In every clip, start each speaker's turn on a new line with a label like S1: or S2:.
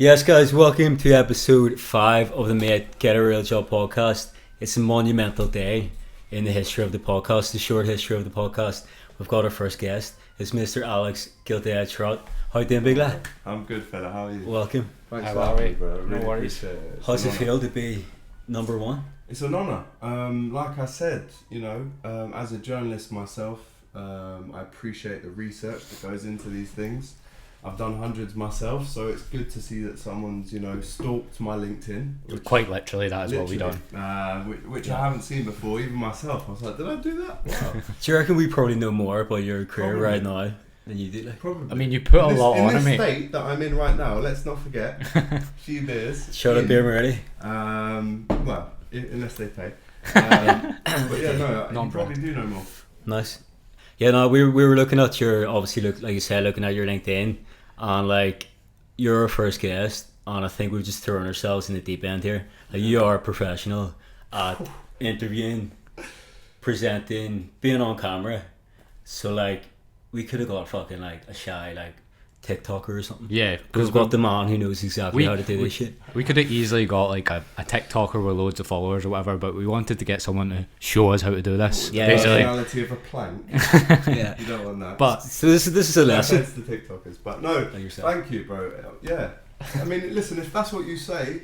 S1: Yes, guys, welcome to episode 5 of the Mate Get a Real Job podcast. It's a monumental day in the history of the podcast, the short history of the podcast. We've got our first guest. It's Mr. Alex Gildeatrott. How you doing, big lad?
S2: I'm good, fella. How are you?
S1: Welcome.
S2: Thanks for having me, bro. I really
S3: No worries.
S2: appreciate it.
S1: How's it feel to be number one?
S2: It's an honour. Like I said, as a journalist myself, I appreciate the research that goes into these things. I've done hundreds myself, so it's good to see that someone's, stalked my LinkedIn.
S3: Quite literally, that is what we've done.
S2: Which I haven't seen before, even myself. I was like, did I do that? Wow.
S1: Do you reckon we probably know more about your career
S2: Probably.
S1: right now than you do? Like?
S2: Probably.
S3: I mean, you put a lot on
S2: in
S3: me.
S2: this state that I'm in right now, let's not forget, a few beers.
S1: Shut up, beer ready.
S2: Well, unless they pay. But yeah, no, you probably do know more.
S1: Nice. Yeah, no, we were looking at your, obviously, like you said, looking at your LinkedIn, and like, you're our first guest, and I think we've just thrown ourselves in the deep end here. Like, you are a professional at interviewing, presenting, being on camera. So like, we could have got fucking like a shy like TikToker or something.
S3: Yeah,
S1: Because we've got the man who knows exactly how to do this shit.
S3: We could have easily got like a TikToker with loads of followers or whatever, but we wanted to get someone to show us how to do this.
S1: Yeah,
S3: basically.
S2: Personality of a plank.
S1: Yeah.
S2: You don't want that.
S3: But
S1: So this is a lesson.
S2: That's the TikTokers. But no,
S1: Like yourself.
S2: thank you, bro. Yeah. I mean, listen, if that's what you say,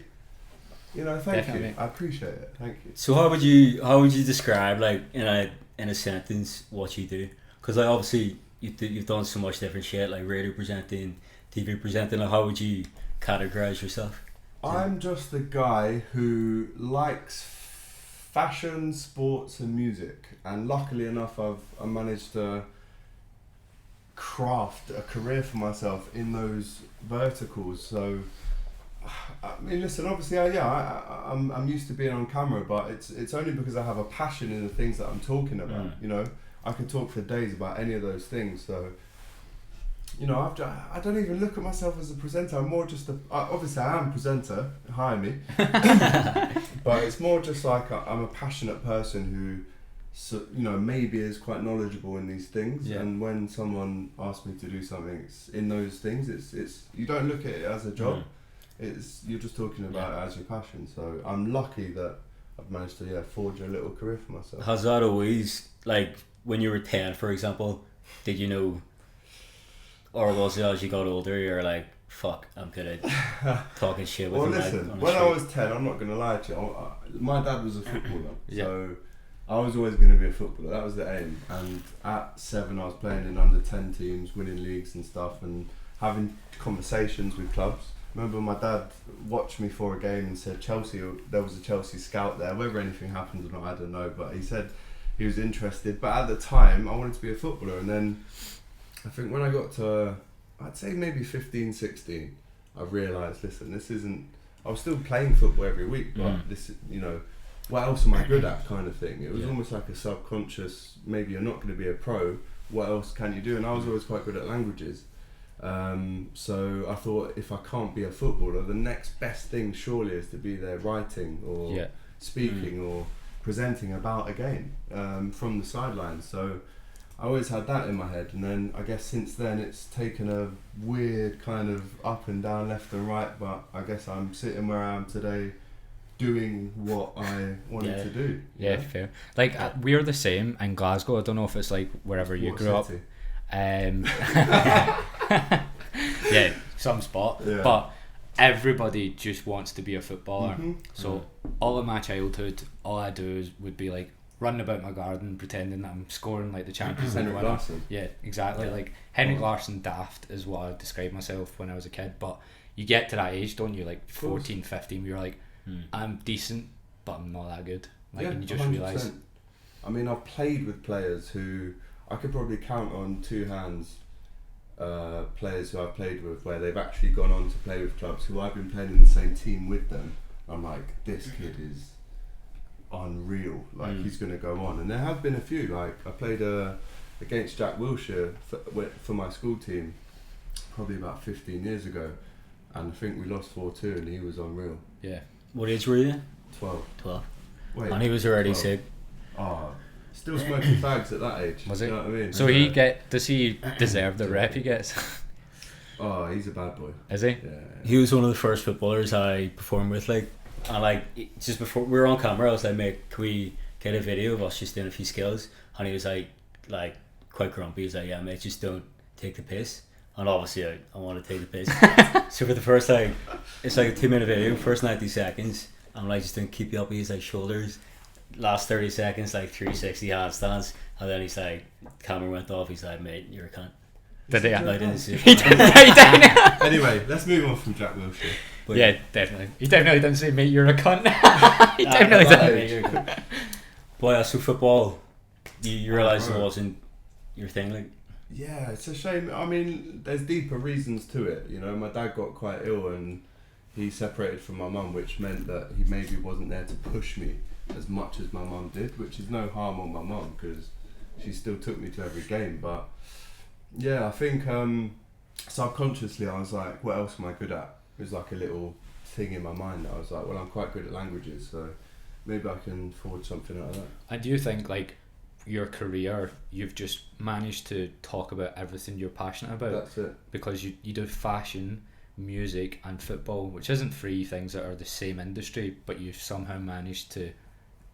S2: thank
S3: Definitely.
S2: you. I appreciate it. Thank you.
S1: So how would you describe like in a sentence what you do? Because like obviously you've done so much different shit like radio presenting, TV presenting. Like, how would you categorize yourself?
S2: I'm just a guy who likes fashion, sports, and music, and luckily enough, I managed to craft a career for myself in those verticals. So, I mean, listen, obviously, I'm used to being on camera, but it's only because I have a passion in the things that I'm talking about. I could talk for days about any of those things. So, I don't even look at myself as a presenter. I'm more just obviously I am a presenter, hire me. But it's more just like I'm a passionate person who, maybe is quite knowledgeable in these things.
S1: Yeah.
S2: And when someone asks me to do something in those things, it's you don't look at it as a job. You're just talking about it as your passion. So I'm lucky that I've managed to forge a little career for myself.
S1: Has that always, like when you were 10 for example, did you know, or was it as you got older you're like, fuck, I'm good at talking shit with
S2: Well,
S1: the mic
S2: listen,
S1: on the
S2: when I
S1: street?
S2: was 10, I'm not going to lie to you, my dad was a footballer,
S3: Yeah.
S2: so I was always going to be a footballer. That was the aim. And at 7, I was playing in under 10 teams, winning leagues and stuff, and having conversations with clubs. I remember my dad watched me for a game and said there was a Chelsea scout there. Whether anything happened or not, I don't know, but he said he was interested. But at the time, I wanted to be a footballer, and then I think when I got to, I'd say maybe 15, 16, I realised, listen, this isn't, I was still playing football every week, but this, what else am I good at kind of thing. It was almost like a subconscious, maybe you're not going to be a pro, what else can you do? And I was always quite good at languages. So I thought, if I can't be a footballer, the next best thing surely is to be there writing or speaking or presenting about a game from the sidelines. So I always had that in my head, and then I guess since then it's taken a weird kind of up and down, left and right, but I guess I'm sitting where I am today doing what I wanted to do.
S3: yeah, fair. Like we're the same in Glasgow. I don't know if it's like wherever you
S2: What
S3: grew
S2: city?
S3: up. Yeah, some spot.
S2: Yeah.
S3: But everybody just wants to be a footballer.
S2: Mhm.
S3: So all of my childhood, all I do would be like running about my garden, pretending that I'm scoring like the Champions League
S2: Henrik
S3: winner.
S2: Larsson.
S3: Yeah, exactly. Like Henrik Larsson daft is what I would describe myself when I was a kid. But you get to that age, don't you? Like 14, 15, where you're like, I'm decent, but I'm not that good. Like, and you just
S2: 100%.
S3: realise.
S2: I mean, I've played with players who I could probably count on two hands. Players who I've played with where they've actually gone on to play with clubs who I've been playing in the same team with them. I'm like, this kid is unreal. Like he's going to go on. And there have been a few. Like I played against Jack Wilshere for my school team probably about 15 years ago, and I think we lost 4-2, and he was unreal.
S3: Yeah.
S1: What age were you?
S2: 12.
S1: 12.
S2: Wait,
S1: And he was already
S2: 12.
S1: sick.
S2: Oh, still smoking fags at that age.
S3: Was
S2: You
S3: it?
S2: know what I mean?
S3: So does he deserve the rep he gets?
S2: Oh, he's a bad boy.
S3: Is he?
S2: Yeah.
S1: He was one of the first footballers I performed with, like, and like just before we were on camera, I was like, mate, can we get a video of us just doing a few skills? And he was like quite grumpy. He was like, yeah, mate, just don't take the piss. And obviously I want to take the piss. So for the first, like, it's like a 2-minute video, first 90 seconds, I'm like, just don't keep you up. He's like, shoulders, last 30 seconds, like 360 handstands, and then he's like, camera went off, he's like, mate, you're a cunt.
S3: Did he?
S1: I didn't see
S3: He
S1: it.
S3: didn't.
S2: Anyway, let's move on from Jack Wilshere.
S1: But
S3: Yeah, definitely. He definitely didn't say, mate, you're a cunt. He definitely didn't.
S1: But yeah, so football, you realised it
S2: Right.
S1: wasn't your thing, like.
S2: Yeah, it's a shame. I mean, there's deeper reasons to it. You know, my dad got quite ill and he separated from my mum, which meant that he maybe wasn't there to push me as much as my mum did, which is no harm on my mum because she still took me to every game. But yeah, I think subconsciously I was like, what else am I good at? It was like a little thing in my mind that I was like, well, I'm quite good at languages, so maybe I can forge something out of that.
S3: And do you think, like, your career, you've just managed to talk about everything you're passionate about?
S2: That's it.
S3: Because you do fashion, music and football, which isn't three things that are the same industry, but you've somehow managed to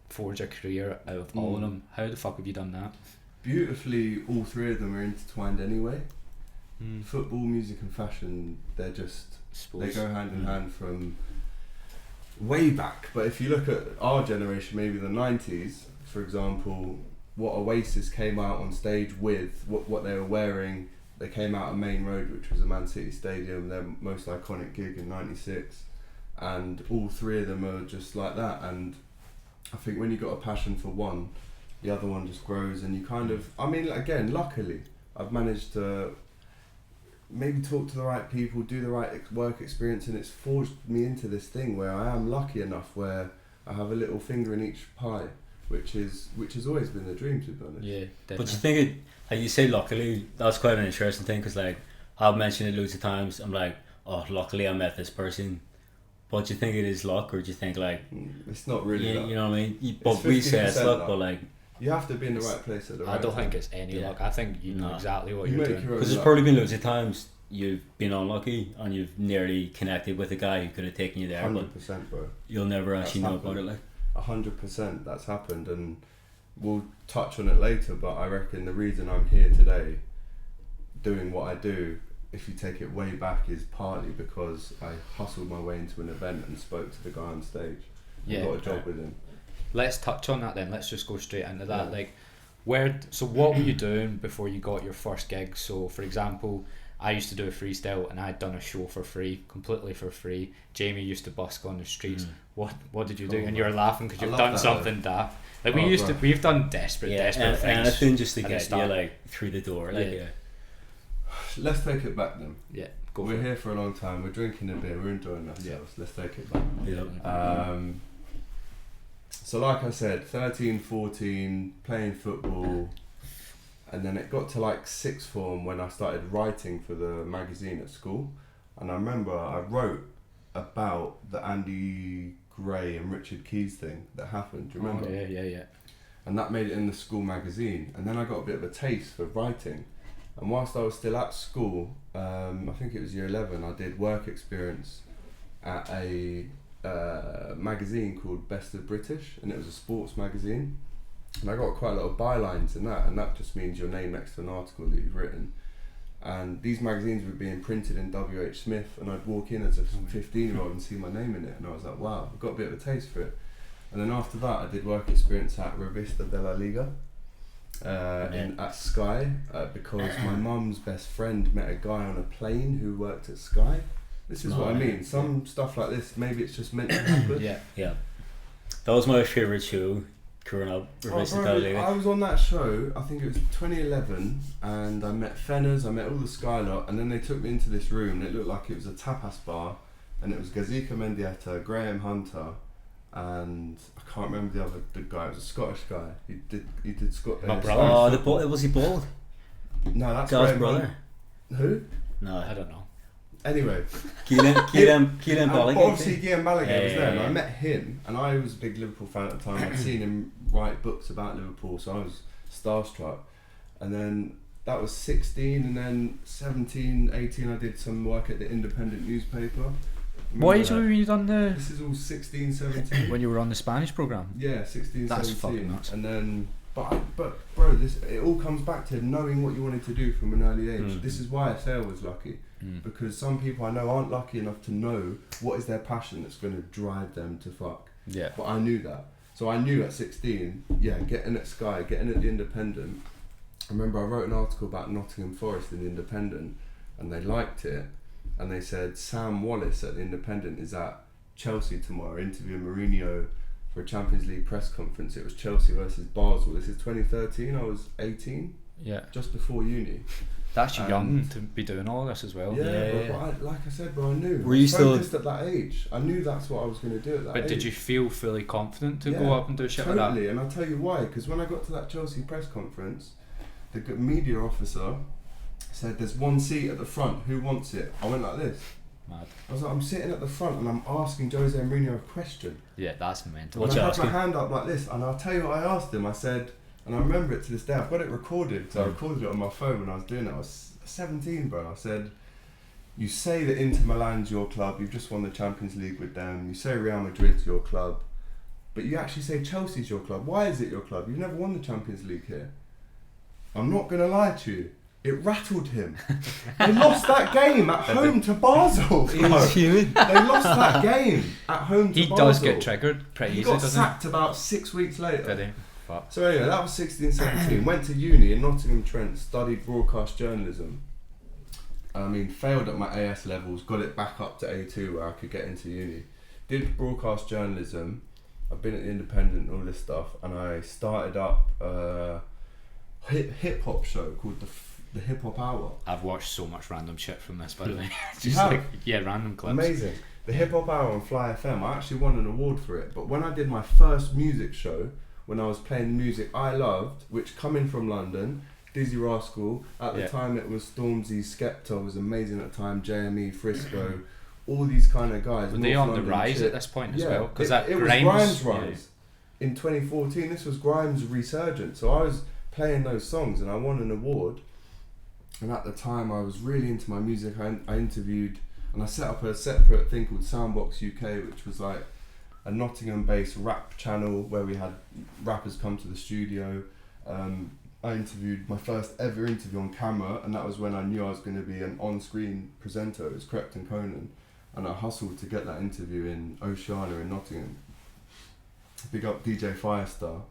S3: forge a career out of all of them. How the fuck have you done that?
S2: Beautifully, all three of them are intertwined anyway. Football, music and fashion, they're just, they go hand in hand from way back. But if you look at our generation, maybe the 90s, for example, what Oasis came out on stage with, what they were wearing, they came out of Main Road, which was a Man City stadium, their most iconic gig in '96, and all three of them are just like that. And I think when you got a passion for one, the other one just grows, and you kind of, I mean, again, luckily I've managed to maybe talk to the right people, do the right work experience, and it's forged me into this thing where I am lucky enough where I have a little finger in each pie, which has always been the dream, to be honest.
S3: Yeah, definitely.
S1: But you think it, like you say, luckily, that's quite an interesting thing, because like I've mentioned it loads of times. I'm like, oh, luckily I met this person. But do you think it is luck, or do you think like
S2: It's not really luck.
S1: you know what I mean? But we say it's
S2: 50%
S1: luck,
S2: luck.
S1: but like,
S2: You have to be in the right place at the right
S3: I don't
S2: time.
S3: think it's any luck. I think you know
S1: No.
S3: exactly what
S2: You
S3: you're
S2: make
S3: doing.
S2: your own
S1: because there's
S2: luck.
S1: probably been loads of times you've been unlucky and you've nearly connected with a guy who could have taken you there, but
S2: 100%, bro.
S1: you'll never actually know
S2: happened.
S1: about it. Like,
S2: 100% that's happened, and we'll touch on it later, but I reckon the reason I'm here today doing what I do, if you take it way back, is partly because I hustled my way into an event and spoke to the guy on stage.
S3: Yeah,
S2: Got a job with him.
S3: Let's touch on that then. Let's just go straight into that.
S2: Yeah.
S3: Like, what were you doing before you got your first gig? So, for example, I used to do a freestyle and I'd done a show for free, completely for free. Jamie used to busk on the streets. What did you do?
S2: Cool,
S3: And you're laughing because
S2: I
S3: you've
S2: love
S3: done
S2: that,
S3: something daft. Like
S2: Oh,
S3: we've done desperate
S1: and
S3: things.
S1: anything just to
S3: at the
S1: get you
S3: start.
S1: like through the door. Like,
S3: Yeah.
S2: Let's take it back then.
S3: Yeah, go
S2: We're
S3: for it.
S2: here for a long time, we're drinking a beer, we're enjoying ourselves. Let's take it back.
S1: Yeah.
S2: So like I said, 13, 14, playing football, and then it got to like sixth form when I started writing for the magazine at school. And I remember I wrote about the Andy Gray and Richard Keys thing that happened, do you remember?
S3: Oh, yeah.
S2: And that made it in the school magazine, and then I got a bit of a taste for writing. And whilst I was still at school, I think it was year 11, I did work experience at a magazine called Best of British, and it was a sports magazine, and I got quite a lot of bylines in that, and that just means your name next to an article that you've written. And these magazines were being printed in WH Smith, and I'd walk in as a 15-year-old and see my name in it, and I was like, wow, I've got a bit of a taste for it. And then after that I did work experience at Revista de la Liga at Sky, because my mum's best friend met a guy on a plane who worked at Sky. This is what I mean. Some stuff like this, maybe it's just meant to happen.
S1: Yeah. That was my favourite show growing up.
S2: I was on that show, I think it was 2011, and I met Fenners, I met all the Sky lot, and then they took me into this room, and it looked like it was a tapas bar, and it was Gazika Mendieta, Graham Hunter, and I can't remember the guy. It was a Scottish guy. He did Scottish.
S3: My brother.
S1: Oh, was he bald?
S2: No, that's
S1: God's
S2: Graham
S1: brother.
S2: Hunt. Who?
S1: No,
S3: I don't know.
S2: Anyway,
S1: Keelan
S2: and
S1: Balogun.
S2: obviously Guillaume Balaguer was there, and
S1: yeah.
S2: I met him, and I was a big Liverpool fan at the time. I'd seen him write books about Liverpool, so I was starstruck. And then that was 16, and then 17, 18 I did some work at the independent newspaper.
S3: What age were you done the?
S2: This is all 16, 17.
S3: When you were on the Spanish program?
S2: Yeah, 16,
S3: That's
S2: 17.
S3: fucking nuts.
S2: And then, but bro, it all comes back to knowing what you wanted to do from an early age. This is why I say I was lucky. Because some people I know aren't lucky enough to know what is their passion that's going to drive them to fuck.
S3: Yeah.
S2: But I knew that. So I knew at 16, getting at Sky, getting at the Independent. I remember I wrote an article about Nottingham Forest in the Independent, and they liked it, and they said Sam Wallace at the Independent is at Chelsea tomorrow interviewing Mourinho for a Champions League press conference. It was Chelsea versus Basel. This is 2013. I was 18.
S3: Yeah.
S2: Just before uni.
S3: That's young to be doing all this as well.
S2: Yeah. But like I said, bro, I knew.
S1: Were you still
S2: focused at that age? I knew that's what I was going to do at that age.
S3: But did you feel fully confident to go up and do shit like that?
S2: Totally, and I'll tell you why. Because when I got to that Chelsea press conference, the media officer said, "There's one seat at the front. Who wants it?" I went like this.
S3: Mad.
S2: I was like, I'm sitting at the front and I'm asking Jose Mourinho a question.
S3: Yeah, that's mental.
S2: And I had my hand up like this, and I'll tell you what I asked him. I said, and I remember it to this day. I've got it recorded, so I recorded it on my phone when I was doing it. I was 17, bro. I said, "You say that Inter Milan's your club. You've just won the Champions League with them. You say Real Madrid's your club, but you actually say Chelsea's your club. Why is it your club? You've never won the Champions League here." I'm not gonna lie to you. It rattled him. They lost that game at home to Basel. They lost that game at home to Basel.
S3: He does get triggered pretty easily, doesn't he?
S2: He got sacked about 6 weeks later.
S3: Did he? Fuck.
S2: So anyway, that was 16, 17. Went to uni in Nottingham Trent, studied broadcast journalism. I mean, failed at my AS levels, got it back up to A2 where I could get into uni. Did broadcast journalism. I've been at the Independent, all this stuff, and I started up a hip hop show called the Hip Hop Hour.
S3: I've watched so much random shit from this, by the way.
S2: Just like,
S3: random clips.
S2: Amazing. The Hip Hop Hour on Fly FM, I actually won an award for it. But when I did my first music show, when I was playing music I loved, which coming from London, Dizzy Rascal, at the time it was Stormzy, Skepta was amazing at the time, JME, Frisco, all these kind of guys.
S3: Were they on the rise at this point as well? Because
S2: it was Grime's rise. In 2014, this was Grime's resurgence. So I was playing those songs and I won an award. And at the time I was really into my music. I interviewed and I set up a separate thing called Soundbox UK, which was like a Nottingham based rap channel where we had rappers come to the studio. I interviewed my first ever interview on camera, and that was when I knew I was going to be an on-screen presenter. It was Crept and Conan, and I hustled to get that interview in Oceana in Nottingham. Big up DJ Firestar.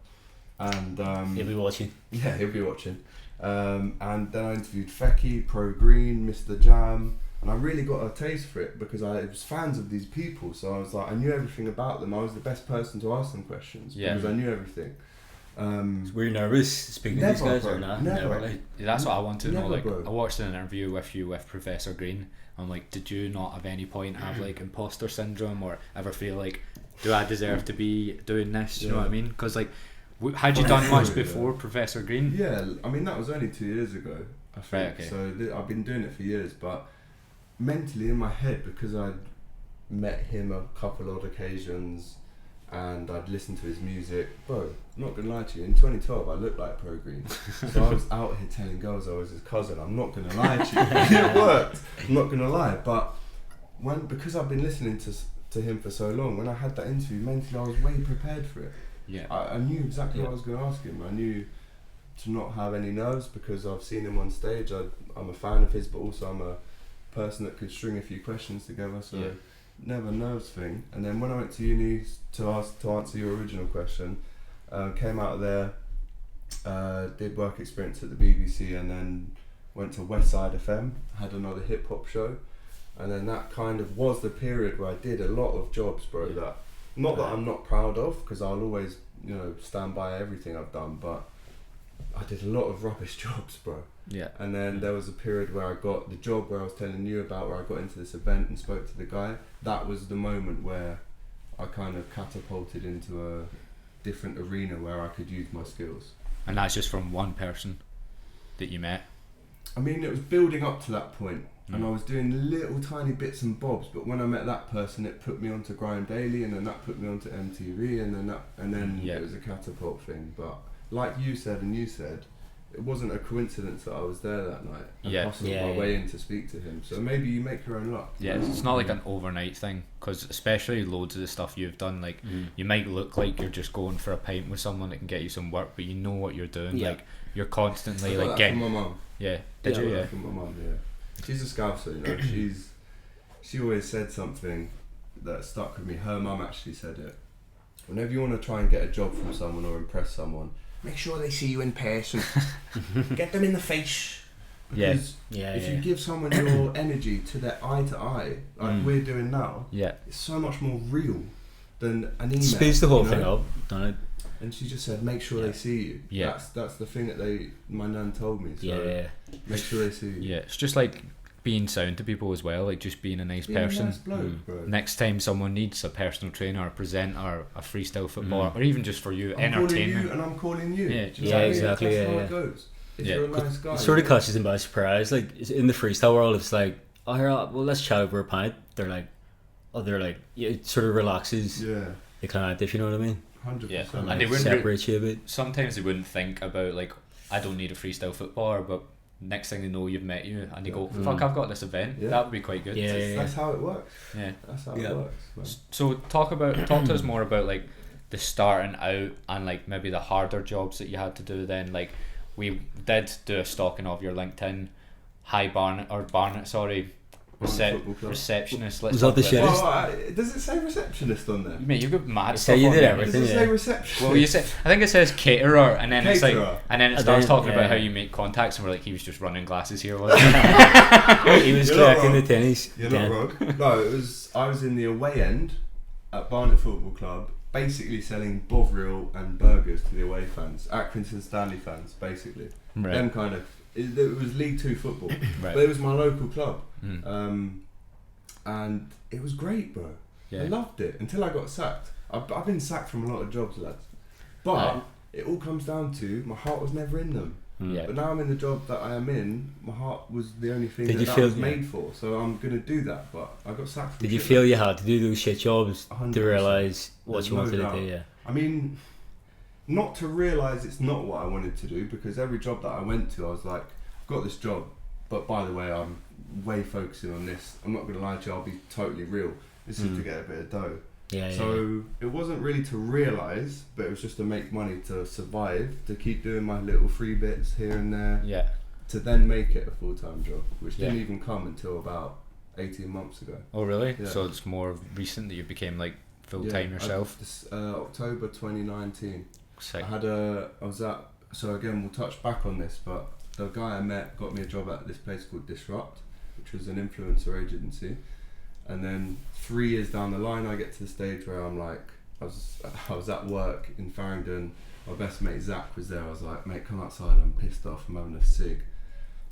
S2: And
S1: he'll be watching.
S2: Yeah, he'll be watching. And then I interviewed Fecky, Pro Green, Mr. Jam, and I really got a taste for it because I was fans of these people. So I was like, I knew everything about them. I was the best person to ask them questions because I knew everything.
S1: Were you nervous speaking to these guys or not?
S2: Never.
S1: Like,
S3: that's what I want to know. Like,
S2: bro.
S3: I watched an interview with you with Professor Green. I'm like, did you not at any point have like imposter syndrome or ever feel like, do I deserve to be doing this? You know what I mean? Because like, had you done much before Professor Green?
S2: Yeah, I mean that was only 2 years ago. I think.
S3: Right, okay.
S2: So I've been doing it for years, but mentally in my head, because I'd met him a couple odd occasions and I'd listened to his music, bro, I'm not gonna lie to you, in 2012 I looked like Pro Green. So I was out here telling girls I was his cousin. I'm not gonna lie to you. It worked. I'm not gonna lie. But because I've been listening to him for so long, when I had that interview, mentally I was way prepared for it.
S3: Yeah.
S2: I knew exactly what I was gonna ask him. I knew to not have any nerves because I've seen him on stage. I'm a fan of his, but also I'm a person that could string a few questions together, so never nerves thing. And then when I went to uni to answer your original question, came out of there, did work experience at the BBC, and then went to Westside FM, had another hip hop show, and then that kind of was the period where I did a lot of jobs, bro. That I'm not proud of, because I'll always stand by everything I've done, but I did a lot of rubbish jobs, bro.
S3: Yeah.
S2: And then there was a period where I got the job where I was telling you about, where I got into this event and spoke to the guy. That was the moment where I kind of catapulted into a different arena where I could use my skills.
S3: And that's just from one person that you met?
S2: I mean, it was building up to that point, and I was doing little tiny bits and bobs, but when I met that person, it put me onto Grime Daily, and then that put me onto MTV, and then it was a catapult thing. But like you said and you said, it wasn't a coincidence that I was there that night and
S3: Yeah.
S2: hustled
S1: Yeah,
S2: my
S1: yeah.
S2: way in to speak to him. So maybe you make your own luck.
S3: Yeah, it's not like an overnight thing, because especially loads of the stuff you've done, like you might look like you're just going for a pint with someone that can get you some work, but you know what you're doing.
S1: Yeah.
S3: Like you're constantly
S2: I got
S3: like
S2: that from
S3: getting.
S2: my mum.
S3: Yeah, did
S2: I
S3: you?
S2: got
S3: Yeah.
S2: that from my mum. Yeah, she's a Scouser, you know. She always said something that stuck with me. Her mum actually said it. Whenever you want to try and get a job from someone or impress someone, make sure they see you in person. Get them in the face.
S3: Yeah.
S2: Because
S1: Yeah,
S2: if
S1: yeah.
S2: you give someone your energy to their eye to eye, like we're doing now,
S3: Yeah.
S2: it's so much more real than an email.
S1: Speeds the whole
S2: you
S1: thing
S2: know?
S1: up, don't it?
S2: And she just said, make sure they see you.
S3: Yeah.
S2: That's the thing that my nan told me. So
S1: Yeah.
S2: make sure they see you.
S3: Yeah, it's just like being sound to people as well, like just being a nice
S2: Being a
S3: person.
S2: nice bloke, bro.
S3: Next time someone needs a personal trainer, a presenter, a freestyle footballer, or even just for you,
S2: I'm calling
S3: entertainment.
S2: you and I'm calling you.
S3: Yeah,
S2: Do you
S1: yeah,
S2: know what I mean?
S1: exactly,
S2: That's
S1: yeah,
S2: how
S1: yeah.
S2: it goes. If
S3: Yeah.
S2: you're a nice guy.
S1: It sort of catches them by surprise. Like in the freestyle world, it's like, oh, here, well, let's chat over a pint. They're like, yeah, it sort of relaxes
S2: Yeah,
S1: the client, if you know what I mean.
S2: 100%.
S3: Yeah.
S1: And
S3: And they
S1: like,
S3: wouldn't
S1: separates you a bit.
S3: Sometimes they wouldn't think about like, I don't need a freestyle footballer, but next thing they know, you've met you, and they go, fuck, I've got this event.
S2: Yeah.
S3: That would be quite good.
S1: Yeah.
S2: That's how it works.
S3: Yeah.
S2: That's how
S1: Yeah.
S2: it works. Man.
S3: So talk to us more about like the starting out and like maybe the harder jobs that you had to do then. Like we did do a stalking of your LinkedIn. Barnet, sorry,
S2: Football club.
S3: receptionist. Let's
S1: Was that
S3: talk
S1: the
S3: about
S1: shit?
S3: this.
S2: Well, does it say receptionist on there?
S3: Mate, you've got mad
S1: It
S3: stuff
S1: said you
S3: on
S1: did
S3: there.
S1: everything.
S2: Does it
S1: yeah.
S2: say receptionist?
S3: Well, you say, I think it says caterer, and then it's like,
S2: Caterer.
S3: and then it
S1: And
S3: starts
S1: then,
S3: talking about
S1: yeah.
S3: how you make contacts, and we're like, he was just running glasses here, wasn't he?
S1: He was
S2: You're not
S1: collecting the
S2: wrong.
S1: tennies.
S2: You're
S1: Yeah.
S2: not wrong. No, I was in the away end at Barnet Football Club, basically selling Bovril and burgers to the away fans, Accrington Stanley fans, basically.
S3: Right.
S2: Them kind of. It was League Two football,
S3: Right.
S2: but it was my local club,
S3: Mm.
S2: and it was great, bro.
S3: Yeah.
S2: I loved it until I got sacked. I've been sacked from a lot of jobs, lads, but
S3: Right.
S2: it all comes down to my heart was never in them.
S3: Yeah.
S2: But now I'm in the job that I am in, my heart was the only thing
S1: Did you
S2: that
S1: feel-
S2: was made for, so I'm going to do that, but I got sacked from
S1: Did you
S2: shit.
S1: feel you had to do those shit jobs
S2: 100%.
S1: to realise what
S2: There's
S1: you
S2: no
S1: wanted
S2: doubt.
S1: to do? Yeah.
S2: I mean, not to realise it's not what I wanted to do, because every job that I went to, I was like, I've got this job, but by the way, I'm way focusing on this. I'm not going to lie to you, I'll be totally real. This is to get a bit of dough.
S1: Yeah.
S2: So it wasn't really to realise, but it was just to make money to survive, to keep doing my little free bits here and there,
S3: Yeah.
S2: to then make it a full-time job, which didn't
S3: Yeah.
S2: even come until about 18 months ago.
S3: Oh, really?
S2: Yeah.
S3: So it's more recent that you became like full time
S2: Yeah,
S3: yourself.
S2: October 2019.
S3: Sick.
S2: So again, we'll touch back on this, but the guy I met got me a job at this place called Trott, which was an influencer agency. And then 3 years down the line, I get to the stage where I'm like, I was at work in Farringdon. My best mate Zach was there. I was like, mate, come outside. I'm pissed off. I'm having a cig.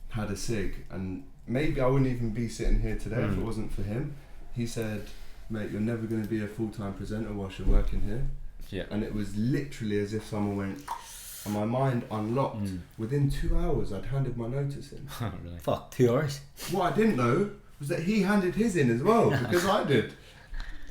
S2: Had a cig, and maybe I wouldn't even be sitting here today if it wasn't for him. He said, mate, you're never going to be a full-time presenter whilst you're working here.
S3: Yeah.
S2: And it was literally as if someone went, and my mind unlocked. Within 2 hours, I'd handed my notice in.
S3: Oh, really?
S1: Fuck, 2 hours.
S2: What I didn't know was that he handed his in as well, because I did.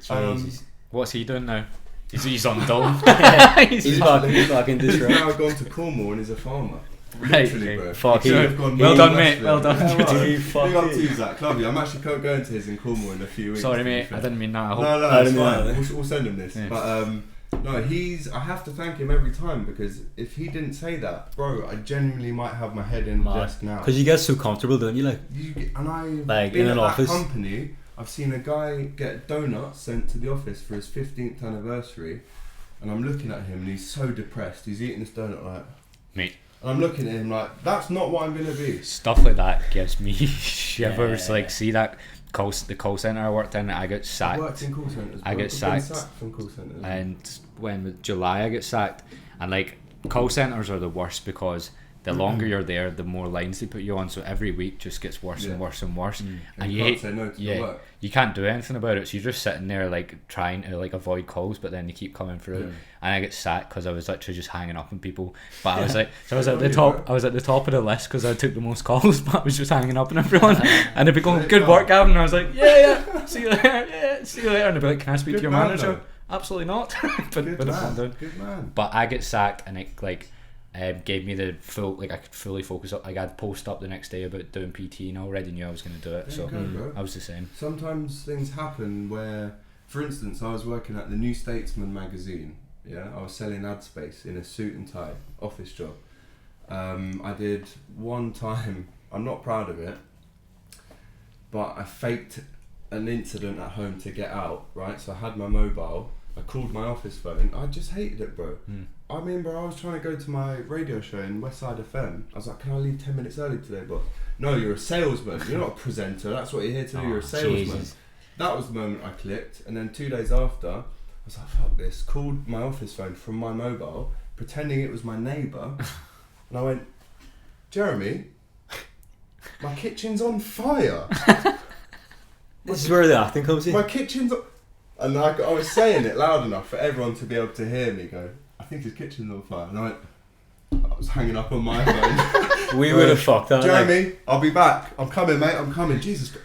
S1: Jesus.
S3: What's he doing now? He's on dole.
S1: He's back in this
S2: He's
S1: room.
S2: now gone to Cornwall and he's a farmer.
S3: Right,
S2: Literally,
S3: okay.
S2: bro.
S1: Fuck
S2: He
S1: you.
S2: could have gone
S3: Well
S2: more
S3: done,
S2: west
S3: mate. Well
S2: there.
S3: done.
S2: Yeah, right.
S1: You fuck
S2: Big up
S1: you.
S2: to you, Zach. Love you. I'm actually going to his in Cornwall in a few weeks.
S3: Sorry,
S2: to be
S3: mate.
S2: fair.
S3: I didn't mean that. I hope.
S2: No,
S1: I
S2: it's
S1: didn't mean
S2: fine.
S1: that.
S2: We'll send him this.
S3: Yeah.
S2: But no, I have to thank him every time, because if he didn't say that, bro, I genuinely might have my head in the desk now.
S1: Because you get so comfortable, don't you? Like,
S2: And I've
S1: Like,
S2: been
S1: in
S2: at
S1: an
S2: that
S1: office.
S2: company. I've seen a guy get donuts sent to the office for his 15th anniversary, and I'm looking at him and he's so depressed. He's eating this donut like,
S3: Mate,
S2: and I'm looking at him like, that's not what I'm gonna be.
S3: stuff like that gives me shivers.
S1: Yeah.
S3: Like, see that the call centre I worked in, I got
S2: I
S3: sacked.
S2: worked in call centres.
S3: I
S2: bro.
S3: get
S2: I've been
S3: sacked.
S2: from call centres.
S3: And when with July I get sacked, and like call centres are the worst because the longer you're there, the more lines they put you on. So every week just gets worse and
S2: Yeah.
S3: worse and worse,
S2: and
S3: and
S2: you
S3: you
S2: can't
S3: hate.
S2: say no to the
S3: Yeah,
S2: work.
S3: you can't do anything about it. So you're just sitting there like trying to like avoid calls, but then you keep coming through.
S2: Yeah.
S3: And I get sacked because I was literally just hanging up on people. But I was like, so I was at
S2: Oh,
S3: the
S2: yeah,
S3: top.
S2: right.
S3: I was at the top of the list because I took the most calls, but I was just hanging up on everyone. And they'd be going,
S2: There you
S3: "Good
S2: go.
S3: work, Gavin." And I was like, "Yeah, see you later. Yeah, see you later." And they'd be like, "Can I speak
S2: Good
S3: to your
S2: man,
S3: manager?"
S2: though.
S3: Absolutely not. But
S2: Good
S3: put the phone
S2: man.
S3: down.
S2: Good man.
S3: But I get sacked, and it like gave me the full, like I could fully focus up. Like I'd post up the next day about doing PT and I already knew I was going to do it.
S2: There
S3: So
S2: you go, bro.
S3: I was the same.
S2: Sometimes things happen where, for instance, I was working at the New Statesman magazine. Yeah, I was selling ad space in a suit and tie office job. I did one time. I'm not proud of it, but I faked an incident at home to get out. Right, so I had my mobile. I called my office phone. I just hated it, bro. I remember I was trying to go to my radio show in Westside FM. I was like, can I leave 10 minutes early today, boss? No, you're a salesman. You're not a presenter. That's what you're here to do. You're a salesman.
S1: Jesus.
S2: That was the moment I clicked. And then 2 days after, I was like, fuck this. Called my office phone from my mobile, pretending it was my neighbour. And I went, Jeremy, my kitchen's on fire.
S1: This is where the acting comes in.
S2: My kitchen's on... And I was saying it loud enough for everyone to be able to hear me go, I think his kitchen's on fire. And I was hanging up on my phone.
S1: We would have fucked that.
S2: Jeremy, I'll be back. I'm coming, mate. I'm coming. Jesus,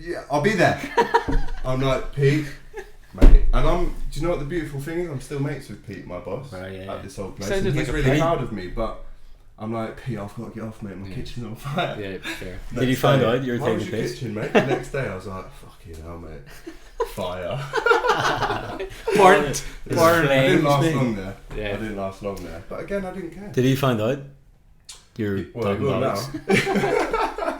S2: yeah, I'll be there. I'm like, Pete, mate. And do you know what the beautiful thing is? I'm still mates with Pete, my boss, at this old place. And he's really proud of me, but I'm like, Pete, I've got to get off, mate. My kitchen's on fire.
S3: Yeah, fair.
S1: Did you find out you were
S2: How
S1: taking
S2: was
S1: the
S2: your
S1: piss?
S2: kitchen, mate? The next day I was like, fucking hell, mate. Fire.
S3: Burnt.
S2: I didn't last
S1: mate.
S2: long there.
S3: Yeah.
S2: I didn't last long there. But again, I didn't care.
S1: Did he find out? You're
S2: Well, he
S1: talking
S2: will
S1: about
S2: now.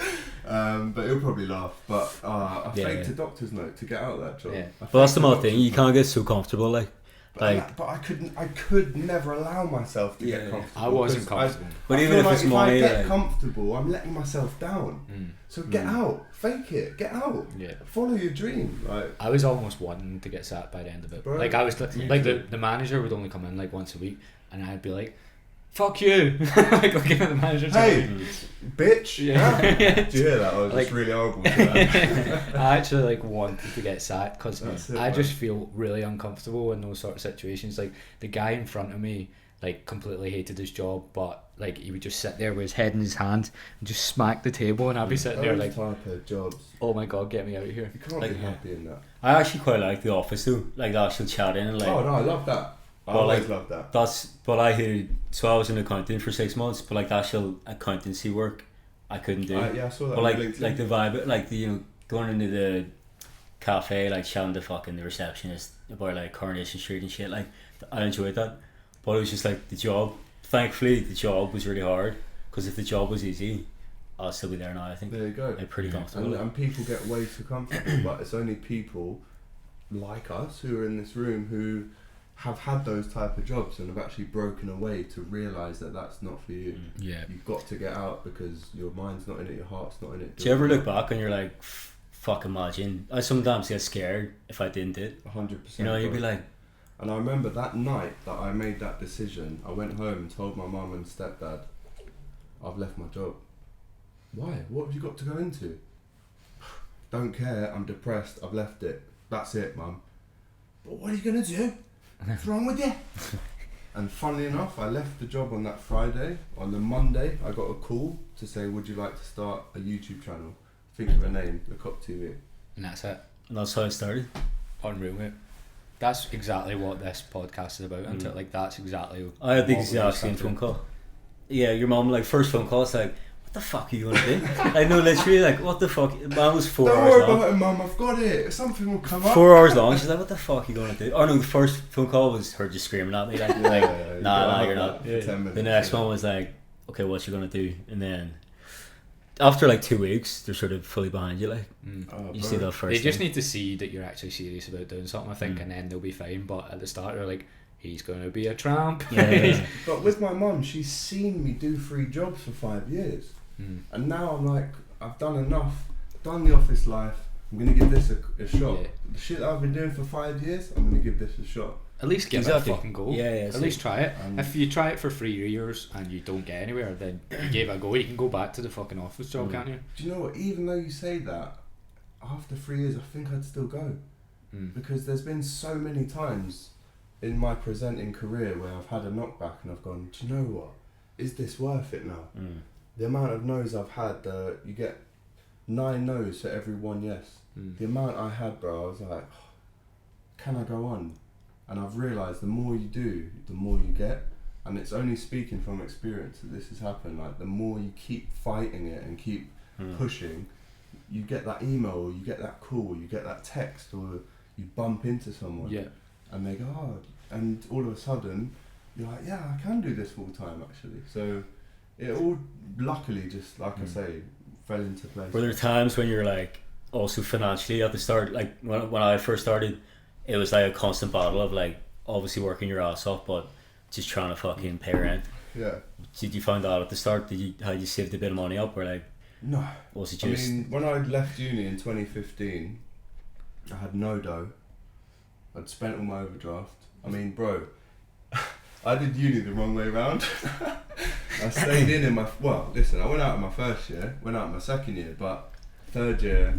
S2: But he'll probably laugh. But I
S1: Yeah,
S2: faked
S1: yeah.
S2: a doctor's note to get out of that job.
S3: Yeah.
S2: I
S1: But that's the
S2: faked a
S1: mad thing.
S2: doctor's
S1: You
S2: note.
S1: can't get so comfortable, like
S2: But I could never allow myself to
S1: Yeah.
S2: get comfortable.
S3: I wasn't
S2: because
S3: comfortable.
S1: But
S2: I
S1: even
S2: feel
S1: if
S2: like
S1: it's
S2: if
S1: money,
S2: I get
S1: like-
S2: comfortable, I'm letting myself down. So get out, fake it, get out,
S3: Yeah.
S2: follow your dream. Like,
S3: I was almost wanting to get sacked by the end of it.
S2: Bro,
S3: like I was like the manager would only come in like once a week, and I'd be like, "Fuck you!" like looking at the manager.
S2: hey, bitch.
S3: Yeah.
S2: Did you hear that? I was
S3: Like-
S2: just really horrible to that.
S3: I actually like wanted to get sacked because
S2: That's it,
S3: I
S2: man.
S3: just feel really uncomfortable in those sort of situations. Like the guy in front of me, like completely hated his job, but like he would just sit there with his head in his hand and just smack the table, and I'd be sitting there
S2: Those
S3: like,
S2: type of jobs,
S3: "Oh my god, get me out of here!"
S2: you can't
S3: Like,
S2: be happy in that.
S1: I actually quite like the office though, like the actual chatting and like.
S2: Oh no, I love that. I
S1: Well,
S2: always
S1: like,
S2: love that.
S1: That's what I hated. So I was in accounting for 6 months, but like the actual accountancy work, I couldn't do.
S2: Yeah, I saw that.
S1: But
S2: on
S1: like
S2: LinkedIn.
S1: the vibe, like the going into the cafe, like chatting to fucking the receptionist about like Coronation Street and shit. Like I enjoyed that, but it was just like the job. Thankfully, the job was really hard because if the job was easy, I'll still be there now. I think.
S2: There you go.
S1: Like pretty comfortable.
S2: And people get way too comfortable, but it's only people like us who are in this room who have had those type of jobs and have actually broken away to realise that that's not for you.
S3: Yeah.
S2: You've got to get out because your mind's not in it, your heart's not in it.
S1: Do you ever look back and you're like, fuck, imagine? I sometimes get scared if I didn't do it.
S2: 100%.
S1: You know, you'd be
S2: bro.
S1: like,
S2: And I remember that night that I made that decision, I went home and told my mum and stepdad, I've left my job. Why? What have you got to go into? Don't care, I'm depressed, I've left it. That's it, mum. But what are you going to do? What's wrong with you? And funnily enough, I left the job on that Friday. On the Monday, I got a call to say, would you like to start a YouTube channel? Think of a name, The Cop TV.
S3: And that's it.
S1: and that's how it started.
S3: Unreal, mate. That's exactly what this podcast is about, isn't it? Like that's exactly.
S1: I had the
S3: what we
S1: exact same
S3: started.
S1: phone call. Yeah, your mum, like, first phone call, it's like, what the fuck are you gonna do? Like, no, literally, like, what the fuck? Mine was 4
S2: Don't
S1: hours
S2: worry
S1: long.
S2: about it, mum, I've got it. Something will come up.
S1: 4 hours long. She's like, what the fuck are you gonna do? Oh no, the first phone call was her just screaming at me, like, nah, you're not.
S2: For 10 minutes,
S1: The next one was like, okay, what you gonna do? And then after like 2 weeks, they're sort of fully behind you, like,
S2: Oh,
S1: you
S2: bro.
S1: see that first.
S3: They just
S1: thing.
S3: need to see that you're actually serious about doing something, I think, and then they'll be fine. But at the start, they're like, he's going to be a tramp.
S1: Yeah.
S2: But with my mum, she's seen me do 3 jobs for 5 years. And now I'm like, I've done enough, done the office life, I'm going to give this a shot.
S3: Yeah.
S2: The shit that I've been doing for 5 years, I'm going to give this a shot.
S3: At least give
S1: Exactly.
S3: it a fucking go.
S1: Yeah,
S3: At
S1: so-
S3: least try it.
S2: Um,
S3: If you try it for 3 years and you don't get anywhere, then you gave it a go. You can go back to the fucking office job, can't you?
S2: Do you know what, even though you say that, after 3 years I think I'd still go. Because there's been so many times in my presenting career where I've had a knockback and I've gone, do you know what, is this worth it now? The amount of no's I've had, you get 9 no's for every 1 yes. The amount I had, bro, I was like, can I go on? And I've realised the more you do, the more you get. and it's only speaking from experience that this has happened. Like the more you keep fighting it and keep pushing, you get that email, or you get that call, you get that text, or you bump into someone, and they go, oh, and all of a sudden you're like, yeah, I can do this full time actually. So it all luckily just like I say fell into place.
S1: Were there times when you're like also financially at the start, like when I first started, it was like a constant battle of like obviously working your ass off but just trying to fucking pay rent?
S2: Yeah.
S1: Did you find that at the start? Had you saved a bit of money up, or like
S2: no?
S1: Was it just?
S2: I mean, when I left uni in 2015, I had no dough. I'd spent all my overdraft. I mean, bro, I did uni the wrong way round. I stayed in my, well, listen, I went out in my first year, went out in my second year, but third year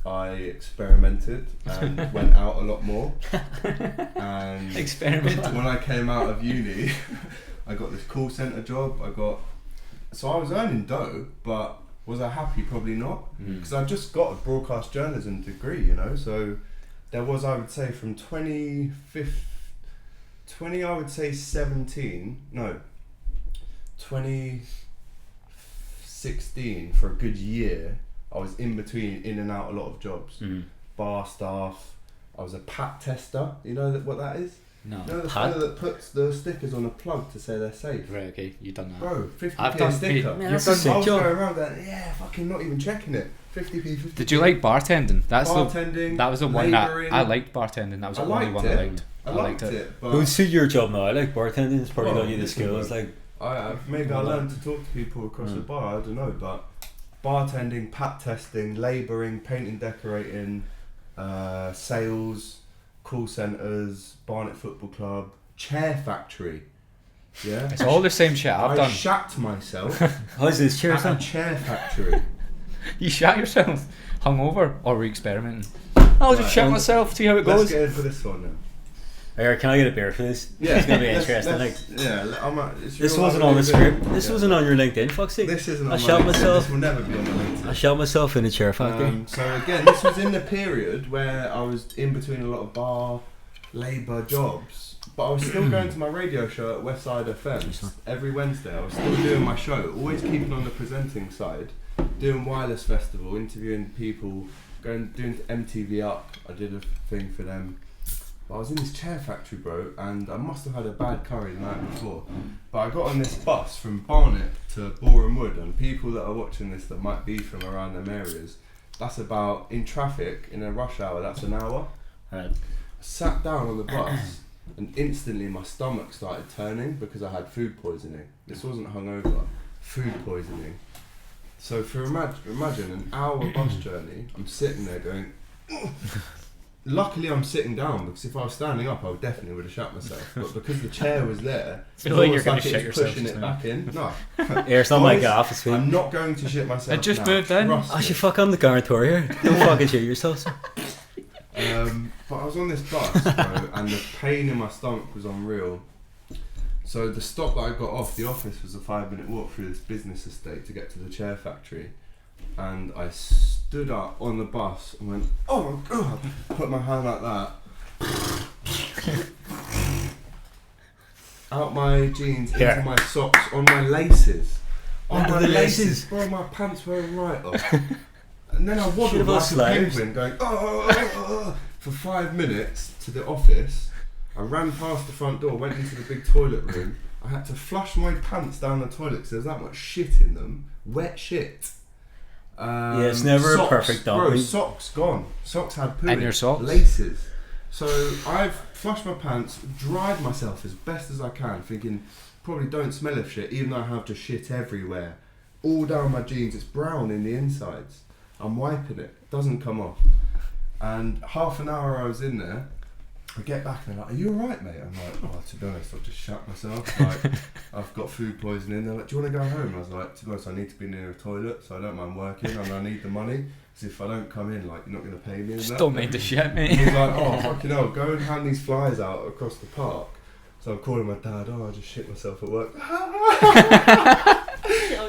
S2: I experimented and went out a lot more. And when I came out of uni, I got this call centre job. So I was earning dough, but was I happy? Probably not, because I just got a broadcast journalism degree, you know. So there was, I would say, from 2016 for a good year, I was in and out a lot of jobs. Bar staff, I was a pat tester, you know what that is?
S3: No.
S2: You know the fella that puts the stickers on a plug to say they're safe?
S3: Right, okay, you done that.
S2: Bro, 50p
S3: I've done
S2: sticker.
S1: Man, that's a sick
S2: I was
S1: job.
S2: going around going, yeah, fucking not even checking it. 50p, 50p.
S3: Did you like bartending? That was the one that
S2: labouring.
S3: I liked bartending. That was the only one I liked.
S2: I liked it.
S1: It would suit your job now. I like bartending. It's probably
S2: Well,
S1: got you the
S2: listen,
S1: skills.
S2: bro.
S1: Like
S2: Maybe I learned to talk to people across the bar, I don't know, but bartending, pat testing, labouring, painting, decorating, sales, call centres, Barnet Football Club, chair factory. Yeah,
S3: It's all the same shit I've done.
S2: I shat myself
S1: how's this chair
S2: at a
S1: sound?
S2: chair factory.
S3: You shat yourself, hungover, or were you experimenting? I'll just shat myself, see how it
S2: Let's
S3: goes.
S2: get in for this one then.
S1: Here, can I get a beer for this?
S2: Yeah,
S1: It's gonna be interesting. Like,
S2: This
S1: wasn't on the script. This wasn't on your LinkedIn. Fuck's sake.
S2: This isn't on
S1: I
S2: my
S1: shot
S2: LinkedIn.
S1: myself.
S2: This will never be on my LinkedIn.
S1: I shot myself in a chair factory.
S2: So again, this was in the period where I was in between a lot of bar, labour jobs, but I was still going to my radio show at Westside FM every Wednesday. I was still doing my show, always keeping on the presenting side, doing Wireless Festival, interviewing people, doing MTV Up. I did a thing for them. But I was in this chair factory, bro, and I must have had a bad curry the night before. But I got on this bus from Barnet to Boreham Wood, and people that are watching this that might be from around them areas, that's about, in traffic, in a rush hour, that's an hour.
S1: Right.
S2: I sat down on the bus, and instantly my stomach started turning because I had food poisoning. This wasn't hungover, food poisoning. So for imagine an hour bus journey, I'm sitting there going, luckily I'm sitting down, because if I was standing up I definitely would have shot myself, but because the chair was there,
S3: I feel like you're going
S2: like
S3: to shit
S2: it's
S3: yourself.
S2: pushing it back in. No.
S1: Yeah, it's not my
S2: Boys,
S1: gaff. It's
S2: I'm
S1: fine.
S2: not going to shit myself.
S3: It just
S2: now.
S3: moved in.
S2: Trust
S1: I
S2: me.
S1: should fuck. I'm the guarantor here. Don't fucking shit yourself.
S2: But I was on this bus, bro, and the pain in my stomach was unreal. So the stop that I got off, the office was a 5-minute walk through this business estate to get to the chair factory. And I stood up on the bus and went, oh my god, put my hand like that. Out my jeans, into my socks, on my laces. On
S1: Under
S2: my
S1: the
S2: laces.
S1: laces.
S2: Bro, my pants were right off. And then I waddled
S1: Should've
S2: like a
S1: sliders.
S2: penguin going, for 5 minutes to the office. I ran past the front door, went into the big toilet room. I had to flush my pants down the toilet because there was that much shit in them. Wet shit.
S1: Yeah, it's never a perfect
S2: Bro,
S1: dumpling.
S2: socks gone. Socks had poo
S3: And
S2: in.
S3: your socks?
S2: Laces. So I've flushed my pants, dried myself as best as I can, thinking probably don't smell of shit, even though I have just shit everywhere. All down my jeans, it's brown in the insides. I'm wiping it, doesn't come off. And half an hour I was in there, I get back and they're like, are you alright, mate? I'm like, oh, to be honest, I've just shat myself. Like, I've got food poisoning. They're like, do you want to go home? I was like, to be honest, I need to be near a toilet, so I don't mind working, and I need the money. Because if I don't come in, like, you're not going to pay me. And
S3: Just
S2: that.
S3: don't make the shit,
S2: And
S3: mate.
S2: he's like, oh, fucking hell, go and hand these flyers out across the park. So I'm calling my dad, oh, I just shit myself at work.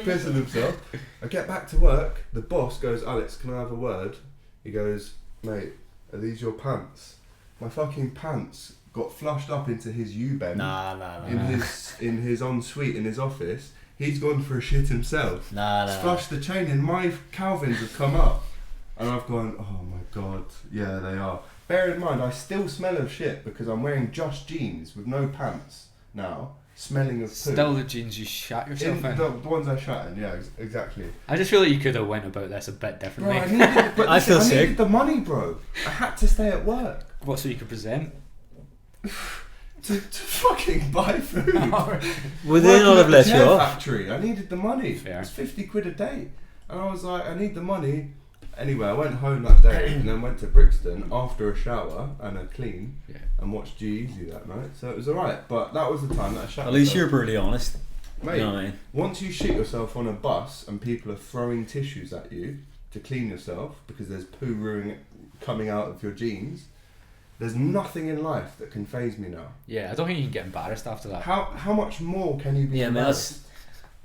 S2: Pissing himself. I get back to work, the boss goes, Alex, can I have a word? He goes, mate, are these your pants? My fucking pants got flushed up into his U-bend
S1: Nah.
S2: in his ensuite in his office. He's gone for a shit himself.
S1: Nah.
S2: Flushed the chain and my Calvins have come up. And I've gone, oh my god, yeah, they are. Bear in mind, I still smell of shit because I'm wearing just jeans with no pants now, smelling of poo.
S3: Still the jeans you shat yourself in?
S2: The ones I shat in, yeah, exactly.
S3: I just feel like you could have went about this a bit differently.
S2: Bro, I
S1: feel sick.
S2: needed the money, bro. I had to stay at work.
S3: What, so you could present?
S2: to fucking buy food.
S1: Would they not have let you off?
S2: Factory. I needed the money.
S3: Fair.
S2: It's 50 quid a day. And I was like, I need the money. Anyway, I went home that day and then went to Brixton after a shower and a clean and watched G-Eazy that night. So it was alright, but that was the time that I shat
S1: At least
S2: myself.
S1: you're brutally honest.
S2: Mate,
S1: You know what I mean?
S2: once you shit yourself on a bus and people are throwing tissues at you to clean yourself because there's poo coming out of your jeans, there's nothing in life that can faze me now.
S3: Yeah, I don't think you can get embarrassed after that.
S2: How much more can you be
S1: Yeah, man,
S2: embarrassed?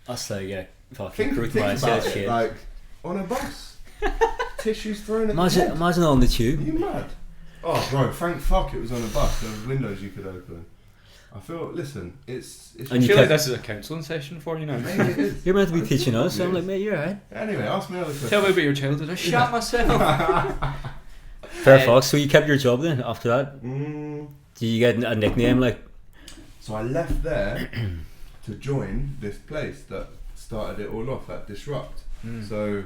S1: that's like fucking
S2: Think
S1: brutal
S2: about
S1: mindset
S2: it,
S1: shit.
S2: like on a bus, tissues thrown at the
S1: Imagine,
S2: head.
S1: imagine on the
S2: Are
S1: tube.
S2: you mad? Oh, bro, thank fuck it was on a bus. There was windows you could open. I feel, listen, it's
S1: And
S3: I
S1: you
S3: feel like
S1: kept-
S3: this is a counselling session for you now.
S2: maybe it is.
S1: You're meant to be
S2: I
S1: teaching
S2: think
S1: us, so I'm
S2: probably
S1: like, mate, you're alright.
S2: is. Anyway, ask me another question.
S3: Tell me about your childhood. I shat myself.
S1: Fair fuck. So you kept your job then after that?
S2: Mm,
S1: Did you get a nickname like?
S2: so I left there to join this place that started it all off at Disrupt. So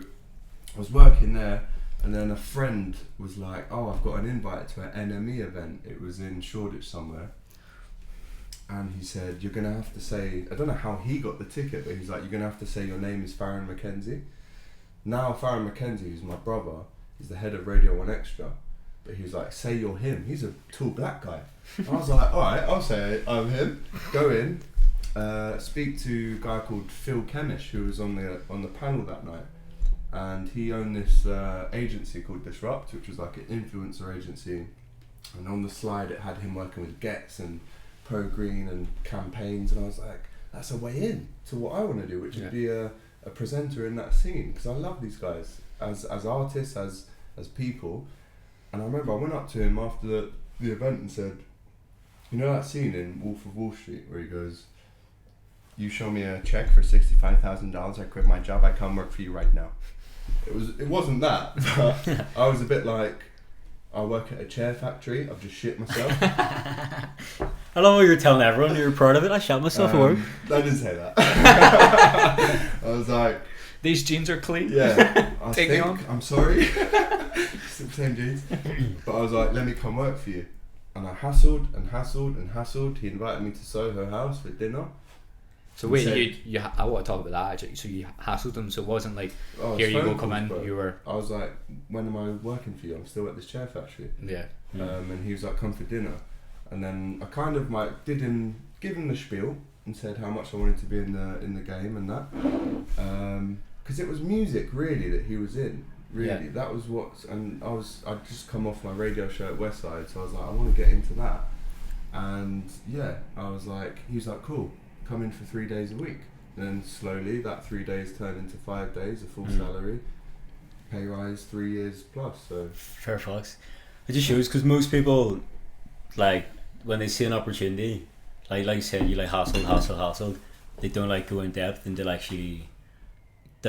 S2: I was working there, and then a friend was like, "Oh, I've got an invite to an NME event. It was in Shoreditch somewhere." And he said, "You're gonna have to say." I don't know how he got the ticket, but he's like, "You're gonna have to say your name is Farron Mackenzie." Now Farron Mackenzie, who's my brother, is the head of Radio 1 Extra. But he was like, "Say you're him." He's a tall black guy. And I was like, "All right, I'll say I'm him." Go in, speak to a guy called Phil Kemish, who was on the panel that night, and he owned this agency called Disrupt, which was like an influencer agency. And on the slide, it had him working with Gets and Pro Green and campaigns, and I was like, "That's a way in to what I want to do, which would be a presenter in that scene," because I love these guys as artists, as people. And I remember I went up to him after the event and said, "You know that scene in Wolf of Wall Street where he goes, 'You show me a check for $65,000, I quit my job, I come work for you right now.'" It wasn't that, but I was a bit like, I work at a chair factory, I've just shit myself.
S1: I love how you're telling everyone you're proud of it. I shot myself at work.
S2: I didn't say that. I was like,
S3: These jeans are clean.
S2: yeah, I
S3: Take me
S2: think,
S3: on.
S2: I'm sorry. Same jeans. But I was like, "Let me come work for you." And I hassled and hassled and hassled. He invited me to Soho House for dinner.
S3: So wait,
S2: Said-
S3: I want to talk about that actually. So you hassled them, so it wasn't like,
S2: Oh,
S3: here
S2: it's
S3: you go,
S2: phone
S3: come
S2: calls,
S3: in,
S2: bro.
S3: you were...
S2: I was like, "When am I working for you? I'm still at this chair factory."
S3: Yeah.
S2: And he was like, "Come for dinner." And then I kind of like give him the spiel and said how much I wanted to be in the game and that, because it was music really that he was in. Really, that was what. And I'd just come off my radio show at Westside, so I was like, I want to get into that. And yeah, I was like, he was like, "Cool, come in for 3 days a week." And then slowly that 3 days turned into 5 days, a full salary, pay rise, 3 years plus. So
S1: Fair fucks. It just shows because most people, like, when they see an opportunity, like you said, you like hustle. They don't like go in depth and they'll be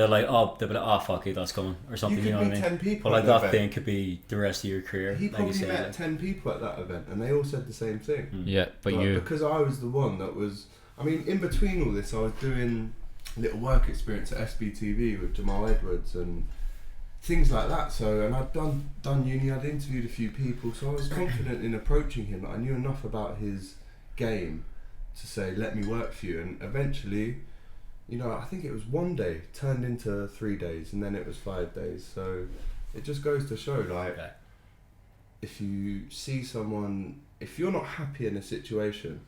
S1: like, "Oh fuck it, that's coming," or something. You know what I mean?
S2: 10 people.
S1: But like
S2: at
S1: that
S2: event.
S1: thing could be the rest of your career.
S2: He
S1: like
S2: probably
S1: you said,
S2: met
S1: like.
S2: 10 people at that event, and they all said the same thing.
S3: Yeah, but you...
S2: because I was the one that was. I mean, in between all this, I was doing a little work experience at SBTV with Jamal Edwards and things like that. So, and I'd done uni. I'd interviewed a few people, so I was confident in approaching him that I knew enough about his game to say, "Let me work for you." And eventually, you know, I think it was one day turned into 3 days, and then it was 5 days. So it just goes to show, like, if you see someone, if you're not happy in a situation,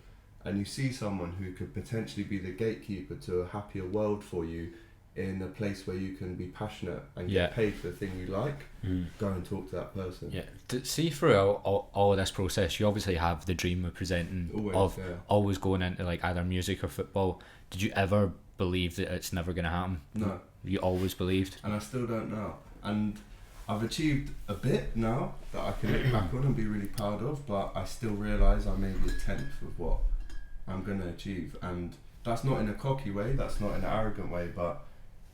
S2: and you see someone who could potentially be the gatekeeper to a happier world for you in a place where you can be passionate and get paid for the thing you like, go and talk to that person.
S3: Yeah. See, throughout all of this process, you obviously have the dream of presenting, always going into like either music or football. Did you ever believe that it's never going to happen?
S2: No.
S3: You always believed?
S2: And I still don't know. And I've achieved a bit now that I can look back on and be really proud of, but I still realise I may be a tenth of what I'm going to achieve. And that's not in a cocky way, that's not in an arrogant way, but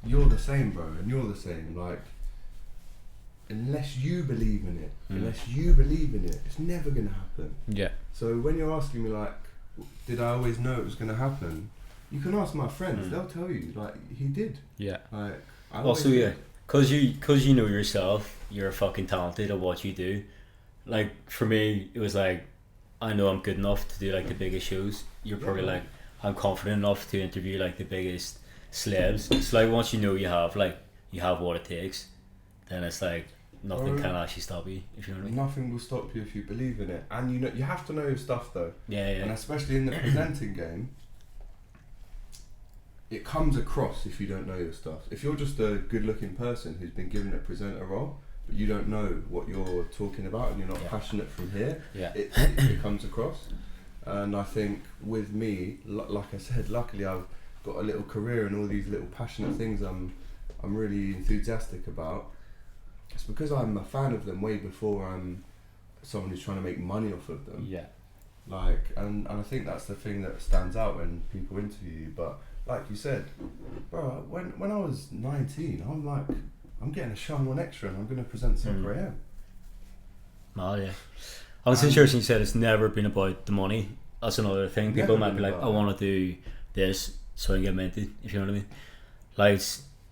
S2: you're the same, bro, and you're the same. Like, unless you believe in it, it's never going to happen.
S3: Yeah.
S2: So when you're asking me, like, did I always know it was going to happen? You can ask my friends, they'll tell you, like, he did.
S3: Yeah.
S2: Like, I
S1: Also,
S2: always
S1: yeah, cause you know yourself, you're fucking talented at what you do. Like for me, it was like, I know I'm good enough to do like the biggest shows. You're probably like, I'm confident enough to interview like the biggest celebs. It's like once you know you have what it takes, then it's like nothing can actually stop you. If you know what I mean.
S2: Nothing will stop you if you believe in it, and you know you have to know your stuff though.
S1: Yeah.
S2: And especially in the presenting game, it comes across if you don't know your stuff. If you're just a good-looking person who's been given a presenter role, but you don't know what you're talking about and you're not passionate from here, it comes across. And I think with me, like I said, luckily I've got a little career and all these little passionate things I'm really enthusiastic about. It's because I'm a fan of them way before I'm someone who's trying to make money off of them.
S3: Yeah.
S2: Like, and I think that's the thing that stands out when people interview you. But like you said, bro, when I was 19, I'm like, I'm getting a show on One Extra and I'm going to present Soccer AM.
S1: Oh yeah. I was interesting you said it's never been about the money. That's another thing. People might be like, I want to do this so I can get minted, if you know what I mean. Like,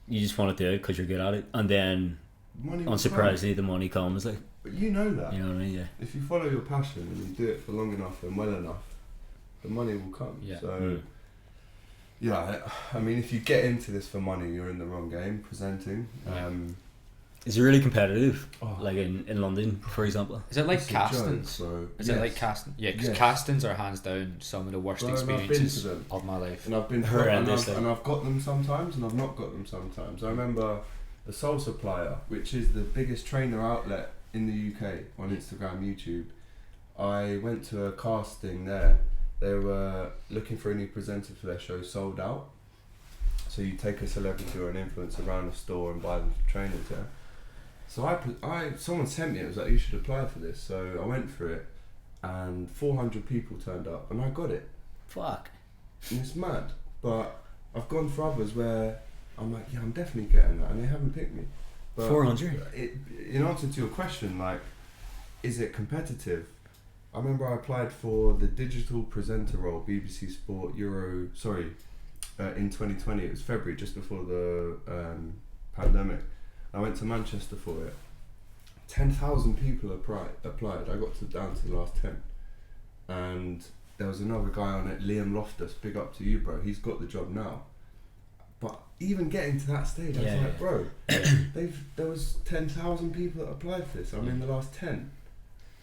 S1: you just want to do it because you're good at it. And then, unsurprisingly, the money comes. Like,
S2: but you know that.
S1: You know what I mean, yeah.
S2: If you follow your passion and you do it for long enough and well enough, the money will come.
S3: Yeah.
S2: So, yeah, I mean, if you get into this for money, you're in the wrong game, presenting.
S1: Is it really competitive? Like in London, for example?
S3: Is it like castings? Is it like casting? Yeah, because castings are hands down some of the worst experiences of my life.
S2: And I've been horrendous, and I've got them sometimes, and I've not got them sometimes. I remember the Soul Supplier, which is the biggest trainer outlet in the UK on Instagram, YouTube. I went to a casting there. They were looking for a new presenter for their show, Sold Out. So you take a celebrity or an influencer around the store and buy them trainers, yeah. So someone sent me, it was like, you should apply for this. So I went for it and 400 people turned up and I got it.
S1: Fuck.
S2: And it's mad. But I've gone for others where I'm like, yeah, I'm definitely getting that, and they haven't picked me. But
S1: 400?
S2: In answer to your question, like, is it competitive? I remember I applied for the digital presenter role, BBC Sport in 2020. It was February, just before the pandemic. I went to Manchester for it. 10,000 people applied. I got down to the last 10. And there was another guy on it, Liam Loftus, big up to you, bro. He's got the job now. But even getting to that stage, I was like, bro, there was 10,000 people that applied for this. I'm in the last 10.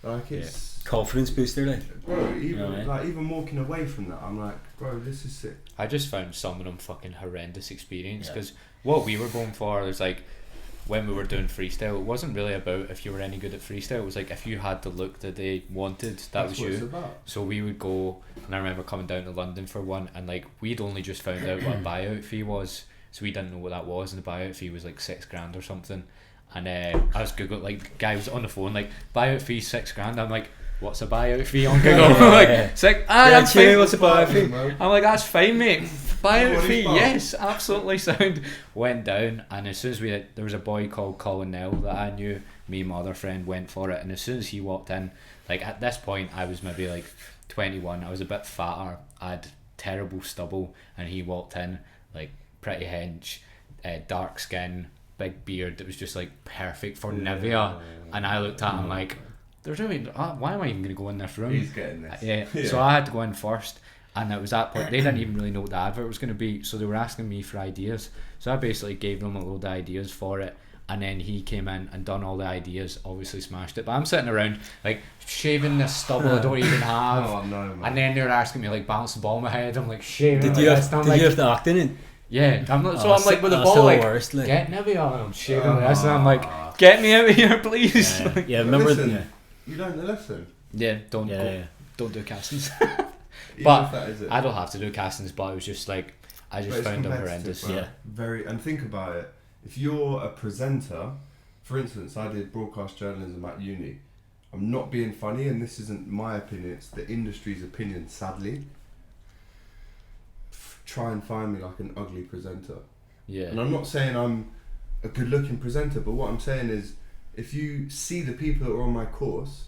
S2: Like, it's
S1: confidence booster, like.
S2: Bro, even walking away from that, I'm like, bro, this is sick.
S3: I just found some of them fucking horrendous experience, because what we were going for is like, when we were doing freestyle, it wasn't really about if you were any good at freestyle. It was like, if you had the look that they wanted, that's was you. It's about. So we would go, and I remember coming down to London for one, and like, we'd only just found out what a buyout fee was, so we didn't know what that was, and the buyout fee was like $6,000 or something. And I was Google, like, the guy was on the phone, like, buyout fee $6,000. I'm like, what's a buyout fee on Google? I'm like, it's like, that's fine. What's a buyout fee? I'm like, that's fine, mate. Buyout fee, yes, absolutely sound. Went down, and as soon as there was a boy called Colin Nell that I knew. Me and my other friend went for it, and as soon as he walked in, like, at this point I was maybe like 21. I was a bit fatter. I had terrible stubble, and he walked in like pretty hench, dark skin, big beard that was just like perfect for Nivea. And I looked at him like, there's no way, why am I even going to go in this room?
S2: He's getting this.
S3: So I had to go in first, and it was that point they didn't even really know what the advert was going to be, so they were asking me for ideas. So I basically gave them a load of ideas for it, and then he came in and done all the ideas, obviously smashed it. But I'm sitting around like shaving this stubble I don't even have.
S2: Oh no, man.
S3: And then they were asking me like bounce the ball in my head. I'm like shaving.
S1: Did you have to act in it?
S3: Yeah, I'm like with the ball like,
S1: worst, like,
S3: get Nivea, and I'm shaving this, and I'm like, get me out of here, please.
S1: Yeah, remember.
S2: Listen, you learned the lesson.
S3: Yeah, don't do castings. But I don't have to do castings. But it was just like, I just found them horrendous.
S2: Bro.
S3: Yeah,
S2: and think about it. If you're a presenter for instance, I did broadcast journalism at uni. I'm not being funny, and this isn't my opinion, it's the industry's opinion, sadly. Try and find me like an ugly presenter.
S3: Yeah.
S2: And I'm not saying I'm a good looking presenter, but what I'm saying is, if you see the people that are on my course,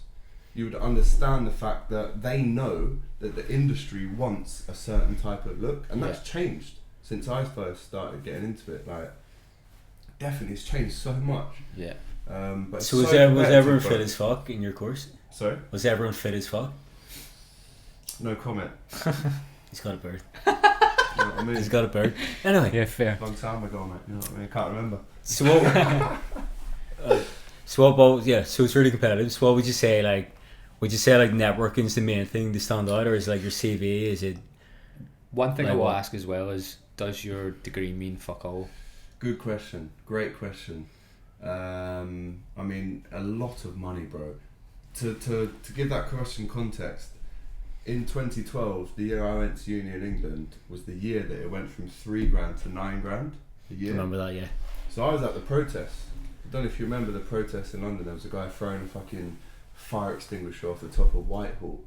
S2: you would understand the fact that they know that the industry wants a certain type of look, and that's changed since I first started getting into it. Like, definitely it's changed so much.
S3: Yeah.
S2: But
S1: so was everyone fit as fuck in your course?
S2: Sorry?
S1: Was everyone fit as fuck?
S2: No comment.
S1: He's got a bird.
S2: You know what I mean?
S1: He's got a bird. Anyway.
S3: Yeah, fair.
S2: Long time ago, mate. You know what I mean? I can't remember.
S1: So so it's really competitive. So what would you say, like, networking is the main thing to stand out, or is it like your CV? Is it...
S3: One thing
S1: like
S3: I will
S1: what?
S3: ask as well is, does your degree mean fuck all?
S2: Good question. Great question. I mean, a lot of money, bro. To give that question context, in 2012, the year I went to uni in England, was the year that it went from $3,000 to $9,000 a year.
S1: Remember that, yeah.
S2: So I was at the protest. I don't know if you remember the protest in London. There was a guy throwing a fucking fire extinguisher off the top of Whitehall,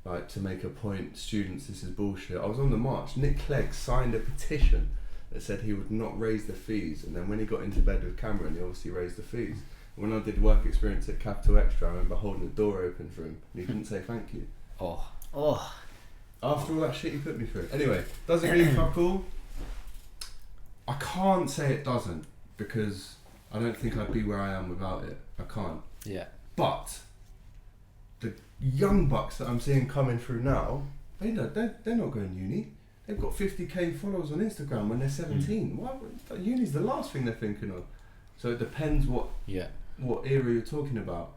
S2: like, to make a point, students, this is bullshit. I was on the march. Nick Clegg signed a petition that said he would not raise the fees, and then when he got into bed with Cameron, he obviously raised the fees. When I did work experience at Capital Extra, I remember holding the door open for him, and he didn't say thank you.
S1: Oh.
S2: After all that shit he put me through. Anyway, does it mean fuck all? I can't say it doesn't, because I don't think I'd be where I am without it. I can't.
S3: Yeah.
S2: But the young bucks that I'm seeing coming through now, they're not going uni. They've got 50k followers on Instagram when they're 17. Why? Uni's the last thing they're thinking of. So it depends what era you're talking about.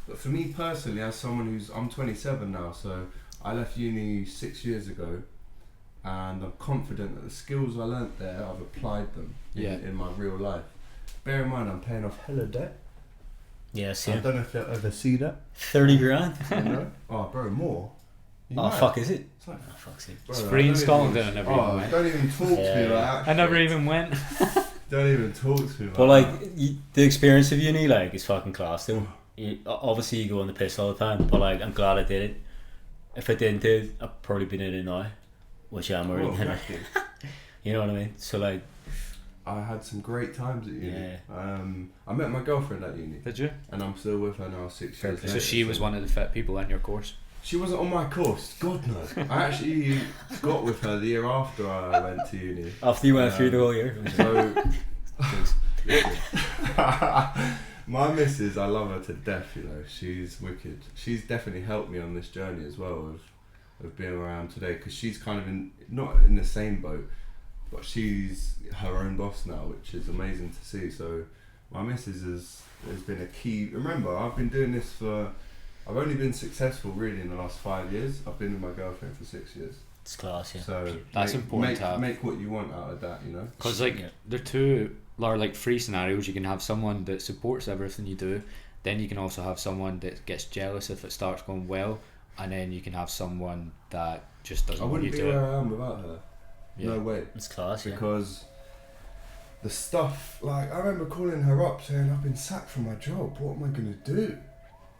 S2: But for me personally, as someone I'm 27 now, so I left uni 6 years ago, and I'm confident that the skills I learnt there, I've applied them in my real life. Bear in mind, I'm paying off hella debt.
S1: Yeah,
S2: I don't know if you'll ever see that.
S1: 30 grand?
S2: You know? Oh, bro, more.
S1: Fuck, is it?
S2: It's like,
S1: fuck's sake.
S3: It's free in Scotland and I never even went.
S2: Don't even talk to me like that.
S3: I never even went.
S2: Don't even talk to me like
S1: But like,
S2: that.
S1: the experience of uni, like, is fucking class though. Obviously you go on the piss all the time, but like, I'm glad I did it. If I didn't do it, I'd probably been in it now, which I'm already in. You know what I mean? So like,
S2: I had some great times at uni.
S1: Yeah.
S2: I met my girlfriend at uni.
S3: Did you?
S2: And I'm still with her now 6 years later.
S3: So she was one of the fit people in your course?
S2: She wasn't on my course. God no. I actually got with her the year after I went to uni.
S1: After you went through the whole year.
S2: So my missus, I love her to death, you know. She's wicked. She's definitely helped me on this journey as well of being around today, because she's kind of not in the same boat, but she's her own boss now, which is amazing to see. So my missus has been a key. Remember, I've been doing this I've only been successful really in the last 5 years. I've been with my girlfriend for 6 years.
S1: It's class, yeah.
S2: So
S3: that's important to have.
S2: Make what you want out of that, you know.
S3: Because like they're two like three scenarios. You can have someone that supports everything you do, then you can also have someone that gets jealous if it starts going well, and then you can have someone that just doesn't want you to do it.
S2: I wouldn't be where I am without her.
S3: Yeah.
S2: No way.
S1: It's class, yeah.
S2: Because the stuff, like, I remember calling her up saying, I've been sacked from my job, what am I going to do?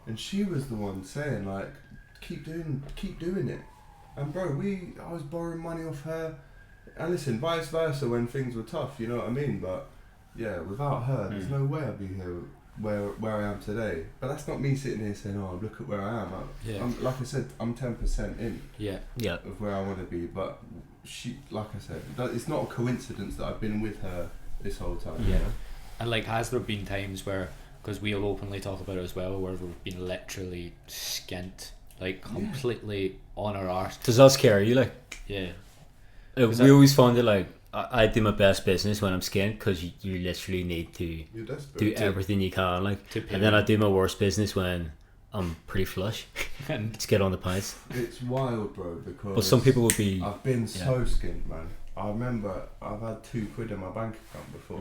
S2: And she was the one saying, like, keep doing it. And bro, I was borrowing money off her, and listen, vice versa when things were tough, you know what I mean? But yeah, without her, there's no way I'd be here where I am today. But that's not me sitting here saying, oh, look at where I am. I'm like I said, I'm 10% in of where I want to be. But she, like I said, it's not a coincidence that I've been with her this whole time.
S3: Yeah.
S2: You know?
S3: And like, has there been times where, because we'll openly talk about it as well, where we've been literally skint, like completely on our arse?
S1: Does that scare you? Like,
S3: yeah.
S1: We always found it like, I do my best business when I'm skint, because you literally need to do everything you can, like, and then I do my worst business when I'm pretty flush and just get on the pints.
S2: It's wild, bro, because
S1: but some people would be.
S2: I've been so skint, man. I remember I've had £2 in my bank account before.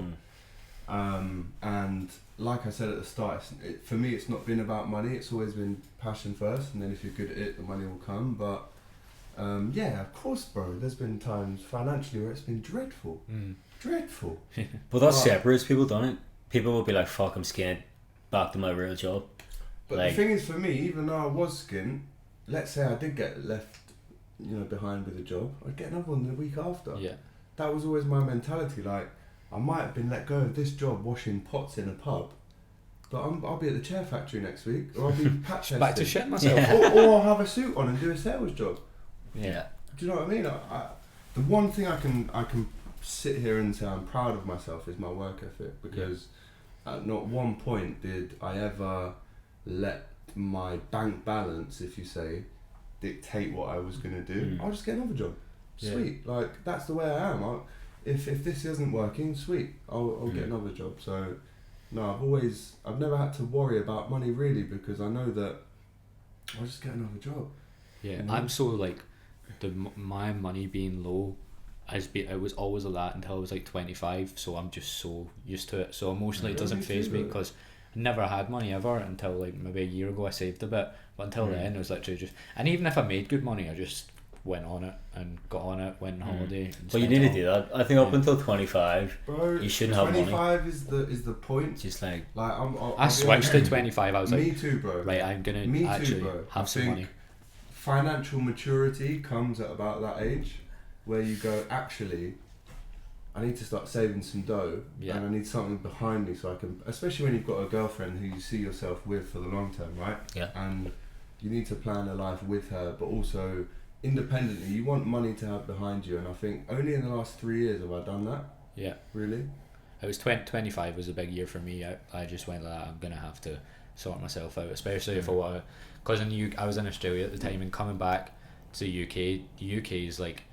S2: And like I said at the start, for me it's not been about money, it's always been passion first, and then if you're good at it, the money will come. But yeah, of course, bro, there's been times financially where it's been dreadful. Dreadful.
S1: But that separates people, don't it? People will be like, fuck, I'm skint, back to my real job.
S2: But
S1: Like-
S2: the thing is, for me, even though I was skint, let's say I did get left, behind with a job, I'd get another one the week after.
S3: Yeah.
S2: That was always my mentality. Like, I might have been let go of this job washing pots in a pub, but I'll be at the chair factory next week, or I'll be patch testing.
S3: Back to shit myself.
S1: Yeah.
S2: or I'll have a suit on and do a sales job.
S3: Yeah.
S2: Do you know what I mean? The one thing I can sit here and say I'm proud of myself is my work ethic, because at not one point did I ever let my bank balance, if you say, dictate what I was going to do. I'll just get another job. Sweet. Like, that's the way I am. If this isn't working, sweet, I'll get another job. So no, I've never had to worry about money really, because I know that I'll just get another job.
S3: Yeah, I'm so like, my money being low, it was always a lot until I was like 25, so I'm just so used to it. So emotionally, it doesn't faze me, because I never had money ever until like maybe a year ago. I saved a bit, but until then it was literally just. And even if I made good money, I just went on it and got on it, went on holiday. And
S1: But you
S3: spent
S1: need
S3: it
S1: to do that. I think up until 25,
S2: Bro,
S1: you shouldn't have money.
S2: 25 is the point.
S1: Just like,
S3: I switched to 25. I was like,
S2: me too, bro.
S3: right, I'm gonna
S2: Me too,
S3: actually
S2: bro.
S3: have
S2: I
S3: some
S2: think
S3: money.
S2: Financial maturity comes at about that age, where you go, actually, I need to start saving some dough,
S3: Yeah.
S2: and I need something behind me so I can, especially when you've got a girlfriend who you see yourself with for the long term, right?
S1: Yeah.
S2: And you need to plan a life with her, but also independently. You want money to have behind you, and I think only in the last 3 years have I done that.
S3: Yeah.
S2: Really?
S3: It was 25 was a big year for me. I just went like, I'm gonna have to sort myself out, especially if I want to, because I was in Australia at the time, and coming back to the UK is like,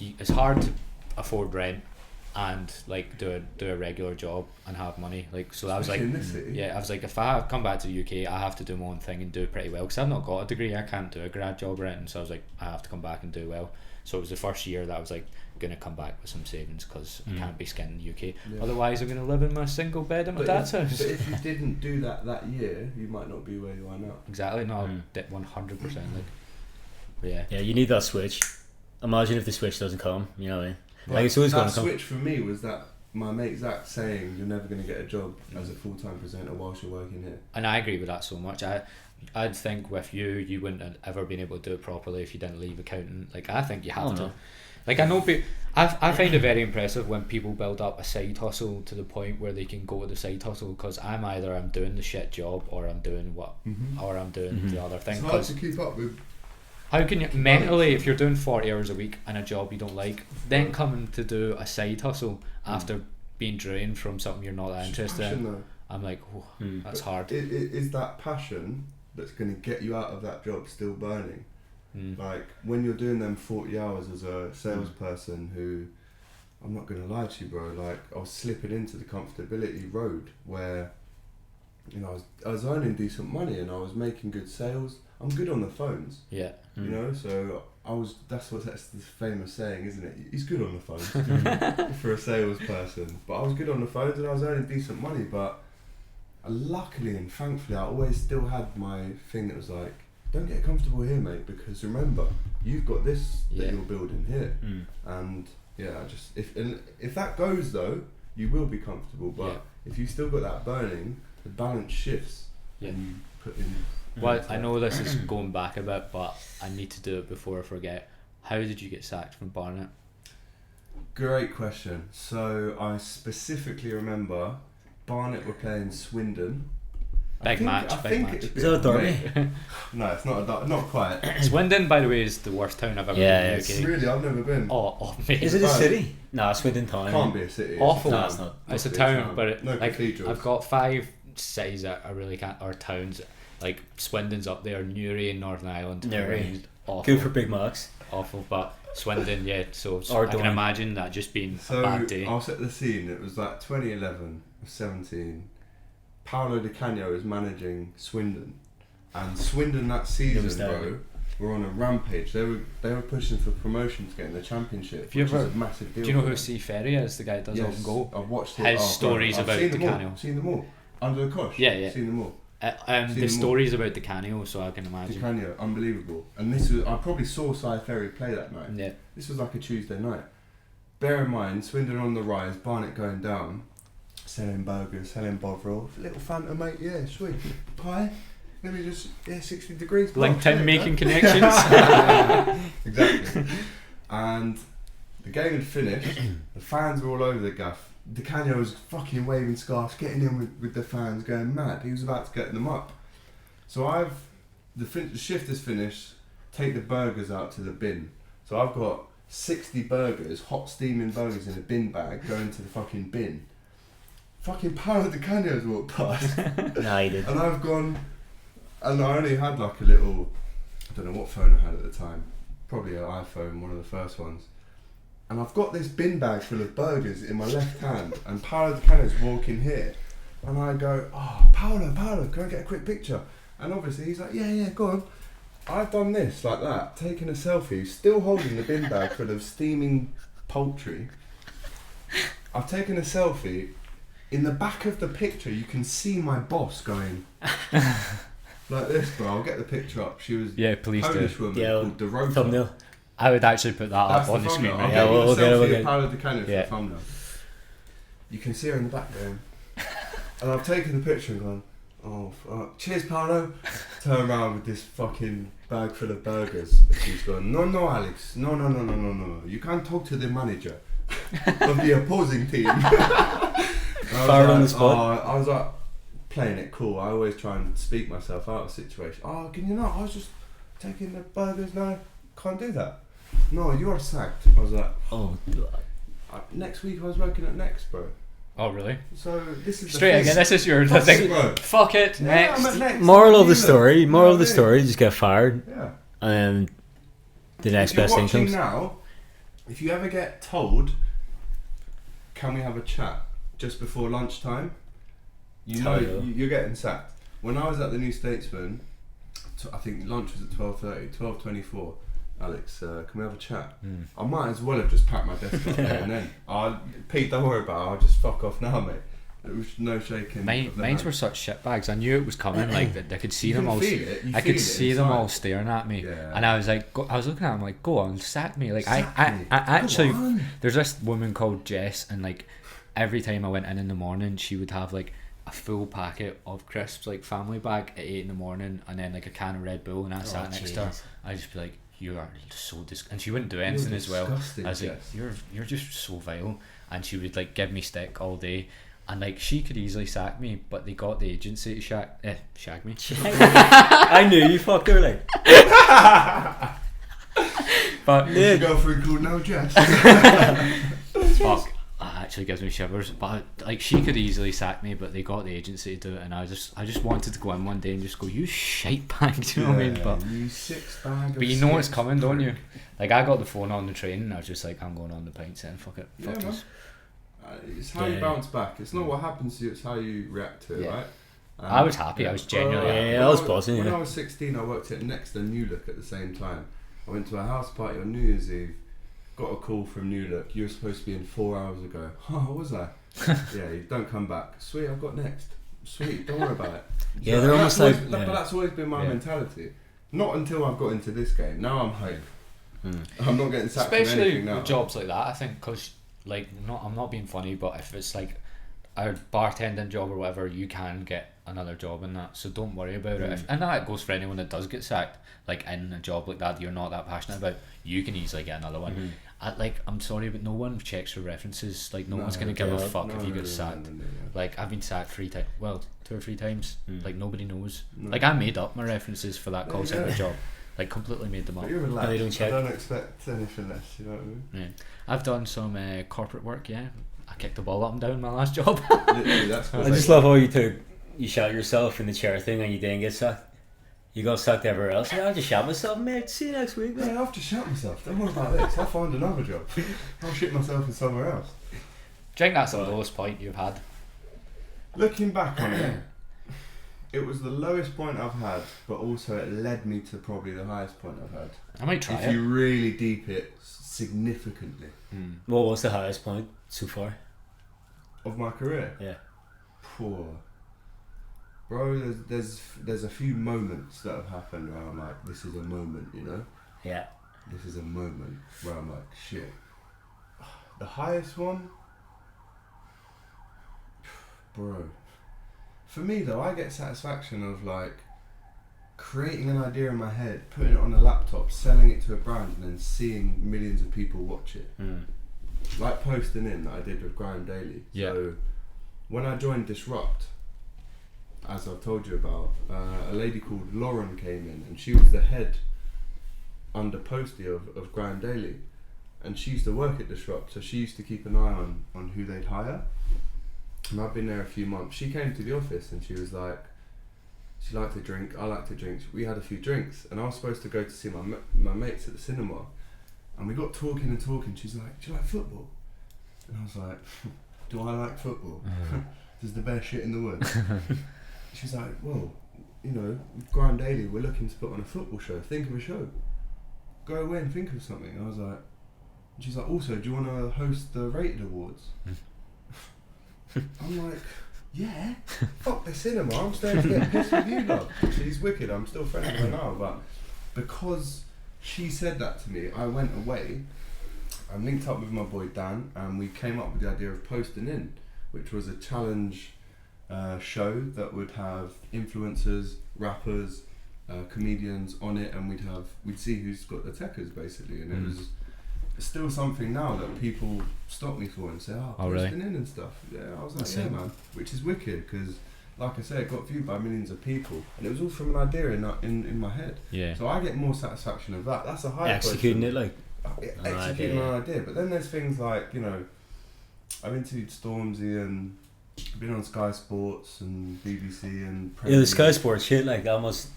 S3: it's hard to afford rent and like do a regular job and have money. Like, so I was like,
S2: Especially in this city.
S3: yeah, I was like, if I come back to the UK, I have to do my own thing and do pretty well, because I've not got a degree. I can't do a grad job or anything, so I was like, I have to come back and do well. So it was the first year that I was like, gonna come back with some savings, because I can't be skinning the UK.
S2: Yeah.
S3: Otherwise, I'm gonna live in my single bed at my dad's house.
S2: But if you didn't do that year, you might not be where you are now.
S3: Exactly, no, 100%. Like, but yeah,
S1: yeah, you need that switch. Imagine if the switch doesn't come, you know what I mean?
S2: But
S1: Like, it's always
S2: that
S1: going to come.
S2: switch for me was that my mate Zach saying you're never going to get a job as a full-time presenter whilst you're working here.
S3: and I agree with that so much. I'd think with you wouldn't have ever been able to do it properly if you didn't leave accounting. Like, I think you have to.
S1: No.
S3: Like, I know I find it very impressive when people build up a side hustle to the point where they can go to the side hustle, because I'm doing the shit job, or I'm doing the other thing.
S2: It's hard
S3: 'Cause
S2: to keep up with.
S3: how can you mentally, if you're doing 40 hours a week in a job you don't like, then coming to do a side hustle after being drained from something you're not that interested
S2: Passion,
S3: in?
S2: though.
S3: I'm like, oh, that's hard.
S2: It is that passion that's going to get you out of that job still burning. Like, when you're doing them 40 hours as a salesperson who, I'm not going to lie to you, bro, like, I was slipping into the comfortability road where, I was earning decent money and I was making good sales. I'm good on the phones.
S3: Yeah.
S2: So that's the famous saying, isn't it? He's good on the phones for a salesperson. But I was good on the phones and I was earning decent money, but luckily and thankfully I always still had my thing that was like, don't get comfortable here, mate, because remember, you've got this that you're building here. And yeah, if that goes though, you will be comfortable, but if you still got that burning, the balance shifts and you put in.
S3: Well, I know this is going back a bit, but I need to do it before I forget. How did you get sacked from Barnet?
S2: Great question. So I specifically remember Barnet were playing Swindon.
S3: Big match.
S1: Is that a derby?
S2: No, it's not quite.
S3: Swindon, by the way, is the worst town I've ever
S1: Yeah,
S3: been in the UK.
S2: Really, I've never been.
S3: Oh, mate.
S1: Is it a city? No, Swindon Town.
S2: Can't be a city. It's
S3: Awful.
S2: a town.
S1: No, it's not.
S3: It's a
S2: Must be
S3: town, but
S2: no
S3: like,
S2: cathedrals.
S3: I've got 5 cities that I really can't, or towns. Like, Swindon's up there, Newry in Northern Ireland.
S1: Newry.
S3: Awful.
S1: Good for Big Macs.
S3: Awful, but Swindon, yeah. So
S1: Or
S3: I can
S1: Dorn.
S3: imagine that just being
S2: So
S3: a bad day.
S2: I'll set the scene. It was like 2011 or 17. Paolo Di Canio is managing Swindon, and Swindon that season, bro, were on a rampage. They were pushing for promotion to get in the championship,
S3: If you
S2: which
S3: ever-
S2: is a massive deal.
S3: Do you know
S2: for
S3: who
S2: them.
S3: C. Ferry is? The guy that does open goal.
S2: I've watched
S3: His stories
S2: I've
S3: about
S2: seen
S3: Di
S2: them all.
S3: Canio.
S2: Seen them all. Under the cosh.
S3: Yeah.
S2: Seen them all.
S3: The
S2: them
S3: stories about the Canio, so I can
S2: Di
S3: imagine.
S2: Canio, unbelievable. And I probably saw Cy Ferry play that night.
S3: Yeah.
S2: This was like a Tuesday night. Bear in mind, Swindon on the rise, Barnet going down. selling burgers, selling bovril. Little Fanta, mate, yeah, sweet. Pie, let me just, 60 degrees.
S3: LinkedIn making connections.
S2: Exactly. And the game had finished, the fans were all over the gaff. Di Canio was fucking waving scarves, getting in with the fans, going mad. He was about to get them up. So the shift is finished, take the burgers out to the bin. So I've got 60 burgers, hot steaming burgers in a bin bag, going to the fucking bin. Fucking Paolo Di Canio's walked past.
S1: No, he didn't.
S2: And I've gone, and I only had like a little, I don't know what phone I had at the time, probably an iPhone, one of the first ones. And I've got this bin bag full of burgers in my left hand, and Paolo Di Canio's walking here. And I go, oh, Paolo, can I get a quick picture? And obviously he's like, yeah, go on. I've done this like that, taken a selfie, still holding the bin bag full of steaming poultry. I've taken a selfie. In the back of the picture, you can see my boss going like this, bro. I'll get the picture up. She was
S3: please
S2: Polish
S3: do.
S2: woman
S1: Yeah,
S2: called Dorota.
S1: thumbnail.
S3: I would actually put that
S2: That's
S3: up on the screen.
S2: thumbnail.
S3: Right?
S2: I'll
S1: Yeah,
S2: get you
S1: we'll
S2: a
S1: get
S2: selfie
S1: it.
S2: of Paolo Di Canio for
S3: Yeah.
S2: the thumbnail. You can see her in the back going, and I've taken the picture and gone, oh, fuck. Cheers, Paolo. Turn around with this fucking bag full of burgers. And she's gone, no, Alex. No. You can't talk to the manager of the opposing team.
S1: Fired on the spot.
S2: I was like, playing it cool. I always try and speak myself out of the situation. Oh, can you not? I was just taking the burgers. No, can't do that. No, you're sacked. I was like,
S1: Oh,
S2: next week I was working at Next, bro.
S3: Oh really?
S2: So this is
S3: Straight
S2: the
S3: again. This is your
S2: Fuck
S3: thing.
S2: it, bro.
S3: Fuck it.
S2: Yeah,
S3: Next.
S2: I'm at Next.
S1: moral
S2: I'm
S1: of the
S2: at
S1: story.
S2: Next.
S1: Moral of the
S2: You know
S1: story. Just get fired,
S2: what I mean?
S1: and the
S2: Yeah.
S1: next
S2: If you're
S1: best thing
S2: watching
S1: comes.
S2: now, if you ever get told, can we have a chat just before lunchtime? You know you're getting sacked. When I was at the New Statesman, I think lunch was at 12:30, 12:24. Alex, can we have a chat? I might as well have just packed my desk up there and then. Pete, don't worry about it. I'll just fuck off now, mate. There was no shaking.
S3: Mine were such shitbags. I knew it was coming. Like that, I could see
S2: You
S3: them
S2: can
S3: all.
S2: feel it. You
S3: I
S2: feel
S3: could
S2: it
S3: see them all
S2: inside.
S3: staring at me,
S2: Yeah.
S3: and I was like, I was looking at them like, go on, sack me. Like
S2: Sack
S3: I
S2: me.
S3: actually,
S2: Go on.
S3: there's this woman called Jess, and like every time I went in the morning, she would have like a full packet of crisps, like family bag at 8 in the morning, and then like a can of Red Bull, and I sat next to her.
S1: Jesus.
S3: I'd just be like, you are so and she wouldn't do anything as well.
S2: disgusting,
S3: I was like,
S2: Jess.
S3: you're just so vile, and she would like give me stick all day. And like she could easily sack me, but they got the agency to shag me.
S1: I knew you fucked her like.
S3: But
S2: What's your girlfriend called now, Jess?
S3: fuck, that actually gives me shivers. But like she could easily sack me, but they got the agency to do it, and I just wanted to go in one day and just go, you shite bag, do you know what I mean? But
S2: you six bag.
S3: but you know it's coming, don't you? Like I got the phone on the train, and I was just like, I'm going on the pints then. Fuck it, fuck
S2: Yeah, man.
S3: this.
S2: It's how you
S1: Yeah.
S2: bounce back. It's not what happens to you. It's how you react to it,
S3: Yeah.
S2: right?
S3: I was happy, I was genuinely
S1: happy.
S2: when
S1: I was buzzing,
S2: When
S1: yeah.
S2: I was 16, I worked at Next and New Look at the same time. I went to a house party on New Year's Eve. Got a call from New Look. You were supposed to be in 4 hours ago. Oh, was I? Yeah, you don't come back. Sweet, I've got Next. Sweet, don't worry about it.
S1: Yeah,
S2: So
S1: they're almost
S2: that's
S1: like-
S2: always- But that's always been my
S3: Yeah.
S2: mentality. Not until I've got into this game. Now I'm hype.
S1: Mm.
S2: I'm not getting sacked from
S3: Especially
S2: anything now.
S3: with jobs like that, I think, because like I'm not being funny, but if it's like a bartending job or whatever, you can get another job in that, so don't worry about it. And that goes for anyone that does get sacked, like in a job like that you're not that passionate about, you can easily get another one. I'm sorry, but no one checks for references. Like no one's gonna give a fuck if you get sacked. Like I've been sacked 3 times, well 2 or 3 times. Like nobody knows. Like I made up my references for that call centre job. Like completely made them up.
S2: But you're relaxed.
S1: they don't check.
S2: I don't expect anything less, you know what I mean?
S3: Yeah. I've done some corporate work. Yeah, I kicked the ball up and down my last job.
S2: Literally, that's
S1: I just love how you shot yourself in the chair thing and you didn't get sacked. You got sacked everywhere else. Yeah, I'll just shot myself, mate. See you next week, mate.
S2: Yeah, I've just shot myself. Don't worry about this. I'll find another job. I'll shit myself in somewhere else.
S3: Do you think that's the lowest point you've had?
S2: Looking back on it, it was the lowest point I've had, but also it led me to probably the highest point I've had.
S3: I might try
S2: If
S3: it.
S2: you really deep it significantly
S1: What was the highest point so far?
S2: of my career.
S1: Yeah.
S2: Poor. Bro, there's a few moments that have happened where I'm like, this is a moment, you know?
S1: Yeah.
S2: This is a moment where I'm like, shit. The highest one, Bro. For me though, I get satisfaction of like creating an idea in my head, putting it on a laptop, selling it to a brand, and then seeing millions of people watch it. Like Posting In that I did with Grime Daily.
S3: Yeah.
S2: So when I joined Disrupt, as I've told you about, a lady called Lauren came in, and she was the head under Posty of Grime Daily, and she used to work at Disrupt, so she used to keep an eye on who they'd hire. And I've been there a few months. She came to the office and she was like, she liked to drink, I like to drink. We had a few drinks, and I was supposed to go to see my mates at the cinema, and we got talking and talking. She's like, do you like football? And I was like, do I like football? This is the best shit in the world. She's like, well, you know, Grime Daily, we're looking to put on a football show. Think of a show. Go away and think of something. And I was like, she's like, also, do you want to host the Rated Awards? I'm like, yeah, fuck the cinema, I'm staying to get pissed with you, love. She's wicked, I'm still friends with her now, but because she said that to me, I went away and linked up with my boy Dan, and we came up with the idea of Posting In, which was a challenge show that would have influencers, rappers, comedians on it, and we'd see who's got the techers basically, and it was still something now that people stop me for and say, Posting
S3: really?
S2: In and stuff. Yeah, I was like,
S1: That's
S2: yeah,
S1: it.
S2: man, which is wicked because, like I said, it got viewed by millions of people, and it was all from an idea in my head.
S3: Yeah.
S2: So I get more satisfaction of that. That's a high
S1: Executing it like.
S2: executing an idea. But then there's things like, you know, I've interviewed Stormzy and been on Sky Sports and BBC and
S1: Yeah, the Sky Sports shit, like almost,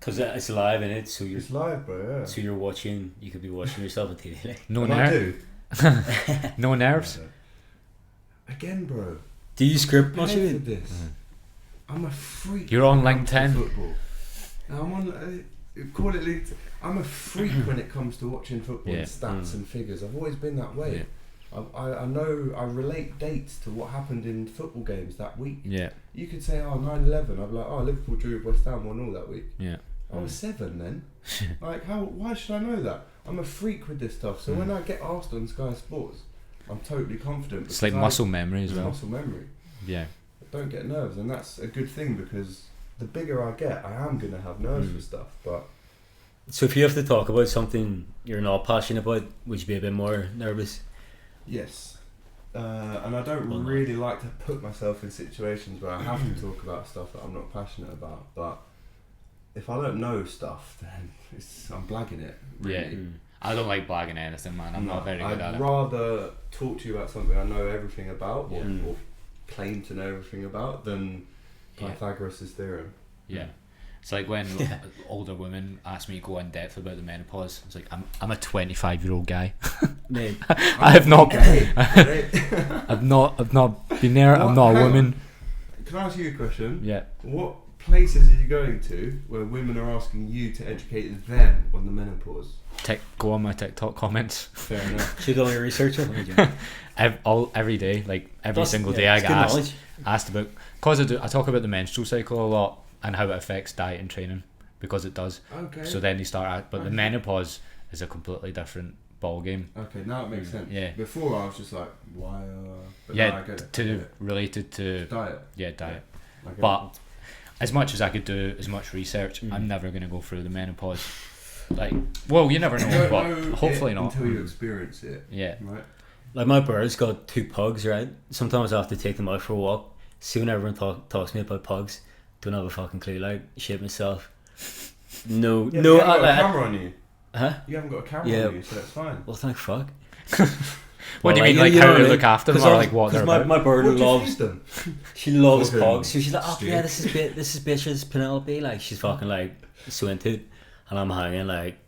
S1: because it's live in it, so you're
S2: It's live, bro. Yeah.
S1: so you're watching. You could be watching yourself on TV. Like.
S3: No
S2: And I
S3: nerves.
S2: do.
S3: No nerves.
S2: Again, bro.
S1: Do you script much of
S2: Pay for
S1: it?
S2: this. I'm a freak.
S3: You're on
S2: when it comes to
S3: LinkedIn.
S2: Football. I'm on. Call it LinkedIn. I'm a freak when it comes to watching football
S3: Yeah.
S2: and stats and figures. I've always been that way.
S3: Yeah.
S2: I know. I relate dates to what happened in football games that week.
S3: Yeah.
S2: You could say, 9/11. I'd be like, Liverpool drew with West Ham 1-0 that week.
S3: Yeah.
S2: I was 7 then. Like, how? Why should I know that? I'm a freak with this stuff. So when I get asked on Sky Sports, I'm totally confident.
S3: It's like
S2: because
S3: muscle memory as
S2: it's
S3: well.
S2: muscle memory.
S3: Yeah.
S2: I don't get nerves, and that's a good thing because the bigger I get, I am gonna have nerves for stuff. But
S1: So if you have to talk about something you're not passionate about, would you be a bit more nervous?
S2: yes, and I don't
S1: Well, no.
S2: really like to put myself in situations where I have to talk about stuff that I'm not passionate about. But if I don't know stuff, then I'm blagging it. Really.
S3: Yeah. I don't like blagging anything, man. I'm not very good at
S2: I'd
S3: it.
S2: rather talk to you about something I know everything about, or,
S1: Yeah.
S2: or claim to know everything about, than
S3: Yeah.
S2: Pythagoras' theorem.
S3: Yeah. It's like when older women ask me to go in depth about the menopause. It's like I'm a 25-year-old guy.
S1: Mate,
S3: I have not
S2: Gay.
S3: I've not been there. I'm not a
S2: Hang on.
S3: woman.
S2: Can I ask you a question?
S3: Yeah.
S2: What places are you going to where women are asking you to educate them on the menopause?
S3: Go on my TikTok comments.
S2: Fair enough.
S1: should all your research on it.
S3: Every day, like every single day, I get asked about, because I talk about the menstrual cycle a lot and how it affects diet and training, because it does.
S2: Okay.
S3: So then they start at, but the
S2: Okay.
S3: menopause is a completely different ball game.
S2: Okay, now it makes sense.
S3: Yeah.
S2: Before I was just like, why? But now
S3: Yeah,
S2: I get it.
S3: to related to
S2: Diet.
S3: diet.
S2: I get
S3: But as much as I could do, as much research,
S1: Mm.
S3: I'm never gonna go through the menopause. Like, well, you never
S2: it. You
S3: know,
S2: don't
S3: but
S2: know
S3: hopefully
S2: it
S3: not.
S2: until you experience it.
S3: Yeah.
S2: Right.
S1: Like my bird's got 2 pugs, right? Sometimes I have to take them out for a walk. See when everyone talks to me about pugs, don't have a fucking clue. Like shit myself. No,
S2: Yeah,
S1: no.
S2: you haven't got a camera on you.
S1: Huh?
S2: You haven't got a camera
S1: Yeah.
S2: on you, so it's fine.
S1: Well, thank fuck.
S3: What do you mean,
S1: you
S3: like
S1: know
S3: how
S1: what I
S3: to
S1: mean?
S3: look after them,
S1: 'Cause
S3: or like what they're
S1: my,
S3: about?
S1: my bird
S2: What do you
S1: loves.
S2: feed them?
S1: She loves
S2: Fucking
S1: pugs. So she's like, oh
S2: stew.
S1: yeah, this is bitches Penelope. Like she's fucking like so into it, and I'm hanging like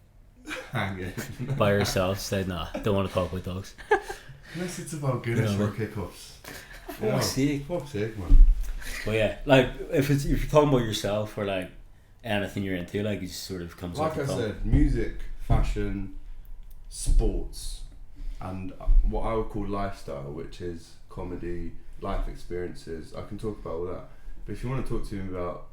S2: Hang it.
S1: by herself. Said nah, don't want to talk about dogs.
S2: Unless it's about Guinness
S1: You know,
S2: or kickoffs.
S1: Fuck's sake.
S2: Fuck's sake, man.
S1: But yeah, like if you're talking about yourself or like anything you're into, like it just sort of comes
S2: Like
S1: off
S2: I
S1: the top.
S2: said, music, fashion, sports, and what I would call lifestyle, which is comedy, life experiences. I can talk about all that. But if you want to talk to me about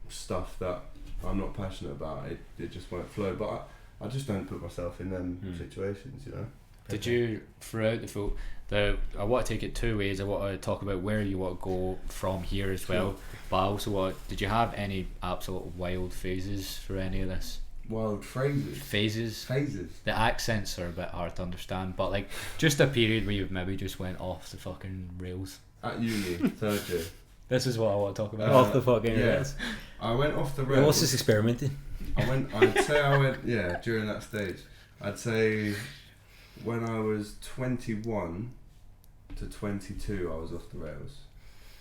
S2: stuff that I'm not passionate about, it just won't flow. But I just don't put myself in them situations, you know.
S3: Did you, throughout the full, I want to take it two ways. I want to talk about where you want to go from here as well, but I also did you have any absolute wild phases for any of this?
S2: Wild phases? Phases.
S3: The accents are a bit hard to understand, but like just a period where you maybe just went off the fucking rails.
S2: At uni, third year.
S3: This is what I want to talk about.
S1: Off the fucking rails.
S2: I went off the rails.
S1: What's this experimenting?
S2: I'd say during that stage. I'd say when I was 21 to 22, I was off the rails.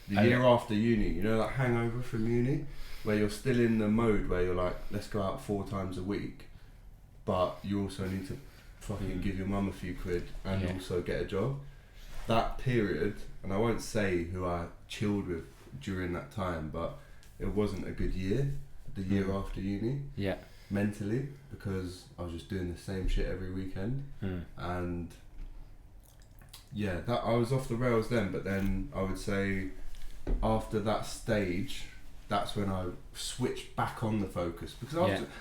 S2: The year after uni, you know that hangover from uni? Where you're still in the mode where you're like, let's go out 4 times a week, but you also need to fucking give your mum a few quid and also get a job. That period, and I won't say who I chilled with during that time, but it wasn't a good year, the year after uni.
S3: Yeah.
S2: Mentally, because I was just doing the same shit every weekend. And yeah, that I was off the rails then, but then I would say after that stage, that's when I switched back on the focus, because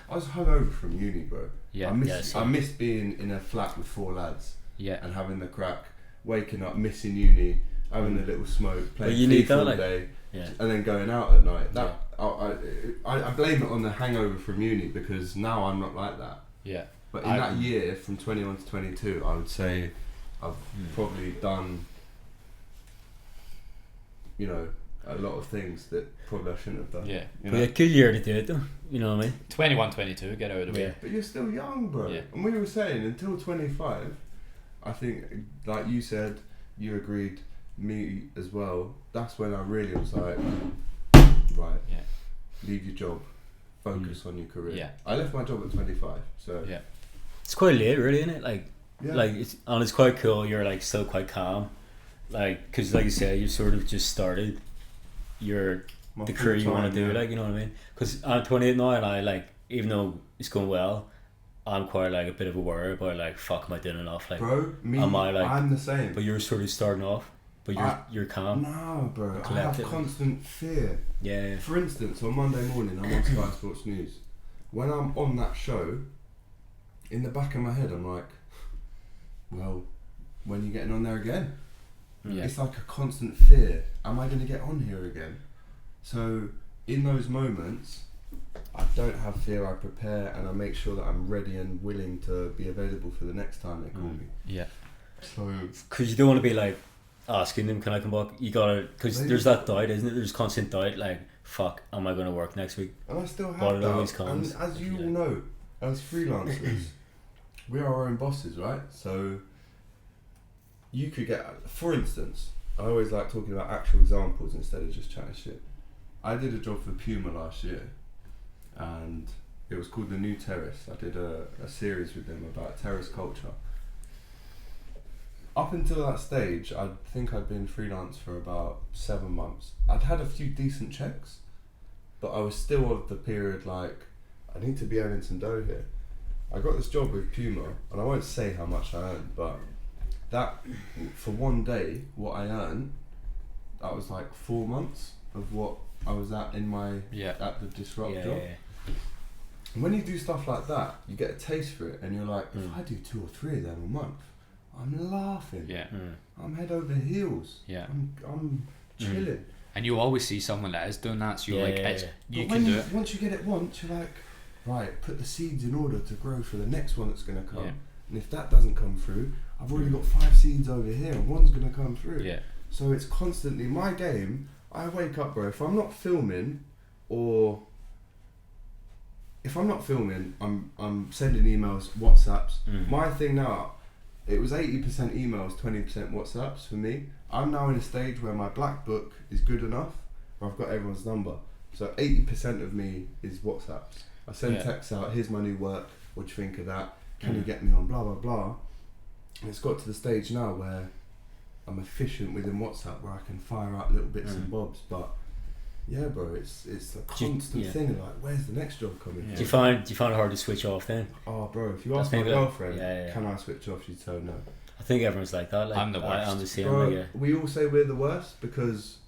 S2: I was hungover from uni, bro.
S3: Yeah.
S2: I missed being in a flat with 4 lads.
S3: Yeah.
S2: And having the crack, waking up, missing uni, having a little smoke, playing FIFA all day, and then going out at night. That I blame it on the hangover from uni, because now I'm not like that.
S3: Yeah.
S2: But in that year, from 21 to 22, I would say I've probably done, a lot of things that probably I shouldn't have done.
S3: Yeah.
S1: But a good year to do it though, you know what I mean?
S3: 21, 22, get out of the way.
S2: But you're still young, bro.
S3: Yeah.
S2: And we were saying, until 25, I think, like you said, you agreed, me as well, that's when I really was like, right, leave your job, focus on your career.
S3: Yeah.
S2: I left my job at 25, so
S3: yeah.
S1: It's quite late really, isn't it? Like
S2: yeah.
S1: It's quite cool, you're like still quite calm. Like, because like you said, you sort of just started the career you want to do, like, you know what I mean? Because I'm 28 now, and I like, even though it's going well, I'm quite like a bit of a worry about like, fuck, am I doing enough? Like,
S2: bro, I'm the same.
S1: But you're sort of starting off, but you're calm.
S2: No, bro, I
S1: collected.
S2: have constant fear.
S1: Yeah.
S2: For instance, on Monday morning, I'm on Sky Sports News. When I'm on that show, in the back of my head, I'm like, well, when are you getting on there again?
S3: Yeah.
S2: It's like a constant fear. Am I going to get on here again? So in those moments, I don't have fear. I prepare and I make sure that I'm ready and willing to be available for the next time they call me.
S3: Yeah.
S2: So
S1: because you don't want to be like asking them, can I come back? You gotta, because there's that doubt, isn't it? There's constant doubt, like, fuck, am I going to work next week?
S2: And I still have
S1: but it
S2: that.
S1: always comes.
S2: And as you all know, as freelancers, we are our own bosses, right? So you could get, for instance, I always like talking about actual examples instead of just chatting shit. I did a job for Puma last year, and it was called The New Terrace. I did a series with them about terrace culture. Up until that stage, I think I'd been freelance for about 7 months. I'd had a few decent checks, but I was still of the period like, I need to be earning some dough here. I got this job with Puma, and I won't say how much I earned, but that, for one day, what I earned, that was like 4 months of what I was at in my at the Disrupt job. Yeah. And when you do stuff like that, you get a taste for it, and you're like, if I do 2 or 3 of them a month, I'm laughing.
S3: Yeah.
S2: I'm head over heels.
S3: Yeah.
S2: I'm chilling.
S3: And you always see someone that is doing that, so you're you
S2: but
S3: can do it.
S2: Once you get it once, you're like, right, put the seeds in order to grow for the next one that's going to come.
S3: Yeah.
S2: And if that doesn't come through, I've already got 5 seeds over here, and one's going to come through.
S3: Yeah.
S2: So it's constantly my game. I wake up, bro. If I'm not filming, I'm sending emails, WhatsApps. My thing now, it was 80% emails, 20% WhatsApps for me. I'm now in a stage where my black book is good enough, where I've got everyone's number. So 80% of me is WhatsApps. I send texts out, here's my new work, what do you think of that? Can you get me on blah, blah, blah. And it's got to the stage now where I'm efficient within WhatsApp, where I can fire out little bits and bobs. But yeah, bro, it's a constant thing of like, where's the next job coming from?
S1: Do you find it hard to switch off then?
S2: Oh, bro, if you ask my girlfriend, can I switch off, she'd tell no.
S1: I think everyone's like that. Like,
S3: I'm the worst.
S1: I'm the same.
S2: Bro,
S1: like,
S2: we all say we're the worst because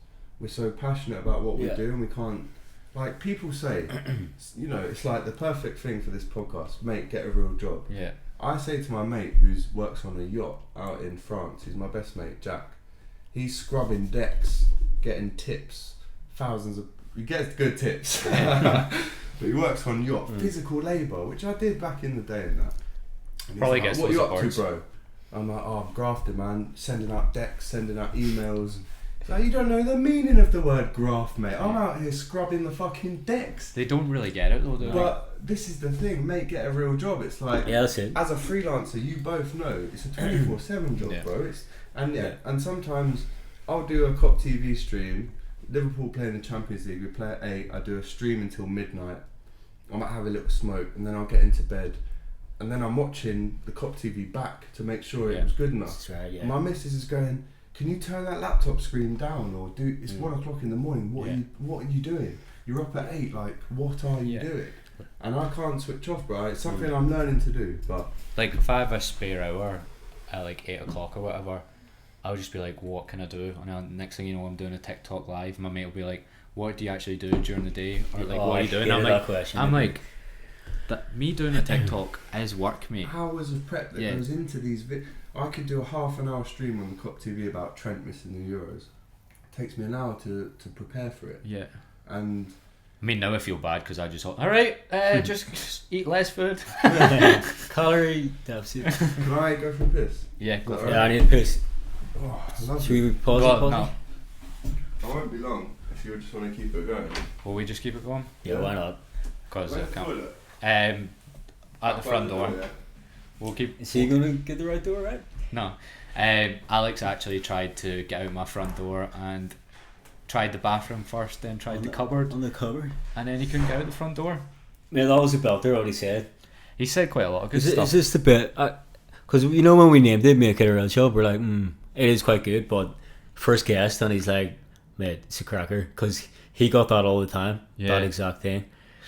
S2: we're so passionate about what we do, and we can't. Like, people say, it's like the perfect thing for this podcast, mate, get a real job.
S3: Yeah.
S2: I say to my mate who works on a yacht out in France, he's my best mate, Jack. He's scrubbing decks, getting tips, he gets good tips. But he works on yacht, physical labour, which I did back in the day and that. And
S3: Probably
S2: like,
S3: gets
S2: what are you
S3: lots
S2: up
S3: of
S2: to, bro? I'm like, I'm grafting, man, sending out decks, sending out emails. He's like, you don't know the meaning of the word graft, mate. I'm out here scrubbing the fucking decks.
S3: They don't really get it though, do they?
S2: But this is the thing, mate, get a real job. It's like,
S1: that's it.
S2: as a freelancer, you both know it's a 24/7 job, bro. And sometimes I'll do a COP TV stream. Liverpool playing the Champions League. We play at 8. I do a stream until midnight. I might have a little smoke, and then I'll get into bed. And then I'm watching the COP TV back to make sure it was good enough.
S1: That's right, yeah.
S2: My missus is going, can you turn that laptop screen down, or it's 1 o'clock in the morning. What are you doing? You're up at 8. Like, what are you doing? And I can't switch off, bro. It's something I'm learning to do. But
S3: like, if I have a spare hour at like 8 o'clock or whatever, I'll just be like, what can I do? And then next thing you know, I'm doing a TikTok live. My mate will be like, what do you actually do during the day? Or like, what are you doing? I'm like, me doing a TikTok is work, mate.
S2: Hours of prep that goes into these I could do a half an hour stream on the COP TV about Trent missing the Euros. It takes me an hour to prepare for it.
S3: Yeah.
S2: And
S3: I mean, now I feel bad because I just thought, alright, just eat less food.
S1: Calorie deficit.
S2: Can I go for a piss?
S3: Yeah, go for it.
S1: Yeah, I need a piss.
S2: Oh, I love
S1: Should we
S2: it.
S1: pause it?
S3: No.
S2: I won't be long if you just want to keep it going.
S3: Will we just keep it going?
S1: Yeah, why not?
S3: Because I
S2: Where's the
S3: can't.
S2: toilet?
S3: At the front door.
S2: Yeah.
S3: We'll keep.
S1: Is he going to get the right door right?
S3: No. Alex actually tried to get out my front door and tried the bathroom first, then tried the cupboard,
S1: On the cupboard?
S3: and then he couldn't get out the front door.
S1: Yeah, that was a belter, what he said.
S3: He said quite a lot of good
S1: Is
S3: stuff.
S1: this the bit? Because you know when we named it Make It a Real Job, we're like, it is quite good, but first guest, and he's like, mate, it's a cracker. Because he got that all the time, that exact thing.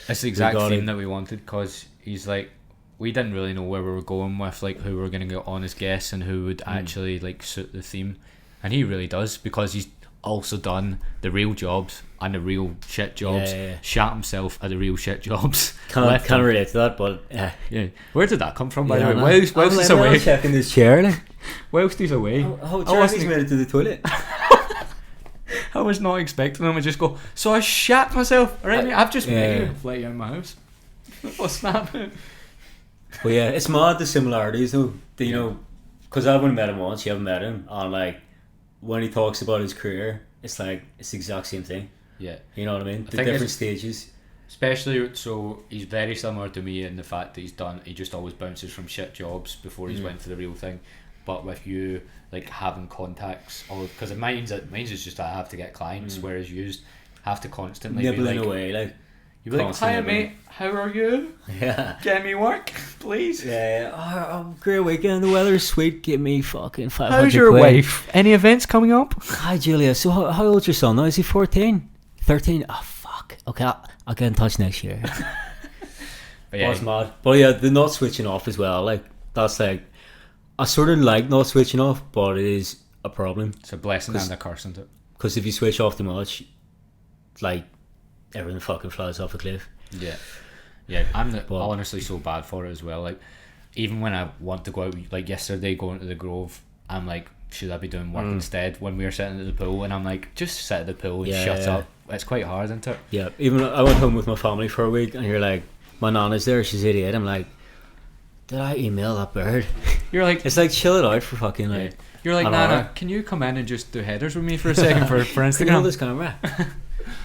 S3: It's the exact theme that we wanted, because he's like, we didn't really know where we were going with like who we were going to get on as guests and who would actually like suit the theme, and he really does, because he's also done the real jobs and the real shit jobs. Shat himself at the real shit jobs.
S1: Can't relate to that, but
S3: yeah. Where did that come from, by the way?
S1: No.
S3: Whilst he's away.
S1: Checking this chair. Like.
S3: Whilst he's away.
S1: He's made it to the toilet.
S3: I was not expecting him to just go, so I shat myself. Alright, mate, I've just met you. I've let you out of my house. What's happening?
S1: But yeah, it's mad the similarities though. You know, because I've only met him once, you haven't met him, and like when he talks about his career, it's like it's the exact same thing.
S3: Yeah.
S1: You know what I mean? The different stages.
S3: Especially, so he's very similar to me in the fact that he just always bounces from shit jobs before he's went for the real thing. But with you, like having contacts, because mine's is just I have to get clients, whereas you have to constantly
S1: nibbling
S3: be like,
S1: away, like
S3: you'd be like, hi mate, how are you?
S1: Yeah.
S3: Get me work, please.
S1: Yeah. Oh, great weekend. The weather's sweet. Give me fucking 500
S3: How's your
S1: quid.
S3: wife? Any events coming up?
S1: Hi Julia. So how old's your son now? Is he 14? 13? Oh fuck. Okay, I'll get in touch next year.
S3: But yeah,
S1: That's mad. But yeah, the not switching off as well. Like that's like I sort of like not switching off, but it is a problem.
S3: it's a blessing and a curse, isn't it?
S1: Because if you switch off too much, like everything fucking flies off a cliff.
S3: Yeah. I'm honestly so bad for it as well. Like, even when I want to go out, like yesterday going to the Grove, I'm like, should I be doing work instead? When we were sitting at the pool, and I'm like, just sit at the pool and shut up. It's quite hard, isn't it?
S1: Yeah. Even I went home with my family for a week, and you're like, my nana's there. She's 88. I'm like, did I email that bird?
S3: You're like,
S1: it's like chill it out for fucking like.
S3: You're like, Nana, can you come in and just do headers with me for a second for Instagram?
S1: Can you hold this camera?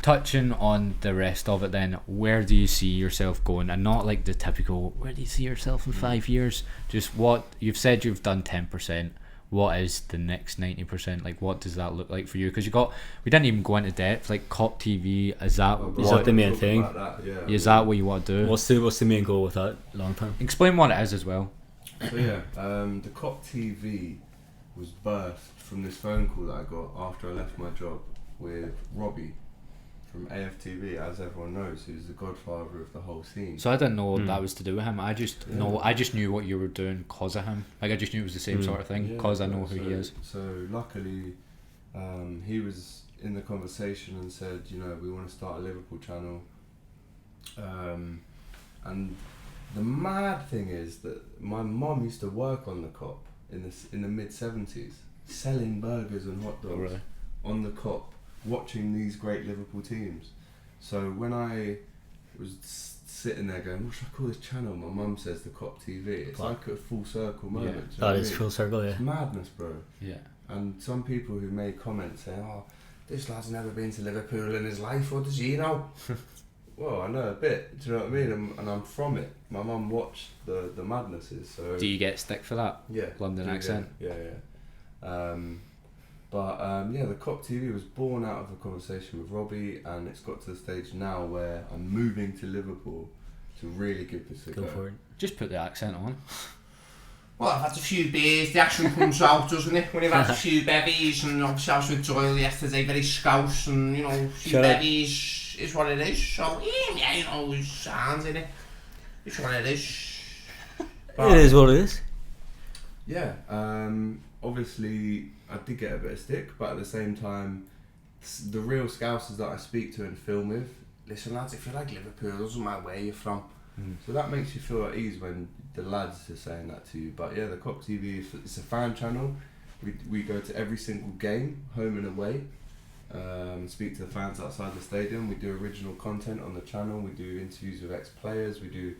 S3: Touching on the rest of it then, where do you see yourself going? And not like the typical, where do you see yourself in 5 years? Just what, you've said you've done 10%. What is the next 90%? Like, what does that look like for you? Because we didn't even go into depth. Like, COP TV, is that
S1: the main thing?
S3: Is that what you want to do?
S1: What's the main goal with that long term?
S3: Explain what it is as well.
S2: So yeah, the COP TV was birthed from this phone call that I got after I left my job with Robbie from AFTV, as everyone knows, who's the godfather of the whole scene.
S3: So I didn't know that was to do with him. I just knew what you were doing because of him. Like, I just knew it was the same sort of thing because I know who he is.
S2: So luckily, he was in the conversation and said, you know, we want to start a Liverpool channel, and the mad thing is that my mum used to work on the Cop in the mid-70s, selling burgers and hot dogs
S3: really?
S2: on the Cop, watching these great Liverpool teams. So when I was sitting there going, what should I call this channel? My mum says the Cop TV. It's like a full circle moment.
S3: Yeah.
S2: Do you know what I
S1: That is
S2: mean?
S1: full circle, yeah.
S2: It's madness, bro.
S3: Yeah.
S2: And some people who made comments saying, oh, this lad's never been to Liverpool in his life, what does he know? Well, I know a bit, do you know what I mean? And I'm from it. My mum watched the madnesses, so...
S3: Do you get stick for that?
S2: Yeah.
S3: London accent?
S2: Yeah. The Cop TV was born out of a conversation with Robbie, and it's got to the stage now where I'm moving to Liverpool to really give this a go.
S1: Go for it.
S3: Just put the accent on.
S4: Well, I've had a few beers, the action comes out, doesn't it? When you've had a few bevies, and obviously I was with Doyle yesterday, very scouse, and a few bevies is what it is. So, there's sounds in it. It's what it is.
S1: It is what it is.
S2: Yeah, obviously I did get a bit of stick, but at the same time, the real Scousers that I speak to and film with, listen lads, if you like Liverpool, it doesn't matter where you're from. So that makes you feel at ease when the lads are saying that to you. But yeah, the Cop TV, it's a fan channel. We go to every single game, home and away, speak to the fans outside the stadium. We do original content on the channel. We do interviews with ex-players. We do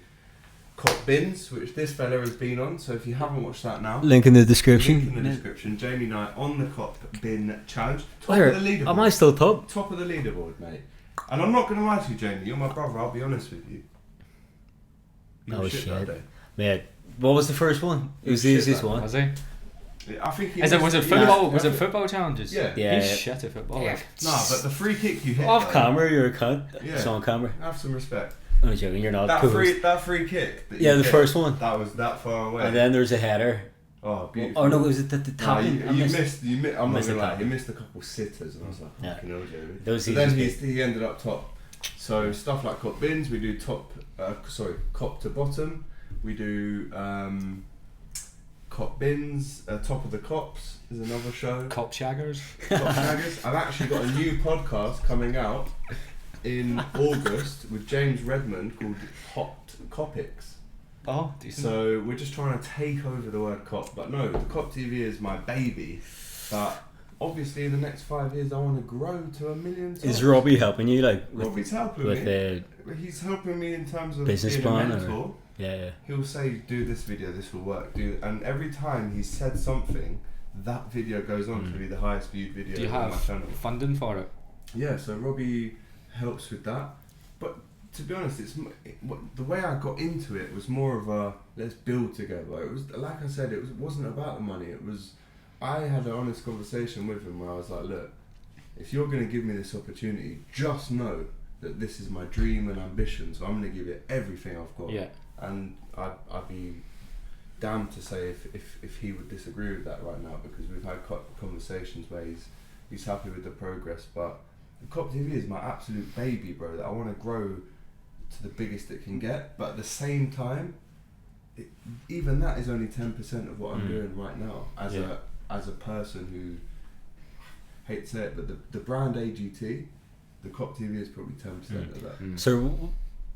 S2: Cop Bins, which this fella has been on. So if you haven't watched that now,
S1: Link in the description.
S2: link in the description. Jamie Knight on the Cop Bin Challenge. Top
S1: Where?
S2: of the leaderboard.
S1: Am I still top?
S2: Top of the leaderboard, mate. And I'm not going to lie to you, Jamie. You're my brother. I'll be honest with you. You
S1: Oh
S2: were
S1: shit.
S2: that day.
S1: Mate, what was the first one? It was the
S2: Shit
S1: easiest
S2: that
S1: one.
S3: Was he?
S2: I think he
S3: Was it
S2: missed-
S3: football?
S2: yeah,
S3: Was it football challenges?
S2: Yeah.
S1: Yeah.
S3: He's shit at football.
S4: Yeah.
S3: Like.
S2: No, but the free kick you hit
S1: Off
S2: though,
S1: camera, you're a cunt.
S2: Yeah.
S1: It's on camera.
S2: Have some respect.
S1: I'm joking, you're not.
S2: That
S1: Cool.
S2: free kick. That
S1: Yeah,
S2: you
S1: the
S2: hit,
S1: first one.
S2: That was that far away.
S1: And then there's a header.
S2: Oh, beautiful.
S1: Oh no, was it the
S2: Nah,
S1: tapping? I
S2: you
S1: missed-
S2: missed. I'm not
S1: missed
S2: gonna
S1: the
S2: lie. You
S1: tapping.
S2: missed a couple sitters, and I was like,
S1: Yeah.
S2: fucking hell, Jamie.
S1: Those
S2: So then
S1: easiest
S2: he ended up top. So stuff like Cop Bins, we do Cop to Bottom. We do Cop Bins, Top of the Cops is another show.
S3: Cop shaggers.
S2: Cop Shaggers. I've actually got a new podcast coming out in August with James Redmond called Hot Copics.
S3: Oh, decent.
S2: So we're just trying to take over the word cop, but no, the Cop TV is my baby. But obviously, in the next 5 years, I want to grow to 1 million.
S1: Is Robbie helping you, like, with,
S2: Robbie's helping
S1: with
S2: me.
S1: the
S2: He's helping me in terms of
S1: business
S2: being
S1: plan,
S2: a
S1: or-
S2: mentor.
S1: yeah?
S2: He'll say, "Do this video, this will work." And every time he's said something, that video goes on to be the highest viewed video
S3: Do you
S2: on my
S3: have
S2: channel.
S3: funding for it?
S2: Yeah, so Robbie helps with that. But to be honest, the way I got into it was more of a let's build together. It was like I said, it wasn't about the money. It was I had an honest conversation with him where I was like, look, if you're going to give me this opportunity, just know that this is my dream and ambition. So I'm going to give it everything I've got.
S3: Yeah.
S2: And I'd be damned to say if he would disagree with that right now, because we've had conversations where he's happy with the progress, but the Cop TV is my absolute baby, bro, that I want to grow to the biggest it can get. But at the same time, even that is only 10% of what I'm doing right now as a person who, hate to say it, but the brand AGT, the Cop TV is probably 10% of that.
S1: So,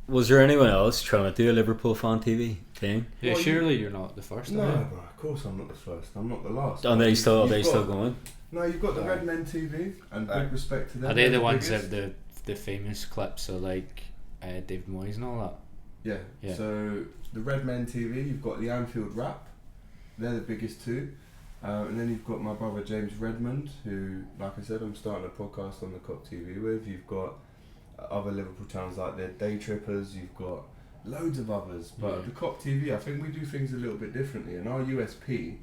S1: was there anyone else trying to do a Liverpool fan TV thing?
S3: Yeah,
S2: Well,
S3: surely you're not the first.
S2: No,
S3: are you?
S2: bro, of course I'm not the first. I'm not the last.
S1: Are they still
S2: You've
S1: still
S2: got-
S1: going?
S2: No, you've got the Red Men TV, and big respect to them.
S3: Are they
S2: They're
S3: the ones
S2: biggest.
S3: that the famous clips of like David Moyes and all that?
S2: Yeah.
S3: Yeah.
S2: So the Red Men TV, you've got the Anfield Rap. They're the biggest two. And then you've got my brother James Redmond, who, like I said, I'm starting a podcast on the Cop TV with. You've got other Liverpool channels like the Day Trippers. You've got loads of others. But the Cop TV, I think we do things a little bit differently. And our USP,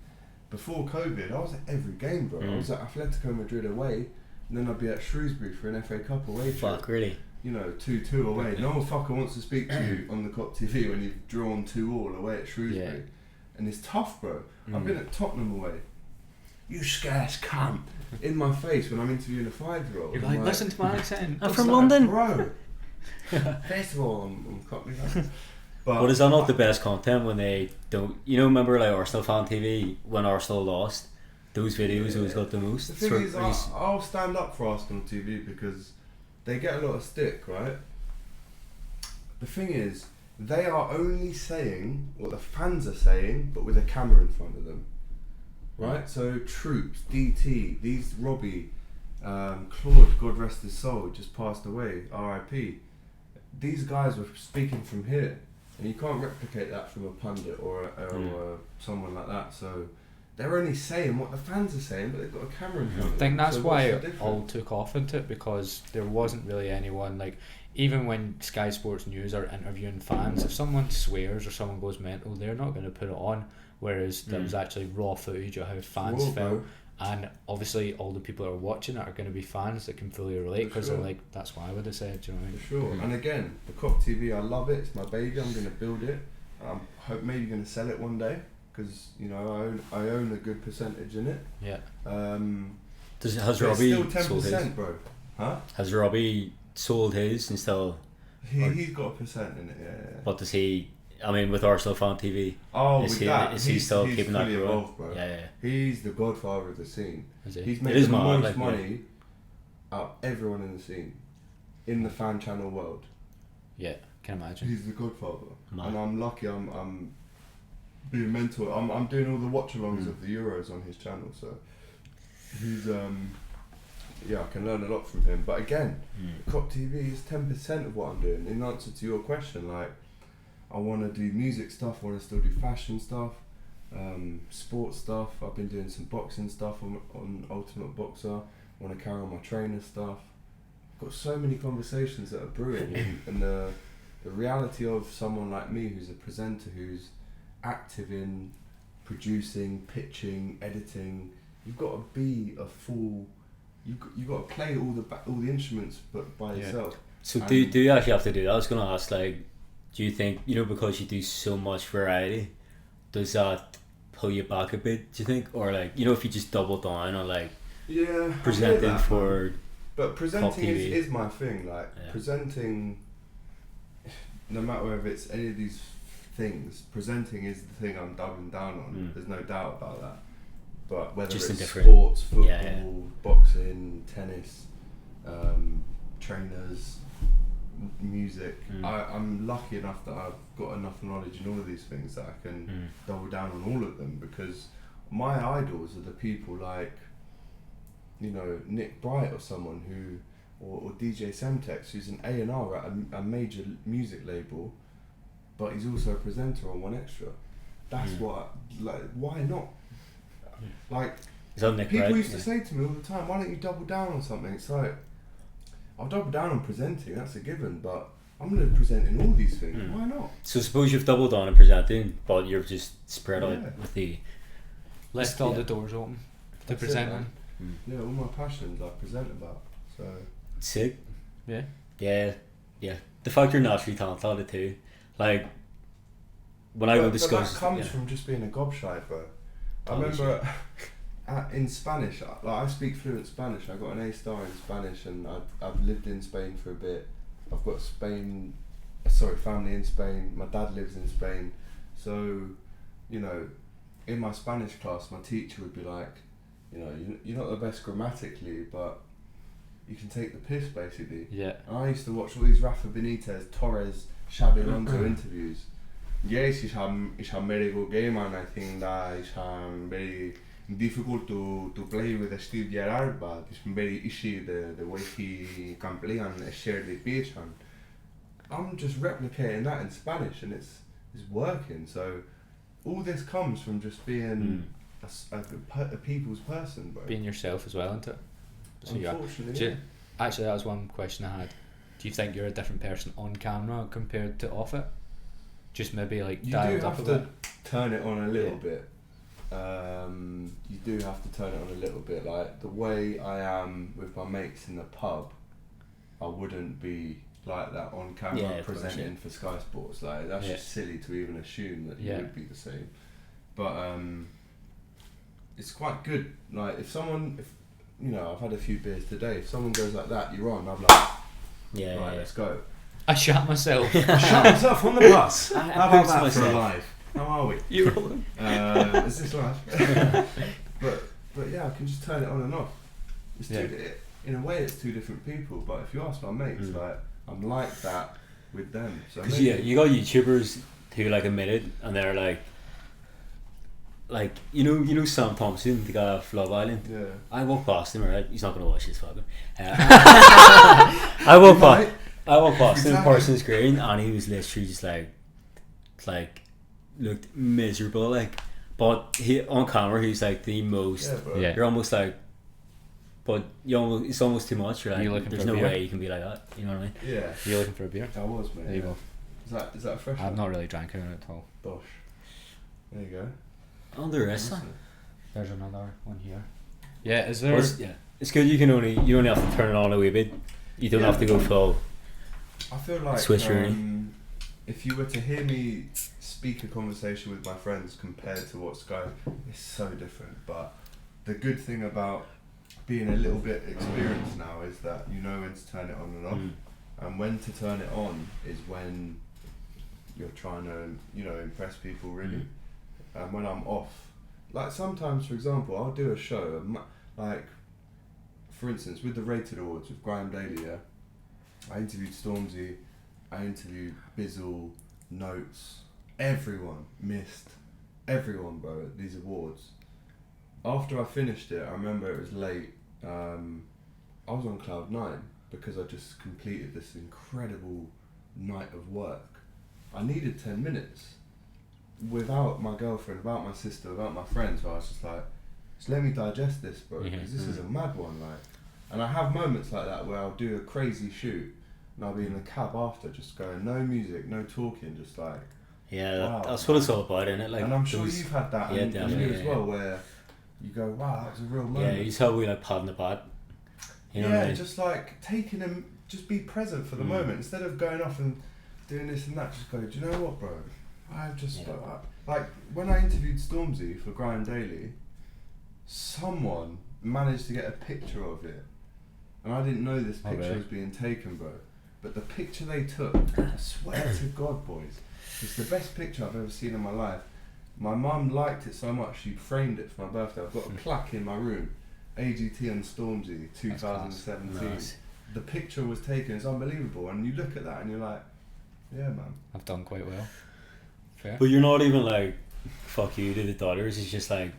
S2: before COVID, I was at every game, bro. I was at Atletico Madrid away, and then I'd be at Shrewsbury for an FA Cup away trip.
S1: Fuck, really?
S2: 2-2 away. No one fucker wants to speak to you on the Cop TV when you've drawn 2-2 away at Shrewsbury.
S3: Yeah.
S2: And it's tough, bro. I've been at Tottenham away. You scarce cunt. In my face when I'm interviewing a 5-year-old.
S3: You're
S2: I'm
S3: like, listen to my accent.
S1: I'm from London.
S2: Bro. First of all, I'm Cockney. But
S1: But is that not the best content when they don't? Remember like Arsenal fan TV when Arsenal lost? Those videos always got the most.
S2: The thing is, I'll stand up for Arsenal TV because they get a lot of stick, right? The thing is, they are only saying what the fans are saying, but with a camera in front of them. Right? So Troops, DT, these Robbie, Claude, God rest his soul, just passed away, R.I.P. These guys were speaking from here, and you can't replicate that from a pundit or someone like that. So they're only saying what the fans are saying, but they've got a camera in front of them.
S3: I think that's
S2: So
S3: why
S2: what's the
S3: it all
S2: difference?
S3: took off into it, because there wasn't really anyone, like, even when Sky Sports News are interviewing fans, if someone swears or someone goes mental, they're not going to put it on, whereas there was actually raw footage of how fans
S2: Whoa,
S3: felt.
S2: bro.
S3: And obviously all the people that are watching it are going to be fans that can fully relate, because
S2: sure.
S3: they're like, that's what I would have said, do you know what I mean?
S2: For sure. And again, the Cop TV, I love it. It's my baby. I'm going to build it. I hope maybe going to sell it one day, because you know I own a good percentage in it.
S3: Yeah.
S1: Has
S2: But
S1: Robbie
S2: it's still
S1: sold his?
S2: 10%, bro. Huh?
S1: Has Robbie sold his and still?
S2: He's got a percent in it. Yeah.
S1: What does he? I mean, with Arsenal Fan TV,
S2: Oh,
S1: is
S2: with
S1: he
S2: that,
S1: is he still
S2: he's
S1: keeping that
S2: fully
S1: going?
S2: involved, bro.
S1: Yeah.
S2: He's the godfather of the scene.
S3: Is he?
S2: He's
S1: It
S2: made
S1: is
S2: the
S1: mad,
S2: most
S1: like,
S2: money out of everyone in the scene, in the fan channel world.
S3: Yeah, can imagine.
S2: He's the godfather,
S1: Mad.
S2: and I'm lucky. I'm being mentored. I'm doing all the watch-alongs of the Euros on his channel, so he's yeah, I can learn a lot from him. But again, Cop TV is 10% of what I'm doing. In answer to your question, like, I want to do music stuff. I want to still do fashion stuff, sports stuff. I've been doing some boxing stuff on Ultimate Boxer. I want to carry on my trainer stuff. I've got so many conversations that are brewing, and the reality of someone like me, who's a presenter, who's active in producing, pitching, editing, you've got to be a full. You've got to play all the instruments, but by yourself.
S1: So do you actually have to do that? I was going to ask, like, do you think, you know, because you do so much variety, does that pull you back a bit, do you think? Or, like, you know, if you just double down on, like,
S2: Yeah,
S1: presenting
S2: that,
S1: for...
S2: man. But presenting
S1: TV.
S2: is my thing. Like, presenting, no matter whether it's any of these things, presenting is the thing I'm doubling down on. There's no doubt about that. But whether
S1: Just in
S2: it's
S1: different-
S2: sports, football,
S1: yeah.
S2: boxing, tennis, trainers, music, I'm lucky enough that I've got enough knowledge in all of these things that I can double down on all of them, because my idols are the people like, you know, Nick Bright or someone who, or DJ Semtex, who's an A&R at a major music label, but he's also a presenter on One Extra. That's what, like, why not? Like,
S1: Is that Nick
S2: people
S1: Wright?
S2: used to say to me all the time, why don't you double down on something? It's like, I'll double down on presenting, that's a given, but I'm going to present in all these things. Why not?
S1: So suppose you've doubled down on presenting, but you're just spread out with the...
S3: Left all the doors open to
S2: That's it,
S3: presenting.
S2: man. Yeah, all my passions I present about. So
S1: Sick.
S3: Yeah.
S1: Yeah. The fact you're naturally talented too. Like, when I go
S2: but
S1: discuss...
S2: that comes from just being a gobshite, bro. I remember in Spanish, like, I speak fluent Spanish. I got an A star in Spanish, and I've lived in Spain for a bit. I've got family in Spain. My dad lives in Spain, so, you know, in my Spanish class, my teacher would be like, you know, you're not the best grammatically, but you can take the piss, basically.
S3: Yeah.
S2: And I used to watch all these Rafa Benitez, Torres, Xabi Alonso interviews. Yes, it's a very good game, and I think that it's very difficult to play with Steve Gerrard, but it's very easy the way he can play and share the pitch, and I'm just replicating that in Spanish, and it's working. So all this comes from just being a people's person, bro.
S3: Being yourself as well, isn't it? So
S2: Unfortunately,
S3: actually, that was one question I had. Do you think you're a different person on camera compared to off it? Just maybe like
S2: you
S3: dialed
S2: do
S3: up
S2: have
S3: a
S2: to
S3: bit.
S2: turn it on a little bit. You do have to turn it on a little bit. Like the way I am with my mates in the pub, I wouldn't be like that on camera presenting for Sky Sports. Like that's just silly to even assume that you would be the same. But it's quite good. Like if you know, I've had a few beers today. If someone goes like that, you're on. I'm like, let's go.
S3: I shot myself.
S2: Shut myself on the bus.
S1: I
S2: How about that
S1: myself.
S2: for a live? How are we?
S3: You rolling?
S2: Is this live? but yeah, I can just turn it on and off. It's in a way, it's two different people. But if you ask my mates, like I'm like that with them. So
S1: Because you got YouTubers who like admit it, and they're like you know Sam Thompson, the guy off Love Island.
S2: Yeah.
S1: I walk past him, right? He's not gonna watch this fucking. I walk past him in Parsons Green, and he was literally just like looked miserable, like. But he on camera, he's like the most.
S3: Yeah.
S1: You're almost like. But it's almost too much. You're like, there's no way you can be like that. You know what I mean?
S2: Yeah.
S3: You're looking for a beer?
S2: I was, mate.
S3: There you go.
S2: Is that a fresh
S3: I've
S2: one?
S3: not really drank it at all.
S2: Bosh. There you go.
S1: Oh, there is.
S3: There's another one here. Yeah, is there?
S1: Well, it's good. You only have to turn it on a wee bit. You don't have to go full.
S2: I feel like if you were to hear me speak a conversation with my friends compared to what Skype, it's so different. But the good thing about being a little bit experienced now is that you know when to turn it on and off, and when to turn it on is when you're trying to impress people really, and when I'm off, like sometimes for example I'll do a show like for instance with the Rated Awards with Grime Daily, I interviewed Stormzy, I interviewed Bizzle, Notes, everyone, Mist, everyone, bro, at these awards. After I finished it, I remember it was late, I was on cloud 9 because I just completed this incredible night of work. I needed 10 minutes without my girlfriend, without my sister, without my friends, where I was just like, just let me digest this, bro, because this is a mad one, like. And I have moments like that where I'll do a crazy shoot and I'll be in the cab after just going, no music, no talking, just like, wow,
S1: that's what it's all about, isn't it? Like,
S2: and I'm sure you've had that, and you as well, where you go, wow, that was a real moment.
S1: Yeah, you tell we like patting the bat. You know what I mean?
S2: Just like taking them, just be present for the moment instead of going off and doing this and that. Just go, do you know what, bro? I just like when I interviewed Stormzy for Grime Daily, someone managed to get a picture of it, and I didn't know this picture was being taken, bro. But the picture they took, I swear to God, boys, it's the best picture I've ever seen in my life. My mum liked it so much she framed it for my birthday. I've got a plaque in my room, AGT and Stormzy 2017.
S1: Nice.
S2: The picture was taken, it's unbelievable, and you look at that and you're like, yeah, man,
S3: I've done quite well. Fair.
S1: But you're not even like, fuck you to the daughters. It's just like,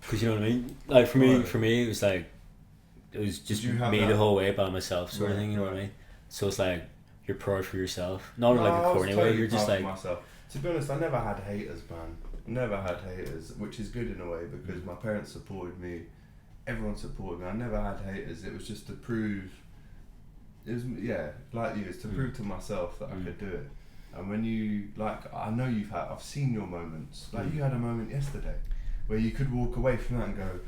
S1: because you know what I mean. Like for me, it was like, it was just me the whole way by myself, sort of thing. You know what I mean? So it's like you're proud for yourself, not in like a corny way. You're just like
S2: myself. To be honest, I never had haters, man. Never had haters, which is good in a way because my parents supported me. Everyone supported me. I never had haters. It was just to prove. It was like you. It's to prove to myself that I could do it. And when you I know I've seen your moments. Like you had a moment yesterday where you could walk away from that and go,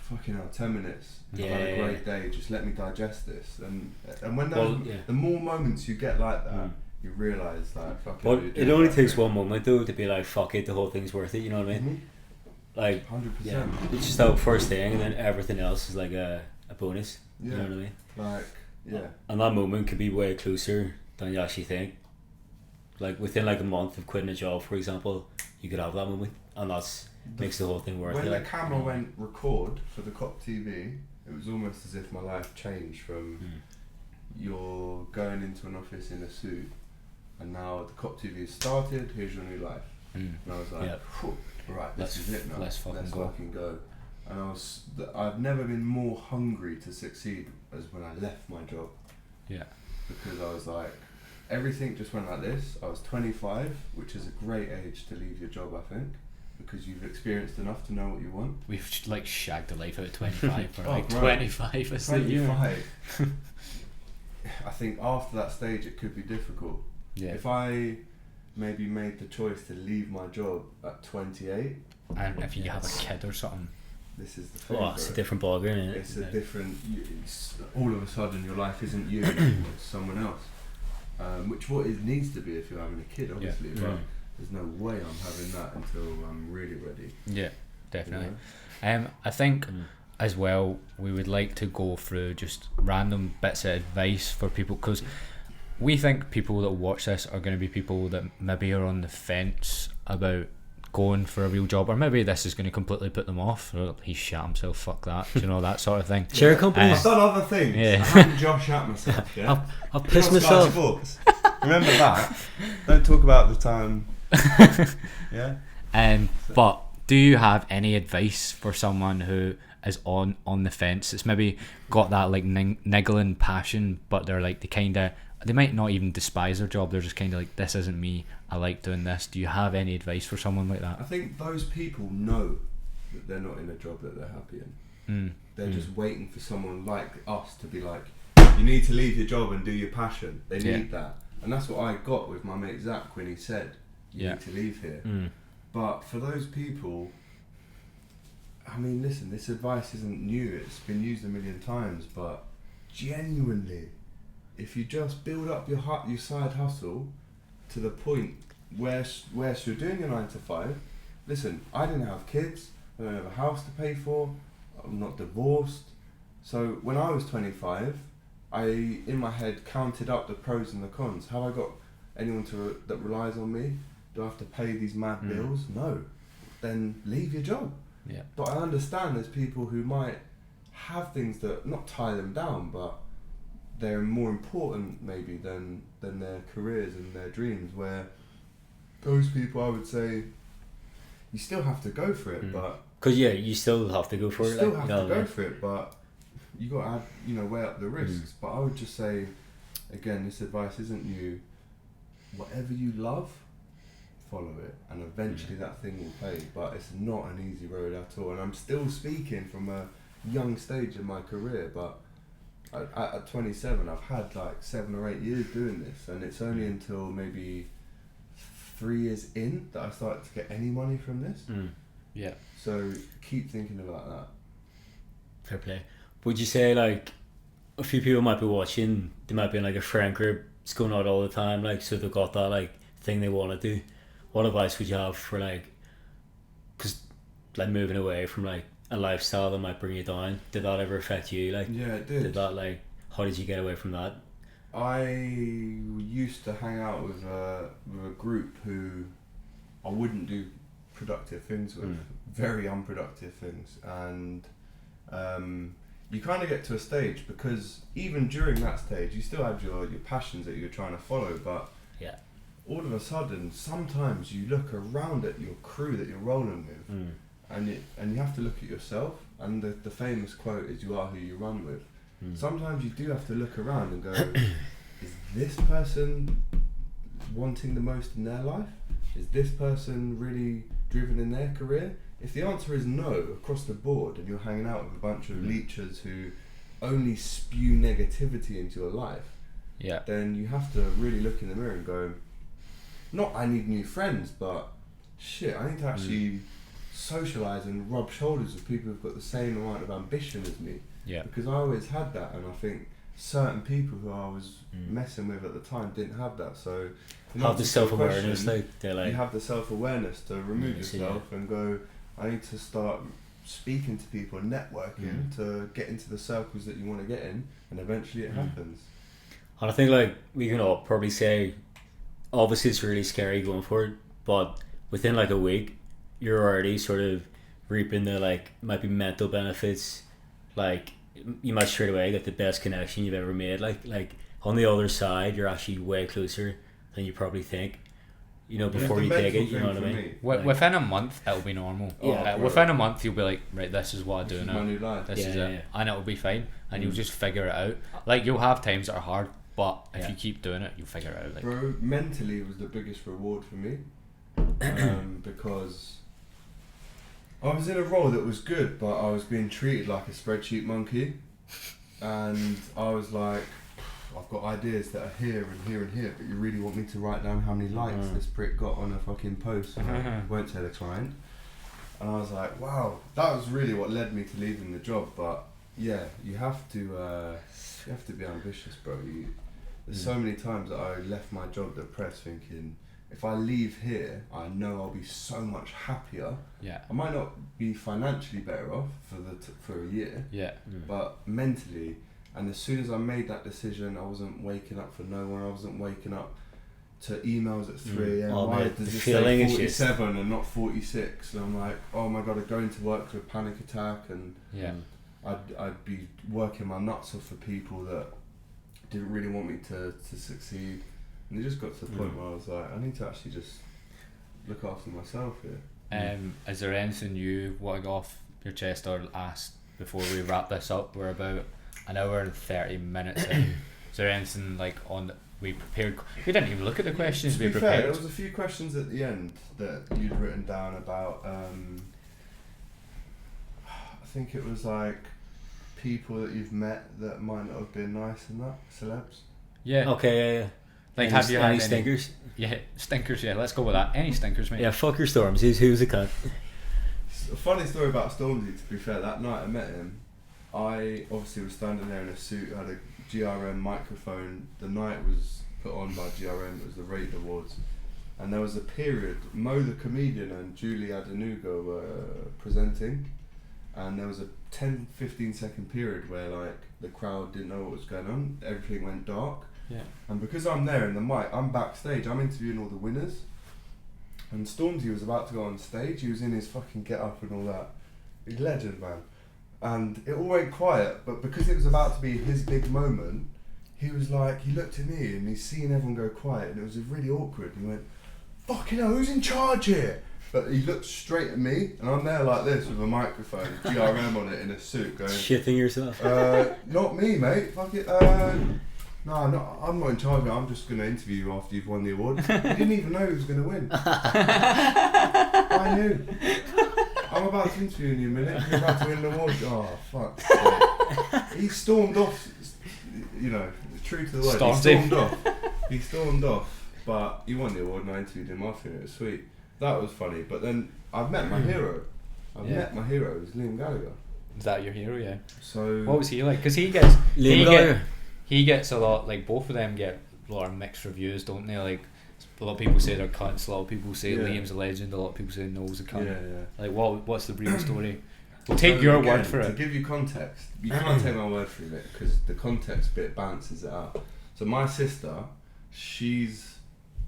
S2: fucking hell, 10 minutes. I've had a great day. Just let me digest this. And when the more moments you get like that, you realise like fucking.
S1: But it only takes one moment though to be like, fuck it, the whole thing's worth it. You know what I mean? Like
S2: 100%.
S1: Yeah, it's just that first thing, and then everything else is like a bonus.
S2: Yeah.
S1: You know what I mean?
S2: Like
S1: And that moment could be way closer than you actually think. Like within like a month of quitting a job, for example, you could have that moment, and that's makes the whole thing worth it.
S2: When the camera went record for the Cop TV, it was almost as if my life changed from you're going into an office in a suit, and now the Cop TV started. Here's your new life, and I was like, right, this is it now.
S3: Let's fucking
S2: go. And I've never been more hungry to succeed as when I left my job.
S3: Yeah.
S2: Because I was like, everything just went like this. I was 25, which is a great age to leave your job, I think, because you've experienced enough to know what you want.
S3: We've like shagged the life out of 25 for like
S2: bro.
S3: 25 is the year.
S2: 25. I think after that stage it could be difficult.
S3: Yeah.
S2: If I maybe made the choice to leave my job at 28,
S3: and if you have a kid or something,
S2: this is the thing.
S1: Oh, it's a different ballgame, isn't it?
S2: It's a different. It's, all of a sudden, your life isn't you; it's someone else. Which it needs to be if you're having a kid, obviously. But there's no way I'm having that until I'm really ready.
S3: Yeah, definitely.
S2: You know?
S3: I think as well we would like to go through just random bits of advice for people, because we think people that watch this are going to be people that maybe are on the fence about going for a real job, or maybe this is going to completely put them off. Or, he shat himself, fuck that, you know, that sort of thing.
S1: Share companies.
S2: I've done other things.
S3: Yeah.
S2: I haven't Josh at myself. Yeah.
S1: I'll piss
S2: Sky
S1: myself.
S2: Sports. Remember that. Don't talk about the time. Yeah.
S3: But do you have any advice for someone who is on the fence? It's maybe got that like niggling passion, but they're like they might not even despise their job. They're just kind of like, this isn't me. I like doing this. Do you have any advice for someone like that?
S2: I think those people know that they're not in a job that they're happy in. They're just waiting for someone like us to be like, you need to leave your job and do your passion. They need that. And that's what I got with my mate Zach when he said, you need to leave here. But for those people, I mean, listen, this advice isn't new. It's been used a million times, but genuinely, if you just build up your side hustle to the point where you're doing your 9 to 5, listen, I didn't have kids, I don't have a house to pay for, I'm not divorced. So when I was 25, I, in my head, counted up the pros and the cons. Have I got anyone that relies on me? Do I have to pay these mad bills? No. Then leave your job.
S3: Yeah.
S2: But I understand there's people who might have things that not tie them down, but they're more important maybe than their careers and their dreams, where those people, I would say, you still have to go for it, but
S1: because you still have to go for it.
S2: You still
S1: like,
S2: have to go for it, but you got to add, weigh up the risks. But I would just say, again, this advice isn't new. Whatever you love, follow it, and eventually that thing will pay. But it's not an easy road at all. And I'm still speaking from a young stage in my career, but at 27, I've had like 7 or 8 years doing this, and it's only until maybe 3 years in that I started to get any money from this.
S3: Yeah.
S2: So keep thinking about that.
S1: Fair play. Would you say like a few people might be watching? They might be in like a friend group. It's going out all the time. Like, so they've got that like thing they want to do. What advice would you have for like, because like moving away from like a lifestyle that might bring you down? Did that ever affect you? Like,
S2: yeah, it did.
S1: Did that like? How did you get away from that?
S2: I used to hang out with a group who I wouldn't do productive things with, very unproductive things, and you kind of get to a stage, because even during that stage you still had your passions that you're trying to follow, but all of a sudden sometimes you look around at your crew that you're rolling with, and you have to look at yourself, and the famous quote is, you are who you run with. Sometimes you do have to look around and go, is this person wanting the most in their life? Is this person really driven in their career? If the answer is no across the board, and you're hanging out with a bunch of leechers who only spew negativity into your life, then you have to really look in the mirror and go, not I need new friends, but shit, I need to actually socialise and rub shoulders with people who've got the same amount of ambition as me. Because I always had that, and I think certain people who I was messing with at the time didn't have that. So
S1: have the self-awareness, you
S2: have the self-awareness to remove yourself and go, I need to start speaking to people and networking to get into the circles that you want to get in, and eventually it happens.
S1: And I think like we can all probably say, obviously it's really scary going for it, but within like a week you're already sort of reaping the like might be mental benefits. Like you might straight away get the best connection you've ever made. Like on the other side you're actually way closer than you probably think, before you take it, you know what I mean?
S3: Within a month it'll be normal. Within a month you'll be like, right, this is what I do now,
S2: my new life.
S3: This is it. And it'll be fine, and you'll just figure it out. Like, you'll have times that are hard, but if you keep doing it, you'll figure it out. Like,
S2: bro, mentally was the biggest reward for me, because I was in a role that was good, but I was being treated like a spreadsheet monkey, and I was like, I've got ideas that are here and here and here, but you really want me to write down how many likes this prick got on a fucking post, and I won't tell the client. And I was like, wow, that was really what led me to leaving the job. But yeah, you have to be ambitious, bro. There's so many times that I left my job depressed, thinking, if I leave here, I know I'll be so much happier. I might not be financially better off for a year, but mentally. And as soon as I made that decision, I wasn't waking up for no one. I wasn't waking up to emails at 3 a.m.
S1: Oh,
S2: Why
S1: mate,
S2: does
S1: the
S2: it
S1: feeling
S2: say
S1: is just-
S2: 47 and not 46? And I'm like, oh my god, I'd go into work with a panic attack, and I'd be working my nuts off for people that didn't really want me to succeed. And it just got to the point where I was like, I need to actually just look after myself here.
S3: Is there anything you want to go off your chest or ask before we wrap this up? We're about an hour and 30 minutes in. Is there anything like on we prepared? We didn't even look at the questions
S2: To
S3: we
S2: be fair,
S3: prepared.
S2: there was a few questions at the end that you'd written down about, I think it was like people that you've met that might not have been nice and that, celebs.
S3: Yeah.
S1: Okay, yeah.
S3: Like,
S1: Any-
S3: have you had
S1: any stinkers?
S3: Yeah, stinkers. Yeah, let's go with that. Any stinkers, mate?
S1: Yeah, fuck your Stormzy. Who's a cunt?
S2: A funny story about Stormzy, to be fair, that night I met him, I obviously was standing there in a suit, had a GRM microphone. The night was put on by GRM, it was the Rate Awards. And there was a period, Mo the comedian and Julie Adenuga were presenting, and there was a 10-15 second period where like the crowd didn't know what was going on, everything went dark.
S3: Yeah.
S2: And because I'm there in the mic, I'm backstage, I'm interviewing all the winners. And Stormzy was about to go on stage, he was in his fucking get up and all that. He's a legend, man. And it all went quiet, but because it was about to be his big moment, he was like, he looked at me and he's seen everyone go quiet, and it was really awkward. And he went, fucking hell, who's in charge here? But he looked straight at me, and I'm there like this with a microphone, GRM on it in a suit, going,
S1: Shitting yourself.
S2: not me, mate, fuck it, no, I'm not in charge of it, I'm just going to interview you after you've won the award. He didn't even know who was going to win. I knew. I'm about to interview you in a minute, you're about to win the award. Oh, fuck. He stormed off, you know, true to the word, he stormed off, but he won the award and I interviewed him after, and it was sweet. That was funny, but then I've met my hero. It was Liam Gallagher.
S3: Is that your hero? Yeah.
S2: So
S3: What was he like? Because he gets
S1: Liam
S3: he gets a lot. Like both of them get a lot of mixed reviews, don't they? Like a lot of people say they're cunts. A lot of people say Liam's a legend. A lot of people say Noel's a cunt.
S2: Yeah.
S3: Like what's the real story? We'll take your word for
S2: To
S3: it.
S2: give you context, you can't take my word for it because the context bit balances it out. So my sister, she's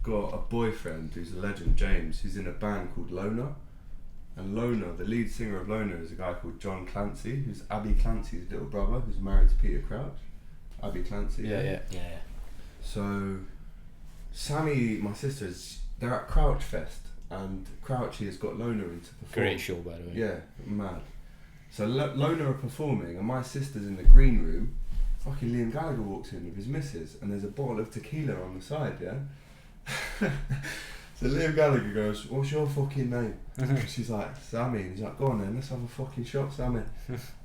S2: got a boyfriend who's a legend, James, who's in a band called Loner. And Loner, the lead singer of Loner, is a guy called John Clancy, who's Abby Clancy's little brother, who's married to Peter Crouch. Abby Clancy.
S3: Yeah.
S2: So Sammy, my sister, they're at Crouch Fest, and Crouchy has got Loner in to perform.
S3: Great show, by the way.
S2: Yeah, mad. So Loner are performing, and my sister's in the green room. Fucking Liam Gallagher walks in with his missus, and there's a bottle of tequila on the side, yeah? So Liam Gallagher goes, what's your fucking name? She's like, Sammy. And he's like, go on then, let's have a fucking shot, Sammy.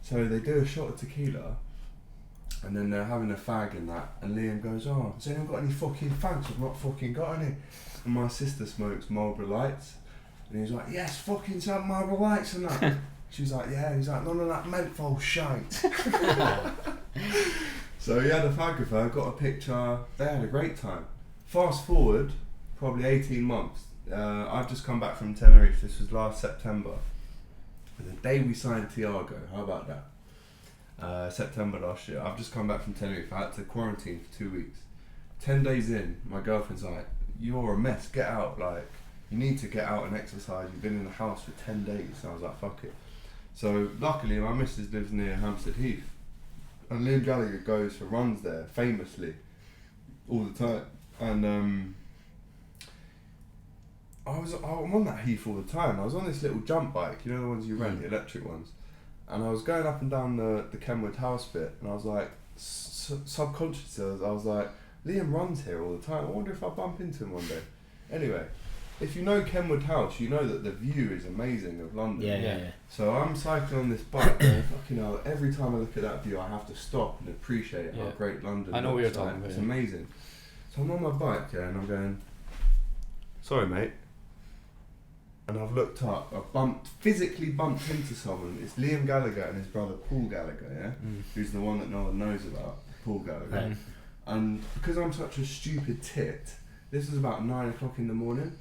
S2: So they do a shot of tequila, and then they're having a fag and that, and Liam goes, oh, has anyone got any fucking fags? I've not fucking got any. And my sister smokes Marlboro Lights, and he's like, yes, fucking some Marlboro Lights and that. She's like, yeah. He's like, none of that menthol shite. So he had a fag with her, got a picture, they had a great time. Fast forward, probably 18 months, I've just come back from Tenerife, this was last September. The day we signed Tiago, how about that? September last year, I've just come back from Tenerife, I had to quarantine for 2 weeks. 10 days in, my girlfriend's like, you're a mess, get out, like, you need to get out and exercise, you've been in the house for 10 days. So I was like, fuck it. So luckily my missus lives near Hampstead Heath, and Liam Gallagher goes for runs there, famously, all the time. And I'm on that Heath all the time. I was on this little jump bike, you know the ones you rent, the electric ones. And I was going up and down the Kenwood House bit, and I was like, subconsciously, I was like, Liam runs here all the time. I wonder if I bump into him one day. Anyway, if you know Kenwood House, you know that the view is amazing of London.
S1: Yeah.
S2: So I'm cycling on this bike, and fucking hell, every time I look at that view, I have to stop and appreciate how great London
S3: I know what
S2: looks
S3: you're
S2: like.
S3: talking about.
S2: It's amazing. So I'm on my bike, and I'm going, sorry mate. And I've looked up, I've physically bumped into someone. It's Liam Gallagher and his brother Paul Gallagher, who's the one that no one knows about, Paul Gallagher.
S1: Right.
S2: And because I'm such a stupid tit, this was about 9 o'clock in the morning.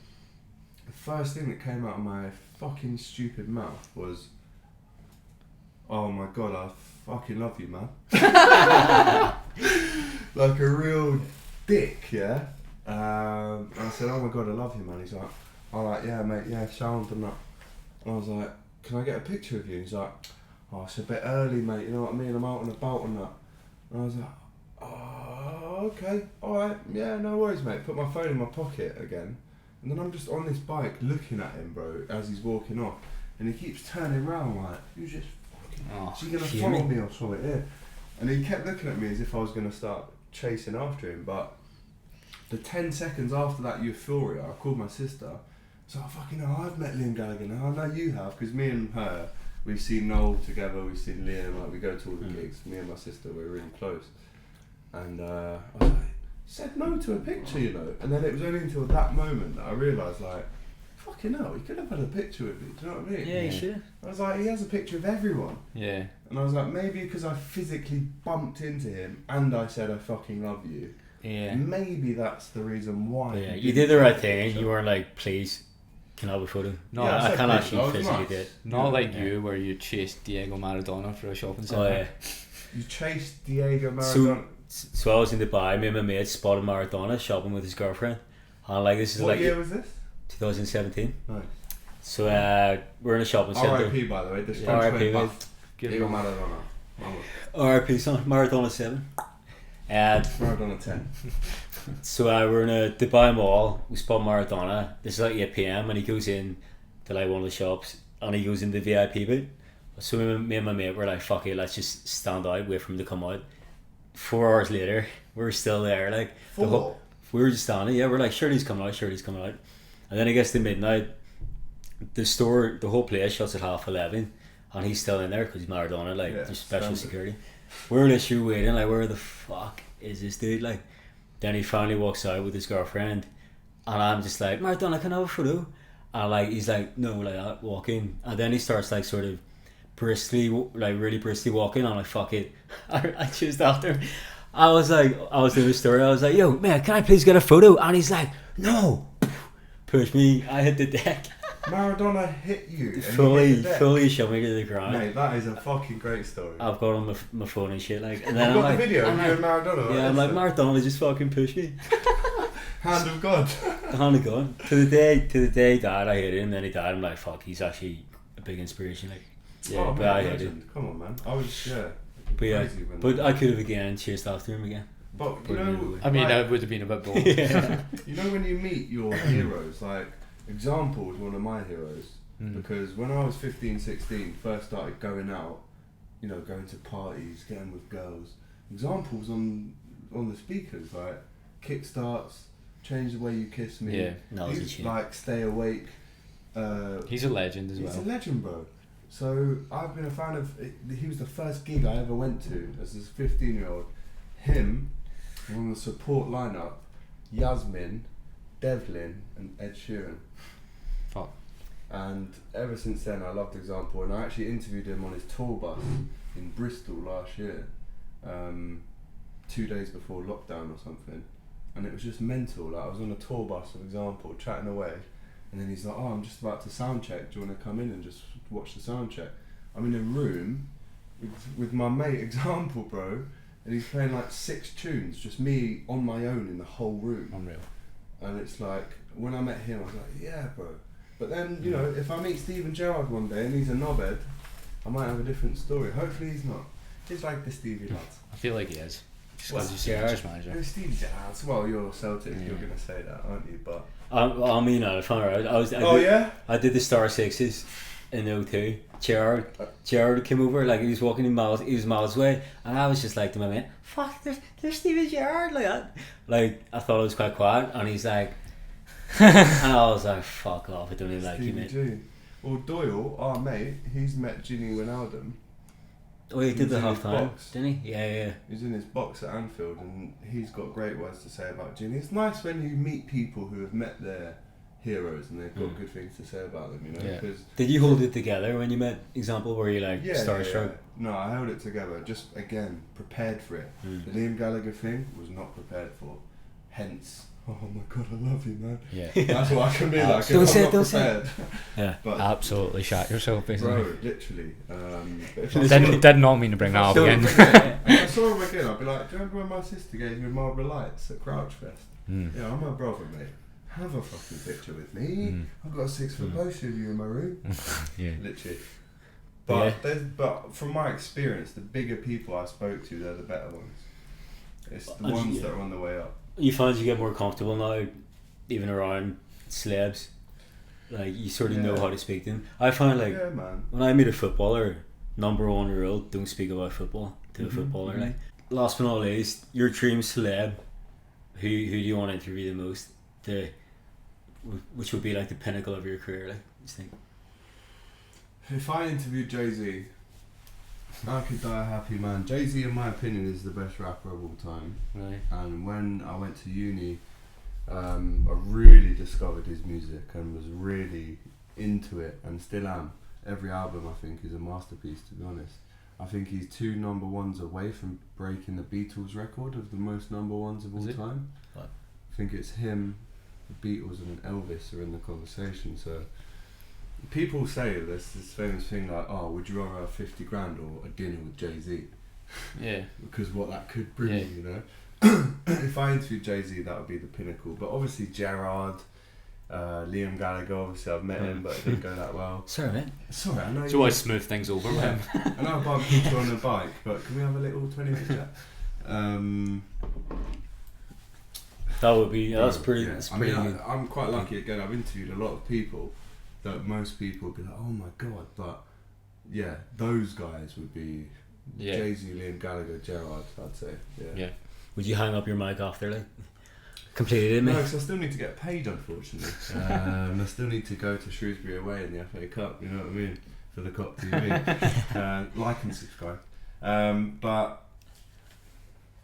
S2: The first thing that came out of my fucking stupid mouth was, oh my god, I fucking love you, man. Like a real dick, yeah? And I said, oh my god, I love you, man. He's like, I'm like, yeah, mate, yeah, sound and that. And I was like, can I get a picture of you? He's like, oh, it's a bit early, mate, you know what I mean? I'm out and about and that. And I was like, oh, okay, alright, yeah, no worries, mate. Put my phone in my pocket again. And then I'm just on this bike looking at him, bro, as he's walking off. And he keeps turning around like, you just fucking, is he going to follow me or something? Yeah. And he kept looking at me as if I was going to start chasing after him. But the 10 seconds after that euphoria, I called my sister. So I fucking know, I've met Liam Gallagher now. I know you have, because me and her, we've seen Noel together, we've seen Liam, like we go to all the gigs. Me and my sister, we're really close. And I was like, said no to a picture, you know. And then it was only until that moment that I realised, like, fucking hell, he could have had a picture with me, do you know what I mean?
S1: Yeah, he should.
S2: I was like, he has a picture of everyone.
S3: Yeah.
S2: And I was like, maybe because I physically bumped into him and I said I fucking love you.
S3: Yeah.
S2: Maybe that's the reason why.
S1: Yeah, you did the right thing. You weren't like, please, can I have a photo?
S3: No,
S2: yeah,
S1: I can't
S2: please,
S1: actually
S2: I was
S1: physically
S2: nuts.
S1: do it.
S3: Not like you, where you chased Diego Maradona for a shopping centre.
S1: Oh yeah.
S2: You chased Diego Maradona.
S1: So I was in Dubai, me and my mate spotted Maradona shopping with his girlfriend. And like, this is
S2: What
S1: like
S2: year was this?
S1: 2017.
S2: Nice.
S1: So we're in a shopping centre.
S2: R.I.P. by the way. This
S1: R.I.P. mate.
S2: Diego Maradona.
S1: R.I.P. son. Maradona 7. And
S2: Maradona 10.
S1: so we're in a Dubai mall. We spot Maradona. This is like 8 PM and he goes in to like one of the shops and he goes in the VIP booth. So me and my mate were like, fuck it, let's just stand out, wait for him to come out. 4 hours later, we're still there. Like we were just standing. Yeah, we're like, sure he's coming out, sure he's coming out. And then it gets to midnight. The whole place shuts at 11:30, and he's still in there because he's Maradona. Like, there's special security. We're literally waiting. Like, where the fuck is this dude? Like, then he finally walks out with his girlfriend, and I'm just like, Maradona, can I have a photo? And like, he's like, no, like that, walking. And then he starts like sort of briskly, like really briskly walking. And I'm like, fuck it, I chased after him. I was doing a story. I was like, yo, man, can I please get a photo? And he's like, no. Push me. I hit the deck.
S2: Maradona hit you. And
S1: fully shoved me to the ground.
S2: Mate, that is a fucking great story.
S1: I've got on my phone and shit. Like, and then
S2: I've
S1: I'm
S2: got
S1: like,
S2: the video of you and Maradona.
S1: yeah, I'm like, Maradona just fucking pushed me.
S2: Hand of God.
S1: The hand of God. To the day he died, I hit him. Then he died. I'm like, fuck, he's actually a big inspiration. Like, yeah,
S2: oh,
S1: but
S2: man,
S1: I hit
S2: legend.
S1: him.
S2: Come on, man. I was
S1: But yeah,
S2: crazy when
S1: but I could have again chased after him again.
S2: But you know,
S3: I mean,
S2: like,
S3: that would have been a bit bold.
S1: Yeah.
S2: you know when you meet your heroes, like Example was one of my heroes because when I was 15, 16, first started going out, you know, going to parties, getting with girls. Examples on the speakers like kickstarts, change the way you kiss me.
S3: Yeah,
S1: no,
S2: he's like stay awake.
S3: He's a legend as well.
S2: He's a legend, bro. So I've been a fan of. He was the first gig I ever went to as a 15-year-old. Him, on the support lineup, Yasmin, Devlin, and Ed Sheeran.
S3: Fuck.
S2: And ever since then, I loved Example, and I actually interviewed him on his tour bus in Bristol last year, 2 days before lockdown or something, and it was just mental. Like I was on a tour bus of Example, chatting away, and then he's like, "Oh, I'm just about to sound check. Do you want to come in and just watch the sound check?" I'm in a room with my mate Example, bro, and he's playing like 6 tunes, just me on my own in the whole room.
S3: Unreal.
S2: And it's like, when I met him, I was like, yeah, bro. But then, you know, if I meet Steven Gerrard one day and he's a knobhead, I might have a different story. Hopefully he's not. He's like the Stevie lads.
S3: I feel like he is. Just
S2: Well,
S3: because he's Manchester manager.
S2: Who's Stevie Gerrard? Well, you're Celtic, you're going to say that, aren't you? But
S1: I mean, I found out. I did the Star Sixes in 02. Gerrard came over, like he was walking in miles, he was miles away, and I was just like to my mate, fuck, there's Steven Gerrard, like that. Like I thought it was quite quiet, and he's like, and I was like, fuck off, I don't even like you, mate.
S2: Well, Doyle, our mate, he's met Ginny Wijnaldum.
S1: Oh, he did the half time,
S2: box.
S1: didn't he? Yeah.
S2: He's in his box at Anfield, and he's got great words to say about Ginny. It's nice when you meet people who have met their heroes and they've got good things to say about them, you know.
S3: Yeah.
S2: Cause
S1: Did you hold it together when you met Example? Were you like starstruck?
S2: Yeah. No, I held it together. Just again prepared for it. The Liam Gallagher thing was not prepared for. Hence, oh my god, I love you, man.
S3: Yeah.
S2: That's what I can be like.
S1: Don't
S2: if
S1: say
S2: I'm
S1: it,
S2: not
S1: don't say
S2: prepared.
S1: Yeah.
S2: But
S3: Absolutely shat yourself, basically.
S2: bro, literally. If I
S3: Did not mean to bring that up
S2: saw
S3: again.
S2: him again, if I saw him again, I'd be like, do you remember when my sister gave me Marlboro Lights at Grouch Fest? Yeah, I'm her brother, mate. Have a fucking picture with me. I've got a 6-foot poster of you in my room.
S3: Yeah.
S2: Literally. But but from my experience, the bigger people I spoke to, they're the better ones. It's the ones that are on the way up.
S1: You find you get more comfortable now, even around celebs. Like you sort of know how to speak to them. I find like
S2: man.
S1: when I meet a footballer, number one rule: don't speak about football to a footballer. Like last but not least, your dream celeb. Who do you want to interview the most? Which would be like the pinnacle of your career, like you think?
S2: If I interviewed Jay-Z, I could die a happy man. Jay-Z, in my opinion, is the best rapper of all time.
S1: Right.
S2: And when I went to uni, I really discovered his music and was really into it, and still am. Every album, I think, is a masterpiece, to be honest. I think he's 2 number ones away from breaking the Beatles record of the most number ones of all time.
S1: What?
S2: I think it's him, the Beatles and Elvis are in the conversation. So people say there's this famous thing like, oh, would you rather have 50 grand or a dinner with Jay-Z?
S3: Yeah.
S2: Because what that could bring,
S3: Yeah.
S2: you know. If I interviewed Jay-Z, that would be the pinnacle. But obviously Gerard, Liam Gallagher, obviously I've met him, but it didn't go that well.
S1: Sorry, mate.
S2: Sorry, I know.
S3: It's always smooth things over with him.
S2: I know I bumped into you on a bike, but can we have a little 20-minute chat?
S1: That would be. That's pretty.
S2: Yeah.
S1: That's
S2: I
S1: pretty
S2: mean,
S1: good.
S2: I'm quite lucky. Again, I've interviewed a lot of people that most people would be like, oh my god, but yeah, those guys would be Jay-Z, Liam Gallagher, Gerard, I'd say.
S3: Yeah.
S1: Would you hang up your mic after like completed it, mate?
S2: No, because I still need to get paid, unfortunately. I still need to go to Shrewsbury away in the FA Cup, you know what I mean, for the COP TV. Like and subscribe. But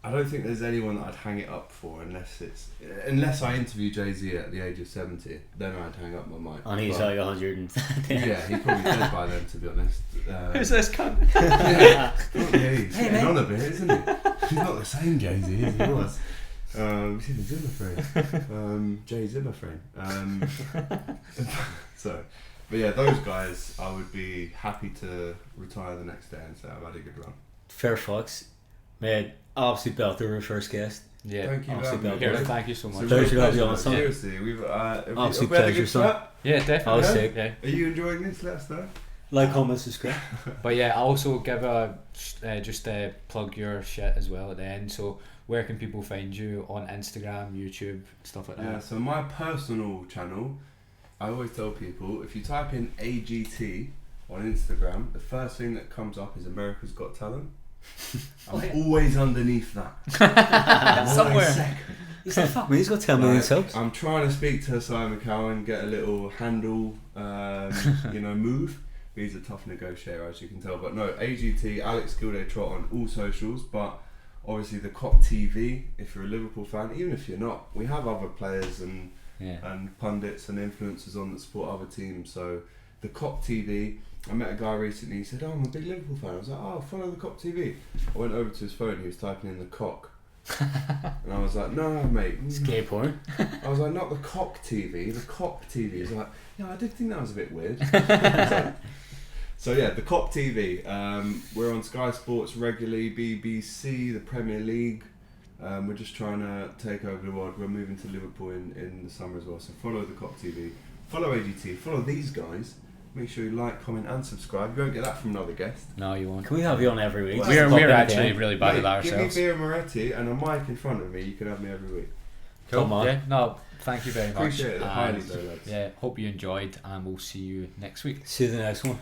S2: I don't think there's anyone that I'd hang it up for unless I interview Jay-Z at the age of 70, then I'd hang up my mic.
S1: And he's
S2: But-
S1: like 100 and...
S2: yeah, he's probably dead by then, to be honest.
S3: Who's this cunt?
S2: Yeah, he's
S1: Hey,
S2: getting
S1: mate.
S2: on a bit, isn't he? He's not the same Jay-Z as he was. He's in a Zimmer frame. Jay Zimmer frame. So, but yeah, those guys, I would be happy to retire the next day and say I've had a good run.
S1: Fair fucks. Mate, absolute belter, our first guest.
S3: Yeah.
S2: Thank you,
S1: Absolute
S2: very much.
S1: belter.
S3: Here, thank you so much.
S2: It's a real
S1: Pleasure to have you on,
S2: pleasure,
S1: son.
S2: seriously, we've have we
S1: Absolute
S2: had a
S1: pleasure,
S2: good
S1: son.
S2: chat?
S3: Yeah,
S1: I was
S3: definitely.
S1: sick.
S3: Yeah.
S2: Are you enjoying this? Let us know.
S1: Like, comment, subscribe.
S3: But yeah, I also give just plug your shit as well at the end. So where can people find you on Instagram, YouTube, stuff like
S2: Yeah,
S3: that?
S2: so my personal channel, I always tell people, if you type in AGT on Instagram, the first thing that comes up is America's Got Talent. I'm always underneath that. I'm always
S3: Somewhere.
S2: second.
S1: He's like, fuck me, he's got 10 million
S2: Like,
S1: subs.
S2: I'm trying to speak to Simon Cowan, get a little handle, move. He's a tough negotiator, as you can tell. But no, AGT, Alex Gildeatrott on all socials, but obviously the COP TV, if you're a Liverpool fan, even if you're not, we have other players and pundits and influencers on that support other teams. So the COP TV, I met a guy recently, he said, oh, I'm a big Liverpool fan. I was like, oh, follow the COP TV. I went over to his phone, he was typing in the cock. And I was like, no, mate.
S1: It's gay porn.
S2: I was like, not the cock TV, the COP TV. He's like, yeah, I did think that was a bit weird. I was like, so yeah, the COP TV. We're on Sky Sports regularly, BBC, the Premier League. We're just trying to take over the world. We're moving to Liverpool in the summer as well. So follow the COP TV, follow AGT, follow these guys. Make sure you like, comment and subscribe. You won't get that from another guest.
S3: No, you won't.
S1: Can we have you on every week?
S2: Well,
S3: We're
S1: Just pop in
S3: actually
S1: again.
S3: really bad
S2: Mate,
S3: at that
S2: give me
S3: ourselves.
S2: beer Moretti and a mic in front of me. You can have me every week.
S1: Come on.
S3: Yeah, no, thank you very much.
S2: Appreciate it
S3: And,
S2: highly, though, lads.
S3: yeah, hope you enjoyed, and we'll see you next week.
S1: See you the next one.